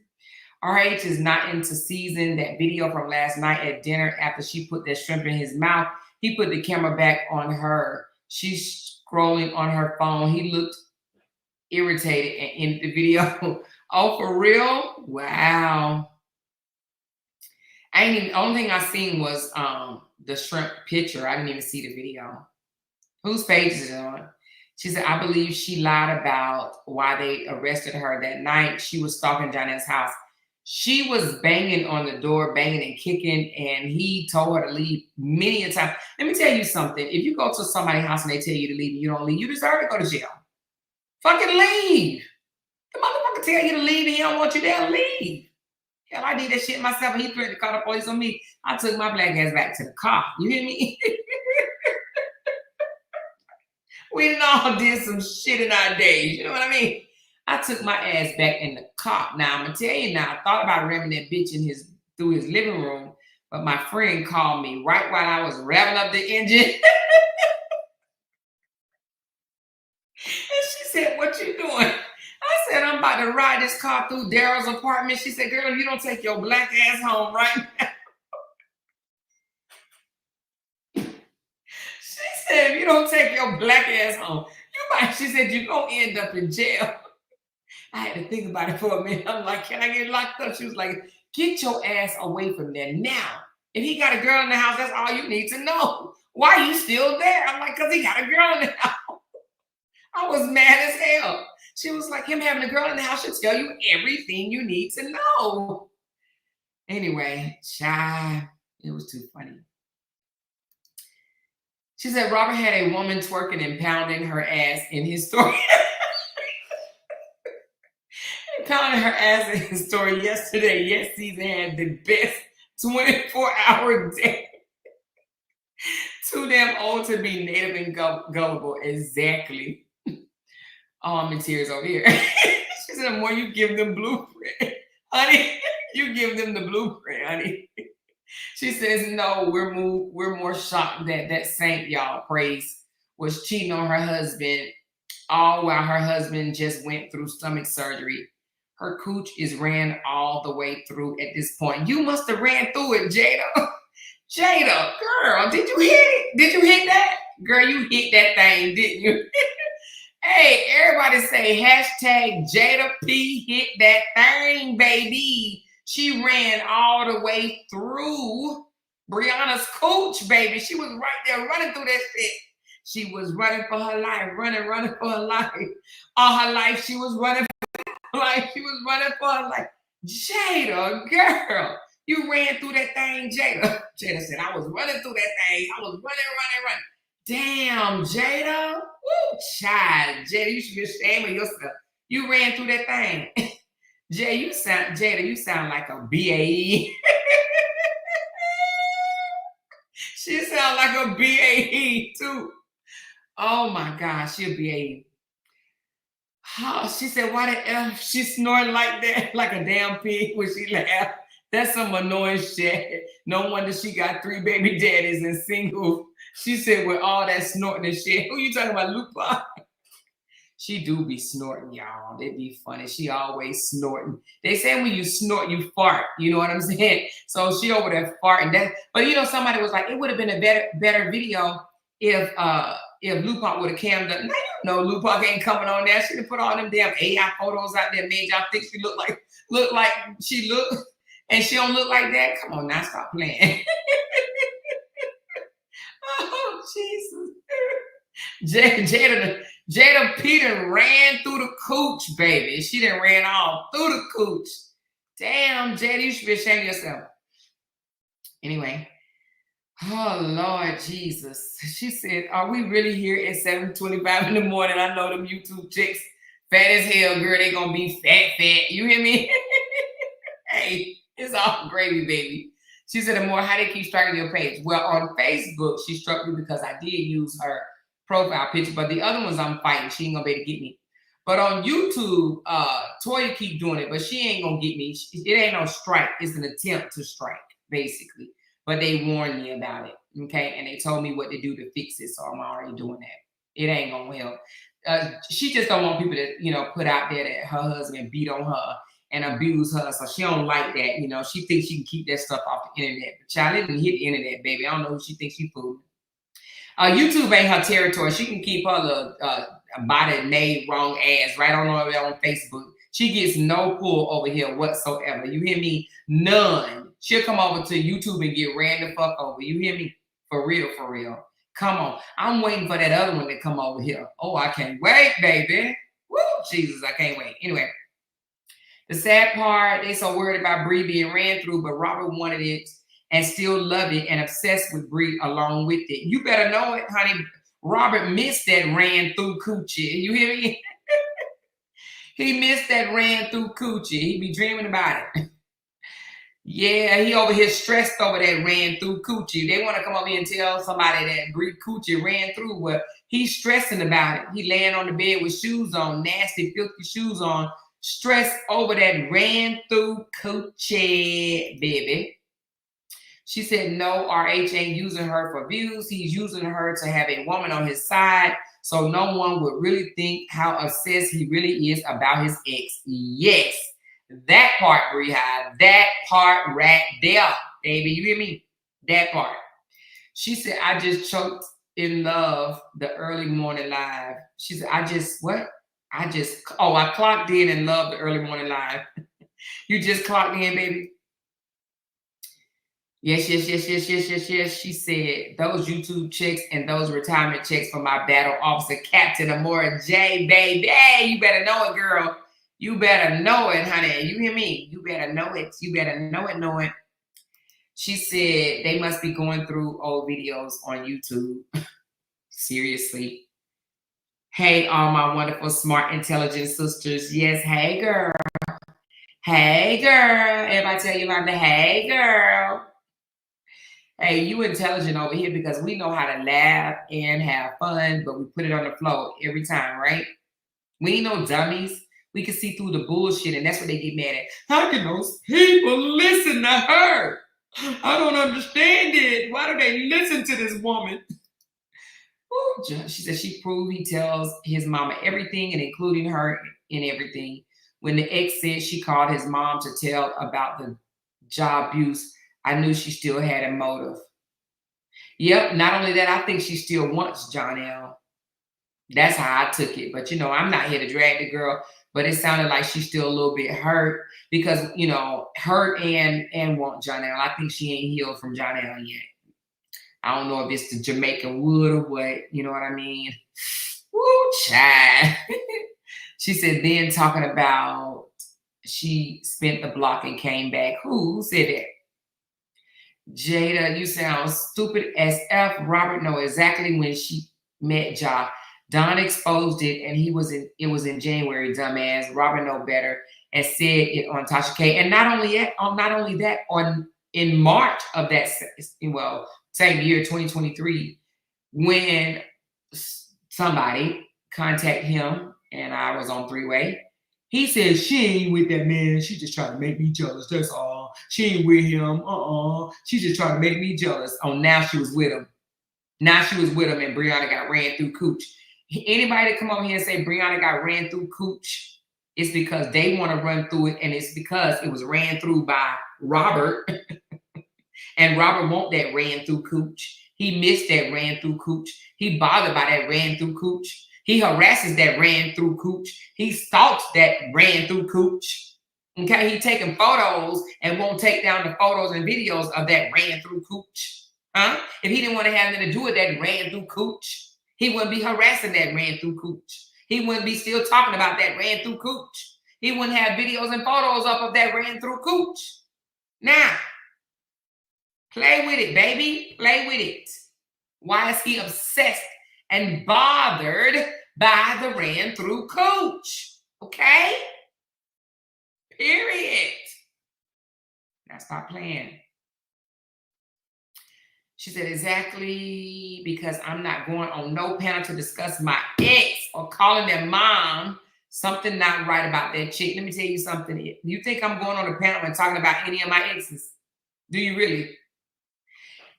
RH is not into season. That video from last night at dinner after she put that shrimp in his mouth, he put the camera back on her. She's scrolling on her phone. He looked irritated and ended the video. Oh, for real? Wow. Only thing I seen was the shrimp picture. I didn't even see the video. Whose page is it on? She said, I believe she lied about why they arrested her that night. She was stalking Johnny's house. She was banging on the door, banging and kicking, and he told her to leave many a time. Let me tell you something. If you go to somebody's house and they tell you to leave and you don't leave, you deserve to go to jail. Fucking leave. The motherfucker tell you to leave and he don't want you there, leave. Hell, I did that shit myself and he threatened to call the police on me. I took my black ass back to the car. You hear me? We all did some shit in our days. You know what I mean? I took my ass back in the car. Now, I'm going to tell you now, I thought about ramming that bitch through his living room, but my friend called me right while I was revving up the engine. And she said, what you doing? I said, I'm about to ride this car through Daryl's apartment. She said, girl, if you don't take your black ass home right now. She said, if you don't take your black ass home, she said, you're going to end up in jail. I had to think about it for a minute. I'm like, can I get locked up? She was like, get your ass away from there now. If he got a girl in the house, that's all you need to know. Why are you still there? I'm like, because he got a girl in the house. I was mad as hell. She was like, him having a girl in the house should tell you everything you need to know. Anyway, shy. It was too funny. She said Robert had a woman twerking and pounding her ass in his story. Pounding her ass in his story yesterday. Yes, season had the best 24-hour day. Too damn old to be native and gullible. Exactly. Oh, I'm in tears over here. She said, the more you give them blueprint, honey, you give them the blueprint, honey. She says, no, we're more shocked that that saint, y'all, praise, was cheating on her husband, all while her husband just went through stomach surgery. Her cooch is ran all the way through at this point. You must have ran through it, Jada. Jada, girl, did you hit it? Did you hit that? Girl, you hit that thing, didn't you? Hey, everybody say hashtag Jada P hit that thing, baby. She ran all the way through Brianna's cooch, baby. She was right there running through that shit. She was running for her life, running for her life. All her life, she was running for her life. She was running for her life. Jada, girl, you ran through that thing, Jada. Jada said, I was running through that thing. I was running. Damn, Jada. Woo, child. Jada, you should be ashamed of yourself. You ran through that thing. Jada, you sound like a BAE. She sound like a BAE too. Oh my gosh, she'll be a. Oh, she said, why the F she snoring like that, like a damn pig when she laughed. That's some annoying shit. No wonder she got 3 baby daddies and single. She said with all that snorting and shit. Who you talking about, Lupa? She do be snorting, y'all. They be funny. She always snorting. They say when you snort, you fart. You know what I'm saying? So she over there farting. That, but you know, somebody was like, it would have been a better video if Lupac would have cammed up. Now you know Lupac ain't coming on there. She done put all them damn AI photos out there, made y'all think she look like she look, and she don't look like that. Come on now, stop playing. Oh Jesus. Jada Peter ran through the cooch, baby. She done ran all through the cooch. Damn, Jada, you should be ashamed of yourself. Anyway. Oh, Lord Jesus. She said, are we really here at 7:25 in the morning? I know them YouTube chicks, fat as hell, girl. They gonna be fat. You hear me? Hey, it's all gravy, baby. She said, Amore, how they keep striking your page? Well, on Facebook, she struck me because I did use her profile picture, but the other ones I'm fighting. She ain't gonna be able to get me. But on YouTube, Toya keep doing it, but she ain't gonna get me. It ain't no strike. It's an attempt to strike, basically. But they warned me about it, okay? And they told me what to do to fix it, so I'm already doing that. It ain't gonna help. She just don't want people to, you know, put out there that her husband beat on her and abuse her, so she don't like that, you know. She thinks she can keep that stuff off the internet. But child, it didn't hit the internet, baby. I don't know who she thinks she fooling. YouTube ain't her territory. She can keep her little body made wrong ass right on over there on Facebook. She gets no pull over here whatsoever. You hear me? None. She'll come over to YouTube and get ran the fuck over. You hear me? For real, for real. Come on. I'm waiting for that other one to come over here. Oh, I can't wait, baby. Woo, Jesus, I can't wait. Anyway, the sad part, they so worried about Bree being ran through, but Robert wanted it and still loved it and obsessed with Bree along with it. You better know it, honey. Robert missed that ran through coochie. You hear me? He missed that ran through coochie. He be dreaming about it. Yeah, he over here stressed over that ran through coochie. They want to come over here and tell somebody that Bree coochie ran through. Well, he's stressing about it. He laying on the bed with shoes on, nasty, filthy shoes on, stressed over that ran through coochie, baby. She said, no, RH ain't using her for views. He's using her to have a woman on his side, so no one would really think how obsessed he really is about his ex. Yes, that part, Bree-Hive, that part right there, baby. You hear me? That part. She said, I just choked in love the early morning live. She said, I clocked in and loved the early morning live. You just clocked in, baby? Yes. She said, those YouTube checks and those retirement checks for my battle officer, Captain Amore J, baby. You better know it, girl. You better know it, honey. You hear me? You better know it. You better know it. She said they must be going through old videos on YouTube. Seriously. Hey, all my wonderful, smart, intelligent sisters. Yes, hey, girl. Hey, girl. Everybody tell you about the hey, girl. Hey, you intelligent over here because we know how to laugh and have fun, but we put it on the floor every time, right? We ain't no dummies. We can see through the bullshit, and that's what they get mad at. How can those people listen to her? I don't understand it. Why do they listen to this woman? Ooh, she said she proved he tells his mama everything and including her in everything. When the ex said she called his mom to tell about the job abuse, I knew she still had a motive. Yep, not only that, I think she still wants Johnell. That's how I took it. But, you know, I'm not here to drag the girl, but it sounded like she's still a little bit hurt because, you know, hurt and want Johnell. I think she ain't healed from Johnell yet. I don't know if it's the Jamaican wood or what, you know what I mean? Woo, child. She said then talking about she spent the block and came back. Who said that? Jada, you sound stupid as F. Robert know exactly when she met Ja. Don exposed it, and it was in January, dumbass. Robert know better and said it on Tasha K. And not only that, in March of that same year, 2023, when somebody contacted him and I was on three-way, he said, she ain't with that man. She just trying to make me jealous. That's all. She ain't with him. She just trying to make me jealous. Oh, now she was with him. Now she was with him and Brianna got ran through cooch. Anybody that come over here and say Brianna got ran through cooch, it's because they want to run through it, and it's because it was ran through by Robert. And Robert want that ran through cooch. He missed that ran through cooch. He bothered by that ran through cooch. He harasses that ran through cooch. He stalks that ran through cooch. Okay, he taking photos and won't take down the photos and videos of that ran through cooch. Huh? If he didn't want to have anything to do with that ran through cooch, he wouldn't be harassing that ran through cooch. He wouldn't be still talking about that ran through cooch. He wouldn't have videos and photos up of that ran through cooch. Now, play with it, baby. Play with it. Why is he obsessed and bothered by the ran through cooch? Okay? Period. Now stop playing. She said, exactly, because I'm not going on no panel to discuss my ex or calling their mom. Something not right about that chick. Let me tell you something. You think I'm going on a panel and talking about any of my exes? Do you really?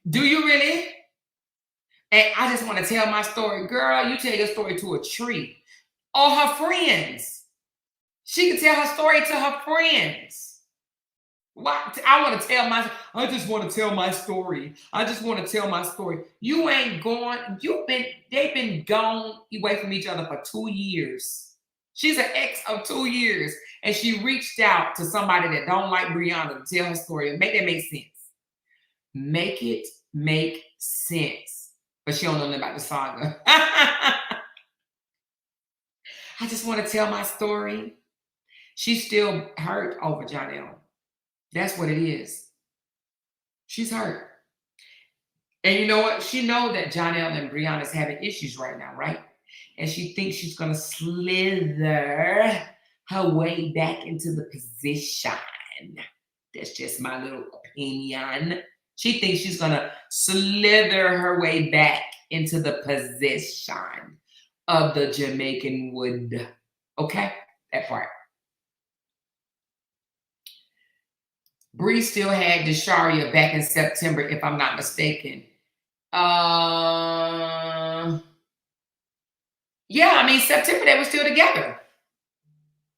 Do you really? And I just want to tell my story. Girl, you tell your story to a tree. Or her friends. She can tell her story to her friends. What? I just want to tell my story. I just want to tell my story. You ain't going, they've been gone away from each other for 2 years. She's an ex of 2 years. And she reached out to somebody that don't like Brianna to tell her story and make that make sense. Make it make sense. But she don't know nothing about the saga. I just want to tell my story. She's still hurt over Johnell. That's what it is. She's hurt. And you know what? She knows that Johnell and Brianna is having issues right now, right? And she thinks she's going to slither her way back into the position. That's just my little opinion. She thinks she's going to slither her way back into the position of the Jamaican wood. Okay? That part. Bree still had Desharia back in September, if I'm not mistaken. Yeah, I mean, September they were still together.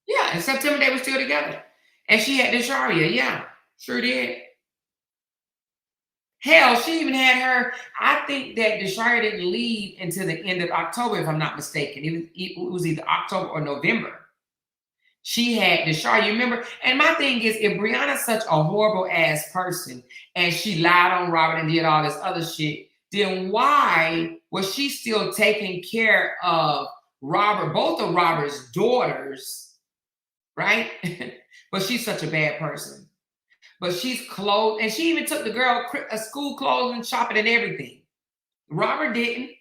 Yeah, in September they were still together. And she had Desharia, yeah, sure did. Hell, she even had her, I think that Desharia didn't leave until the end of October, if I'm not mistaken. It was either October or November. She had Desharia, you remember? And my thing is, if Brianna's such a horrible ass person and she lied on Robert and did all this other shit, then why was she still taking care of Robert, both of Robert's daughters, right? But she's such a bad person. But she's clothed, and she even took the girl a school clothing shopping and everything. Robert didn't.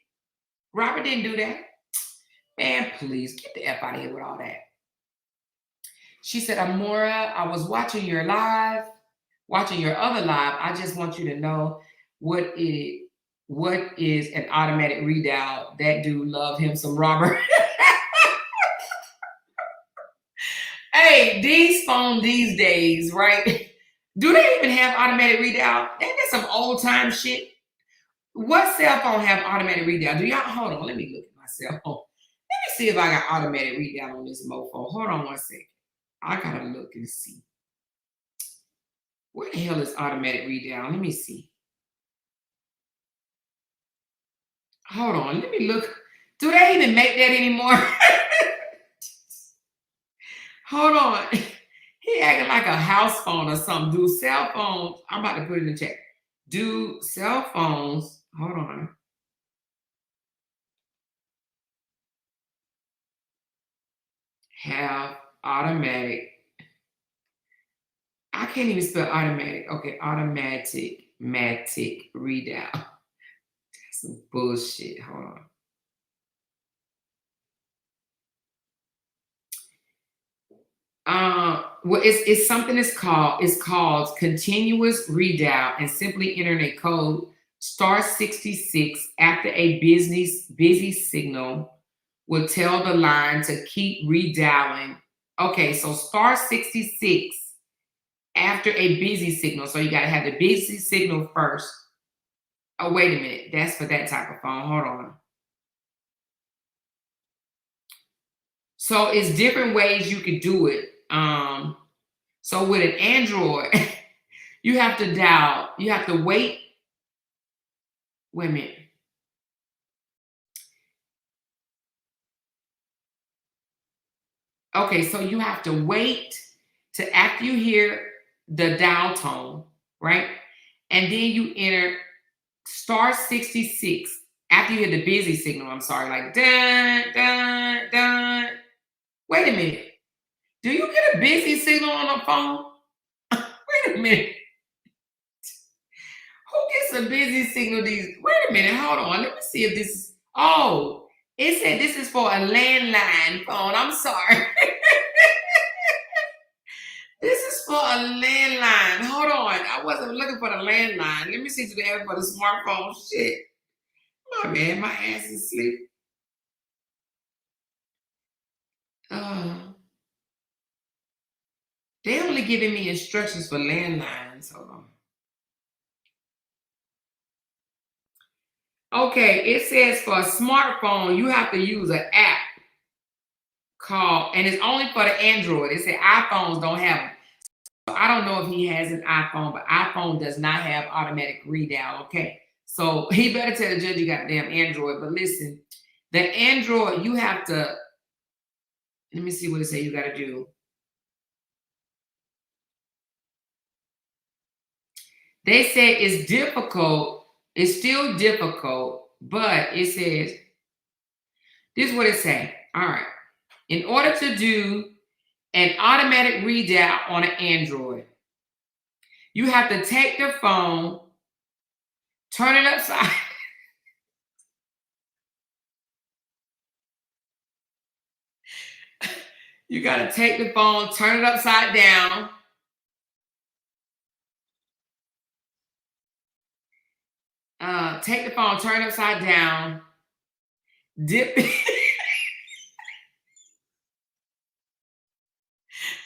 Robert didn't do that. Man, please get the F out of here with all that. She said, Amora, I was watching your live, watching your other live. I just want you to know what is an automatic readout. That dude love him some Robert. Hey, these phones these days, right? Do they even have automatic readout? Ain't that some old time shit? What cell phone have automatic readout? Do y'all, hold on, let me look at my cell phone. Let me see if I got automatic readout on this mofo. Hold on one second. I gotta look and see. Where the hell is automatic readout? Let me see. Hold on, let me look. Do they even make that anymore? Hold on. He acting like a house phone or something. Do cell phones, I'm about to put it in the chat. Do cell phones, hold on. Have automatic. I can't even spell automatic. Okay, automatic readout. That's some bullshit. Hold on. Well, it's something it's called continuous redial, and simply enter a code *66 after a busy signal will tell the line to keep redialing. Okay, so *66 after a busy signal. So you got to have the busy signal first. Oh, wait a minute. That's for that type of phone. Hold on. So it's different ways you could do it. So with an Android, you have to wait. Wait a minute. Okay, so you have to wait to after you hear the dial tone, right? And then you enter *66 after you hear the busy signal. I'm sorry, like dun dun dun. Wait a minute. Do you get a busy signal on a phone? Wait a minute. Who gets a busy signal these? Wait a minute. Hold on. Let me see if this is. Oh, it said this is for a landline phone. I'm sorry. This is for a landline. Hold on. I wasn't looking for the landline. Let me see if they have it for the smartphone. Shit. My man, my ass is asleep. They only giving me instructions for landlines. Hold on. Okay, it says for a smartphone, you have to use an app called, and it's only for the Android. It said iPhones don't have them. So I don't know if he has an iPhone, but iPhone does not have automatic redial. Okay, so he better tell the judge you got a damn Android. But listen, the Android, you have to, let me see what it say you got to do. They say it's difficult. It's still difficult, but it says, this is what it say. All right. In order to do an automatic redial on an Android, you have to take the phone, turn it upside. You got to take the phone, turn it upside down. Take the phone, turn it upside down, dip it.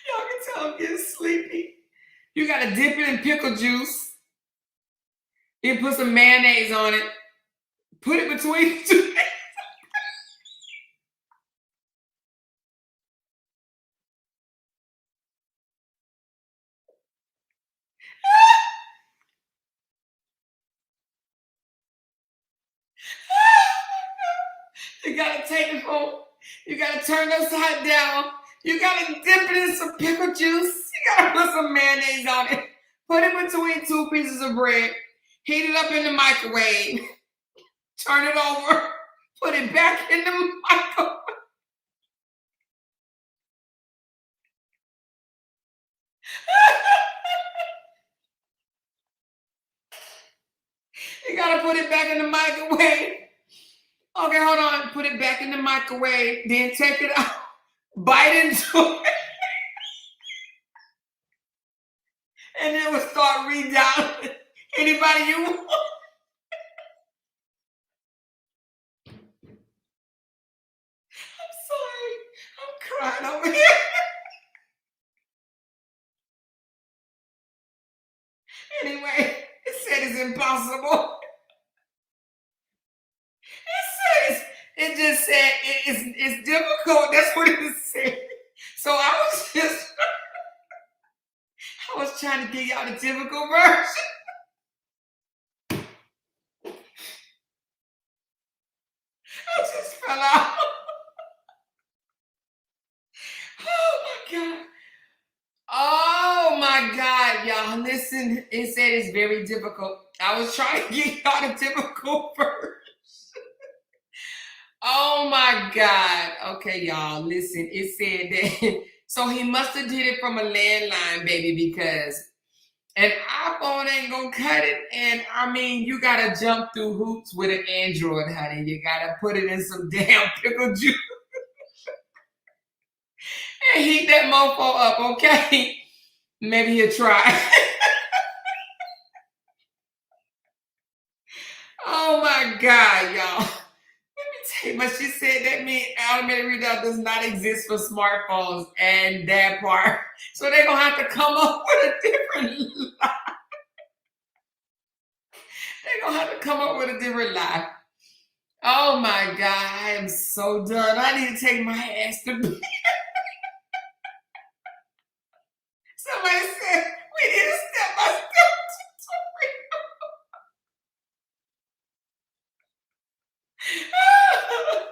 Y'all can tell I'm getting sleepy. You got to dip it in pickle juice. Then put some mayonnaise on it. Put it between two. You got to take the phone. You got to turn it upside down. You got to dip it in some pickle juice. You got to put some mayonnaise on it. Put it between two pieces of bread. Heat it up in the microwave. Turn it over. Put it back in the microwave. You gotta put it back in the microwave. Okay, hold on. Put it back in the microwave. Then take it out. Bite into it. And then we'll start redialing anybody you want. I'm sorry. I'm crying over here. Anyway, it said it's impossible. It just said it's difficult. That's what it said. So I was trying to get y'all the typical version. I just fell out. Oh my God, y'all. Listen, it said it's very difficult. I was trying to get y'all the typical version. Oh my God. Okay, y'all. Listen, it said that. So he must have did it from a landline, baby, because an iPhone ain't gonna cut it. And I mean, you gotta jump through hoops with an Android, honey. You gotta put it in some damn pickle juice. and heat that mofo up, okay? Maybe he'll try. Oh my God, y'all. Let me tell you, but she said that means automated readout does not exist for smartphones and that part. So they're gonna have to come up with a different lie. They're gonna have to come up with a different lie. Oh my God, I am so done. I need to take my ass to bed. Somebody said we need a step-by-step tutorial.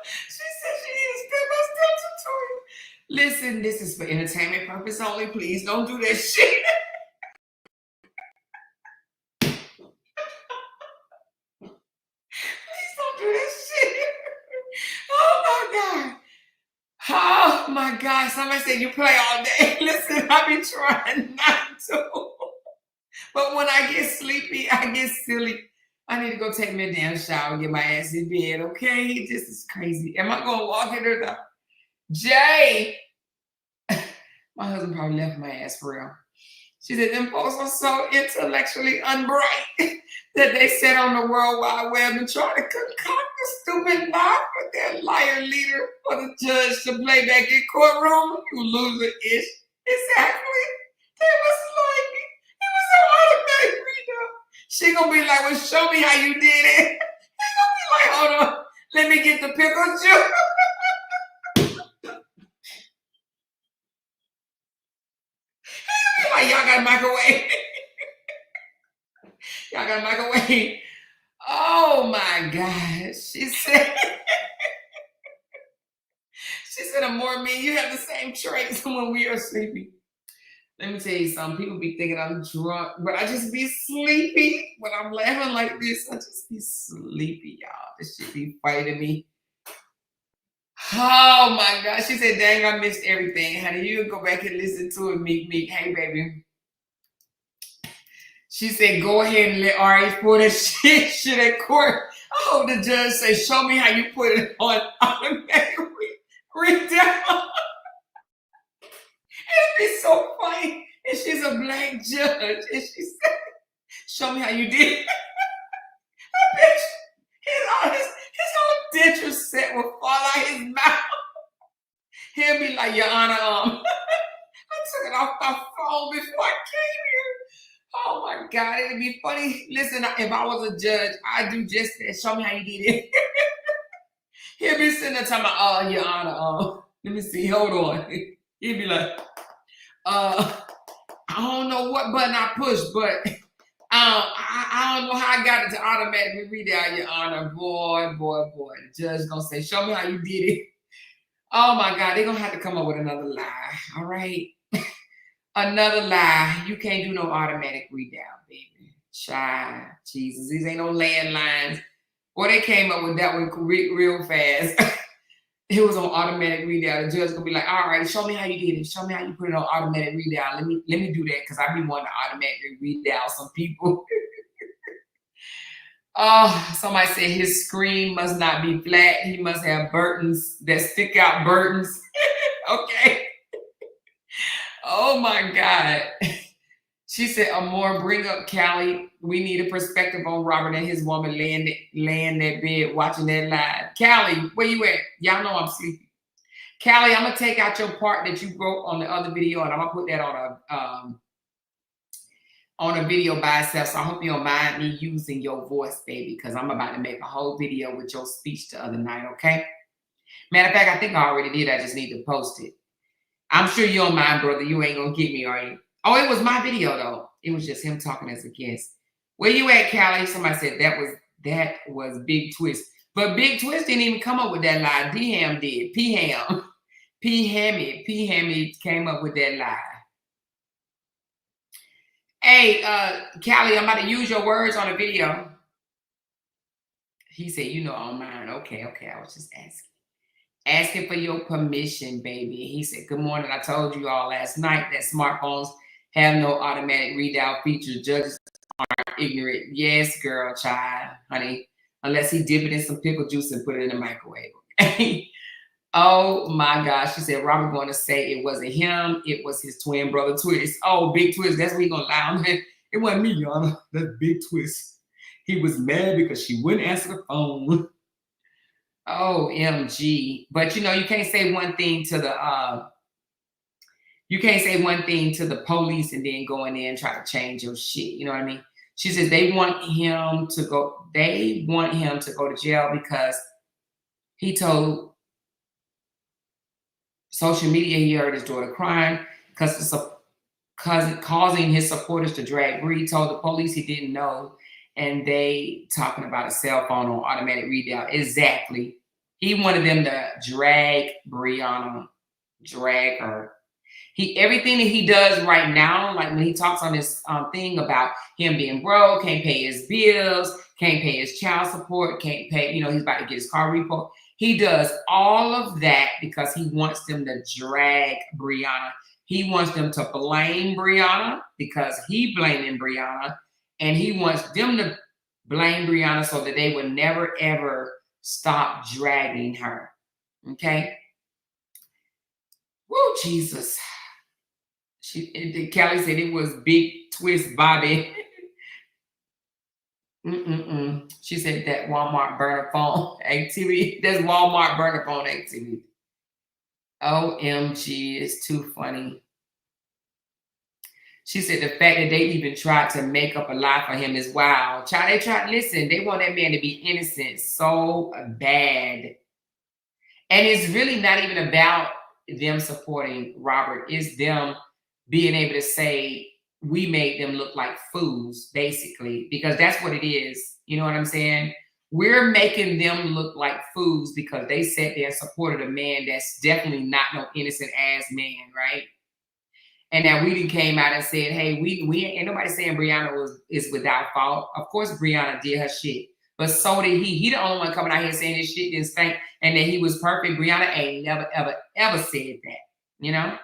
She said she needs a step-by-step tutorial. Listen, this is for entertainment purpose only. Please don't do that shit. Please don't do that shit. Oh my God. Oh my God. Somebody said you play all day. Listen, I be trying not to. But when I get sleepy, I get silly. I need to go take me a damn shower and get my ass in bed, okay? This is crazy. Am I going to walk in or not? Jay! My husband probably left my ass for real. She said, them folks are so intellectually unbright that they sat on the World Wide Web and tried to concoct a stupid lie for their liar leader for the judge to play back in courtroom. You loser-ish. Exactly. They was like, it was so automatic reader. She gonna be like, well, show me how you did it. He gonna be like, hold on, let me get the pickle juice. Like, y'all got a microwave. Y'all got a microwave. Oh my God. She said, Amor, me, you have the same traits when we are sleepy. Let me tell you something. People be thinking I'm drunk, but I just be sleepy. When I'm laughing like this, I just be sleepy, y'all. This shit be fighting me. Oh my God. She said, dang, I missed everything. Honey, you go back and listen to it, Meek. Hey, baby. She said, go ahead and let RH pull that shit at court. I hope the judge say, show me how you put it on automatic read down. It'd be so funny. And she's a black judge. And she said, show me how you did it. I bet his whole denture set will fall out his mouth. He'll be like, Your Honor, I took it off my phone before I came here. Oh my God, it'd be funny. Listen, if I was a judge, I'd do just that. Show me how you did it. He'll be sitting there talking about, Your Honor, let me see, hold on. He'd be like, I don't know what button I pushed, but I don't know how I got it to automatically read out, Your Honor. Boy. The judge gonna say, show me how you did it. Oh my God, they're gonna have to come up with another lie, all right? Another lie. You can't do no automatic read down, baby. Child, Jesus, these ain't no landlines. Boy, they came up with that one real fast. It was on automatic read down. The judge gonna be like, all right, show me how you did it. Show me how you put it on automatic read down. Let me do that because I be wanting to automatically read down some people. Oh, somebody said his screen must not be flat. He must have buttons that stick out buttons. Okay. Oh my God. She said, Amor, bring up Callie. We need a perspective on Robert and his woman laying that bed watching that live. Callie, where you at? Y'all know I'm sleepy. Callie, I'm gonna take out your part that you wrote on the other video and I'm gonna put that on a video by itself. So I hope you don't mind me using your voice, baby, because I'm about to make a whole video with your speech the other night, okay? Matter of fact, I think I already did. I just need to post it. I'm sure you don't mind, brother. You ain't gonna get me, are you? Oh, it was my video though. It was just him talking as a guest. Where you at, Callie? Somebody said that was Big Twist. But Big Twist didn't even come up with that lie. D-Ham did. P-Ham. P-Hammy came up with that lie. Hey, Callie, I'm about to use your words on a video. He said, you know all mine. Okay. I was just asking for your permission, baby. He said, good morning. I told you all last night that smartphones have no automatic readout features. Judges are ignorant. Yes, girl, child, honey. Unless he dip it in some pickle juice and put it in the microwave. Okay. Oh my gosh. She said Robert going to say it wasn't him, it was his twin brother Twist. Oh, Big Twist, that's what he gonna lie on that. It wasn't me, y'all. That's Big Twist. He was mad because she wouldn't answer the phone. OMG. But you know, you can't say one thing to the police and then go in there and try to change your shit. You know what I mean? She says they want him to go to jail because he told social media he heard his daughter crying because causing his supporters to drag Bree. Told the police he didn't know, and they talking about a cell phone on automatic readout. Exactly. He wanted them to drag Brianna, drag her. Everything that he does right now, like when he talks on this thing about him being broke, can't pay his bills, can't pay his child support, can't pay, you know, he's about to get his car repo. He does all of that because he wants them to drag Brianna. He wants them to blame Brianna because he blaming Brianna, and he wants them to blame Brianna so that they would never ever stop dragging her. Okay. Woo, Jesus. Kelly said it was Big Twist Bobby. She said that Walmart burner phone activity. That's Walmart burner phone activity. OMG, it's too funny. She said the fact that they even tried to make up a lie for him is wild. Child, they tried, listen, they want that man to be innocent so bad. And it's really not even about them supporting Robert. It's them being able to say, we made them look like fools, basically, because that's what it is. You know what I'm saying? We're making them look like fools because they sat there and supported a man that's definitely not no innocent ass man, right? And now we done came out and said, hey, we ain't nobody saying Brianna is without fault. Of course, Brianna did her shit, but so did he. He the only one coming out here saying his shit didn't stink and that he was perfect. Brianna ain't never, ever, ever said that, you know?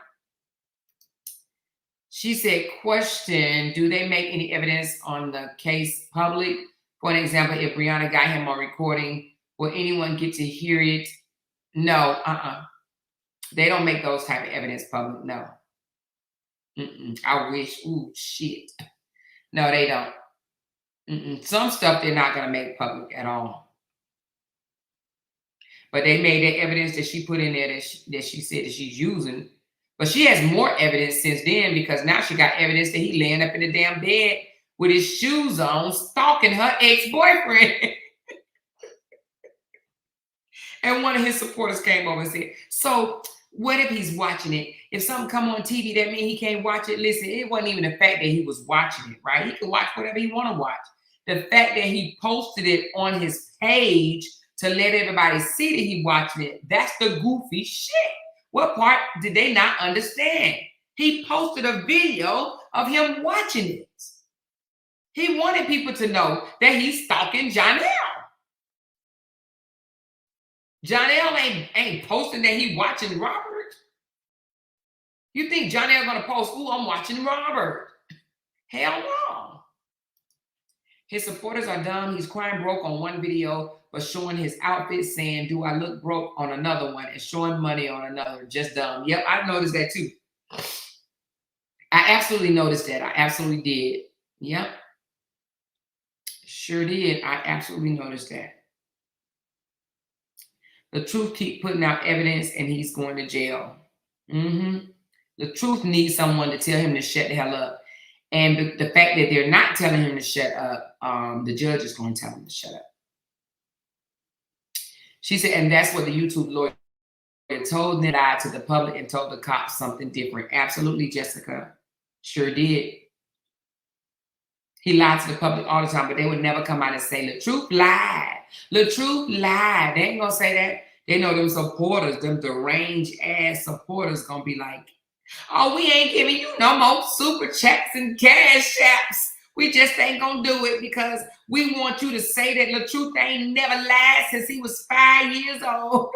She said, question, do they make any evidence on the case public? For an example, if Brianna got him on recording, will anyone get to hear it? No, They don't make those type of evidence public, no. I wish, ooh, shit. No, they don't. Some stuff they're not going to make public at all. But they made that evidence that she put in there that she said that she's using. But she has more evidence since then because now she got evidence that he laying up in the damn bed with his shoes on, stalking her ex-boyfriend. And one of his supporters came over and said, so what if he's watching it? If something come on TV, that means he can't watch it. Listen, it wasn't even the fact that he was watching it, right? He can watch whatever he want to watch. The fact that he posted it on his page to let everybody see that he watching it, that's the goofy shit. What part did they not understand? He posted a video of him watching it. He wanted people to know that he's stalking Johnell. Johnell ain't posting that he watching Robert. You think Johnell gonna post, ooh, I'm watching Robert? Hell no. His supporters are dumb. He's crying broke on one video, but showing his outfit saying, do I look broke on another one, and showing money on another. Just dumb. Yep, I noticed that too. I absolutely noticed that. I absolutely did. Yep. Sure did. I absolutely noticed that. LaTruth keep putting out evidence and he's going to jail. LaTruth needs someone to tell him to shut the hell up. And the fact that they're not telling him to shut up, the judge is going to tell him to shut up. She said, and that's what the YouTube lawyer told them, lied to the public and told the cops something different. Absolutely, Jessica. Sure did. He lied to the public all the time, but they would never come out and say, LaTruth lied. LaTruth lied. They ain't going to say that. They know them supporters, them deranged ass supporters going to be like, oh, we ain't giving you no more super checks and cash apps. We just ain't going to do it because we want you to say that LaTruth ain't never lied since he was 5 years old.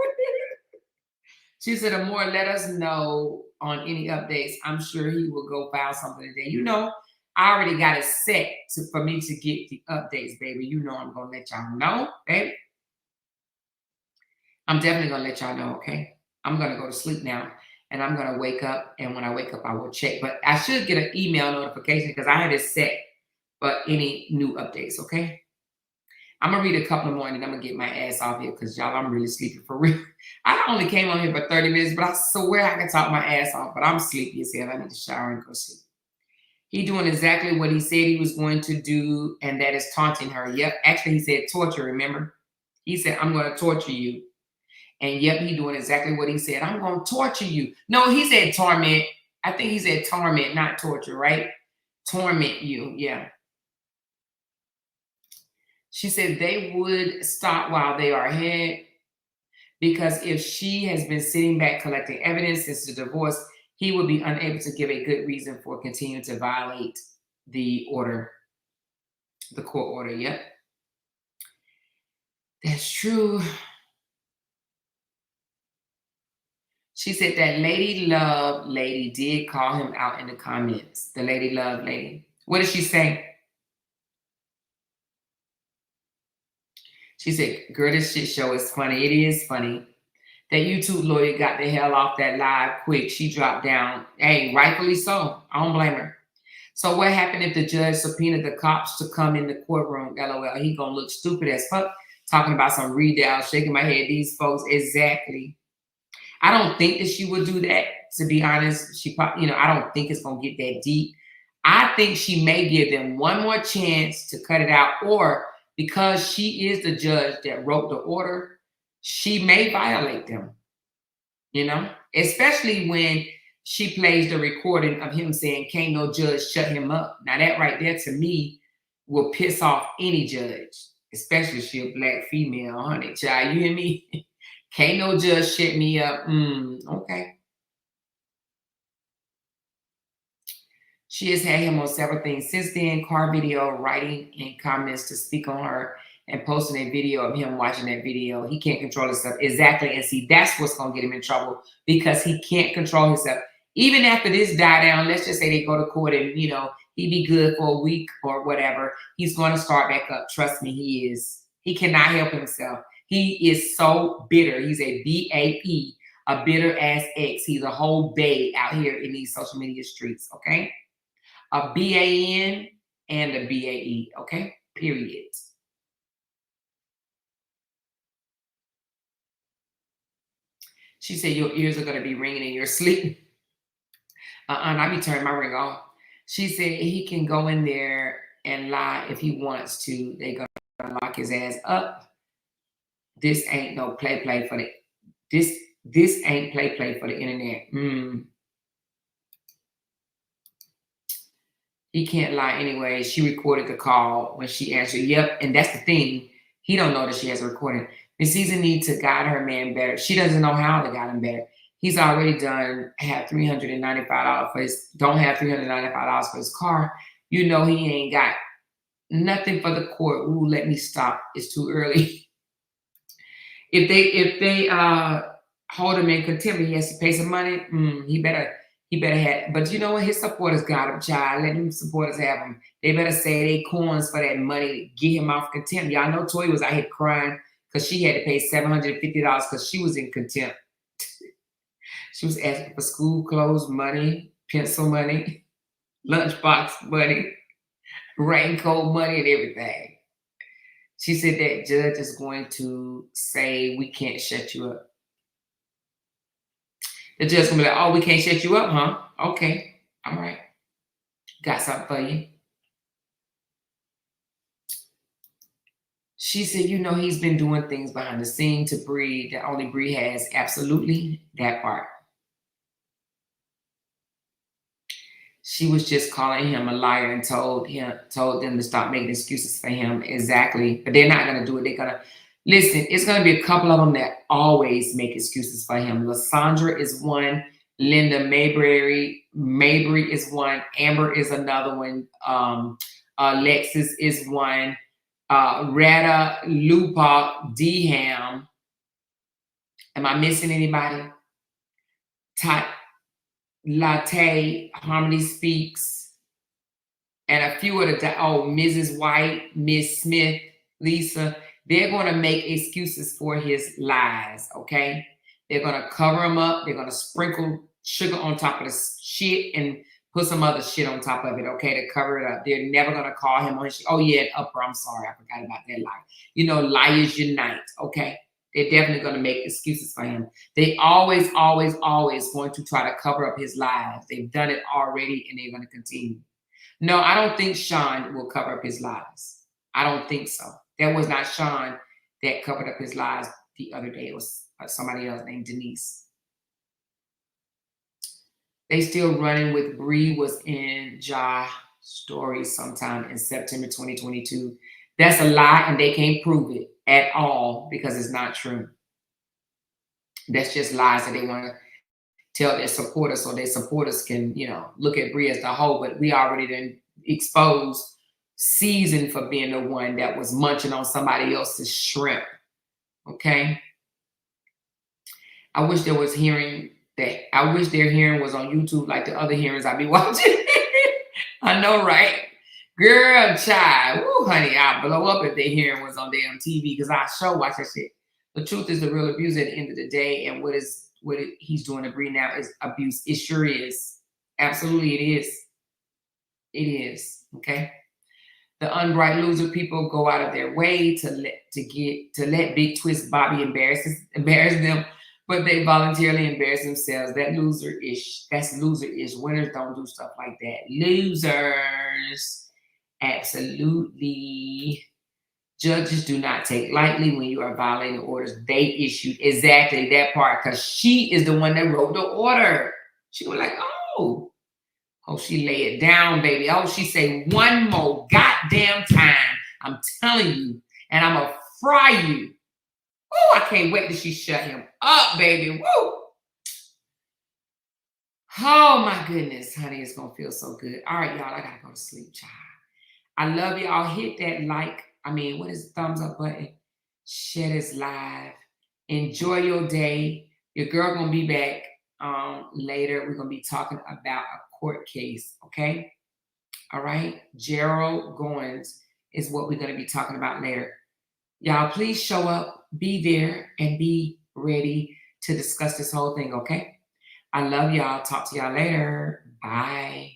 She said, the more let us know on any updates, I'm sure he will go file something today. You know, I already got it set for me to get the updates, baby. You know I'm going to let y'all know, baby. I'm definitely going to let y'all know, okay? I'm going to go to sleep now. And I'm going to wake up. And when I wake up, I will check. But I should get an email notification because I have it set for any new updates, okay? I'm going to read a couple more and then I'm going to get my ass off here because, y'all, I'm really sleepy for real. I only came on here for 30 minutes, but I swear I can talk my ass off. But I'm sleepy as hell. I need to shower and go sleep. He doing exactly what he said he was going to do, and that is taunting her. Yep, actually, he said torture, remember? He said, I'm going to torture you. And yep, he doing exactly what he said. I'm going to torture you. No, he said torment. I think he said torment, not torture, right? Torment you, yeah. She said they would stop while they are ahead because if she has been sitting back collecting evidence since the divorce, he would be unable to give a good reason for continuing to violate the order, the court order. Yep. That's true. She said that Lady Love Lady did call him out in the comments. The Lady Love Lady. What did she say? She said, girl, this shit show is funny. It is funny. That YouTube lawyer got the hell off that live quick. She dropped down. Hey, rightfully so. I don't blame her. So what happened if the judge subpoenaed the cops to come in the courtroom? LOL. He gonna look stupid as fuck. Talking about some readout, shaking my head. These folks, exactly. I don't think that she would do that, to be honest. She probably, I don't think it's gonna get that deep. I think she may give them one more chance to cut it out, or because she is the judge that wrote the order, she may violate them, especially when she plays the recording of him saying, can't no judge shut him up. Now that right there to me will piss off any judge, especially if she a black female, honey, child, you hear me? Can't no judge shut me up. Okay. She has had him on several things since then, car video, writing in comments to speak on her, and posting a video of him watching that video. He can't control himself. Exactly. And see, that's what's going to get him in trouble because he can't control himself. Even after this die down, let's just say they go to court and, he be good for a week or whatever. He's going to start back up. Trust me, he is. He cannot help himself. He is so bitter. He's a B-A-E, a bitter ass X. He's a whole bae out here in these social media streets, okay? A B-A-N and a B-A-E, okay? Period. She said your ears are going to be ringing in your sleep. And I be turning my ring off. She said he can go in there and lie if he wants to. They're going to lock his ass up. This ain't no play for the this ain't play for the internet. He can't lie anyway. She recorded the call when she answered. Yep, and that's the thing. He don't know that she has a recording. Miss Season needs to guide her man better. She doesn't know how to guide him better. He's already have $395 for his, don't have $395 for his car. He ain't got nothing for the court. Ooh, let me stop. It's too early. If they hold him in contempt, he has to pay some money. He better have. But you know what? His supporters got him, child. Let them supporters have him. They better say they coins for that money to get him off contempt. Y'all know Toy was out here crying because she had to pay $750 because she was in contempt. She was asking for school clothes money, pencil money, lunchbox money, raincoat money, and everything. She said that judge is going to say, we can't shut you up. The judge gonna be like, oh, we can't shut you up, huh? Okay, all right. Got something for you. She said, he's been doing things behind the scene to Bree that only Bree has. Absolutely, that part. She was just calling him a liar and told them to stop making excuses for him. Exactly, but they're not gonna do it. They're gonna listen. It's gonna be a couple of them that always make excuses for him. Lysandra is one. Linda Mabry is one. Amber is another one. Alexis is one. Retta, Lupa, Dham. Am I missing anybody? Latte, Harmony Speaks, and a few of the Mrs. White, Miss Smith, Lisa. They're going to make excuses for his lies, okay? They're gonna cover him up. They're gonna sprinkle sugar on top of the shit and put some other shit on top of it, okay, to cover it up. They're never gonna call him on shit. Oh yeah, an upper. I'm sorry, I forgot about that lie. You know, liars unite, okay? They're definitely gonna make excuses for him. They always, always, always going to try to cover up his lies. They've done it already and they're gonna continue. No, I don't think Sean will cover up his lies. I don't think so. That was not Sean that covered up his lies the other day. It was somebody else named Denise. They still running with Bree was in Ja story sometime in September 2022. That's a lie and they can't prove it at all because it's not true. That's just lies that they want to tell their supporters so their supporters can, you know, look at Bree as the whole, but we already done exposed Season for being the one that was munching on somebody else's shrimp. Okay. I wish there was hearing that. I wish their hearing was on YouTube like the other hearings I be watching. I know, right? Girl, child. Woo, honey, I'll blow up if their hearing was on damn TV because I sure watch that shit. The truth is the real abuse at the end of the day, and he's doing to Bree now is abuse. It sure is. Absolutely, it is. It is. Okay. The unbright loser people go out of their way to let Big Twist Bobby embarrass them, but they voluntarily embarrass themselves. That's loser-ish. Winners don't do stuff like that. Losers, absolutely. Judges do not take lightly when you are violating orders they issued. Exactly that part, because she is the one that wrote the order. She was like, oh, she lay it down, baby. Oh, she say one more goddamn time. I'm telling you, and I'm gonna fry you. Oh, I can't wait till she shut him up, baby. Woo! Oh my goodness, honey, it's gonna feel so good. All right, y'all, I gotta go to sleep, child. I love y'all. Hit that like. What is the thumbs up button? Share this live. Enjoy your day. Your girl gonna be back later. We're gonna be talking about a court case, okay? All right. Gerald Goins is what we're gonna be talking about later. Y'all, please show up, be there, and be ready to discuss this whole thing, okay? I love y'all. Talk to y'all later. Bye.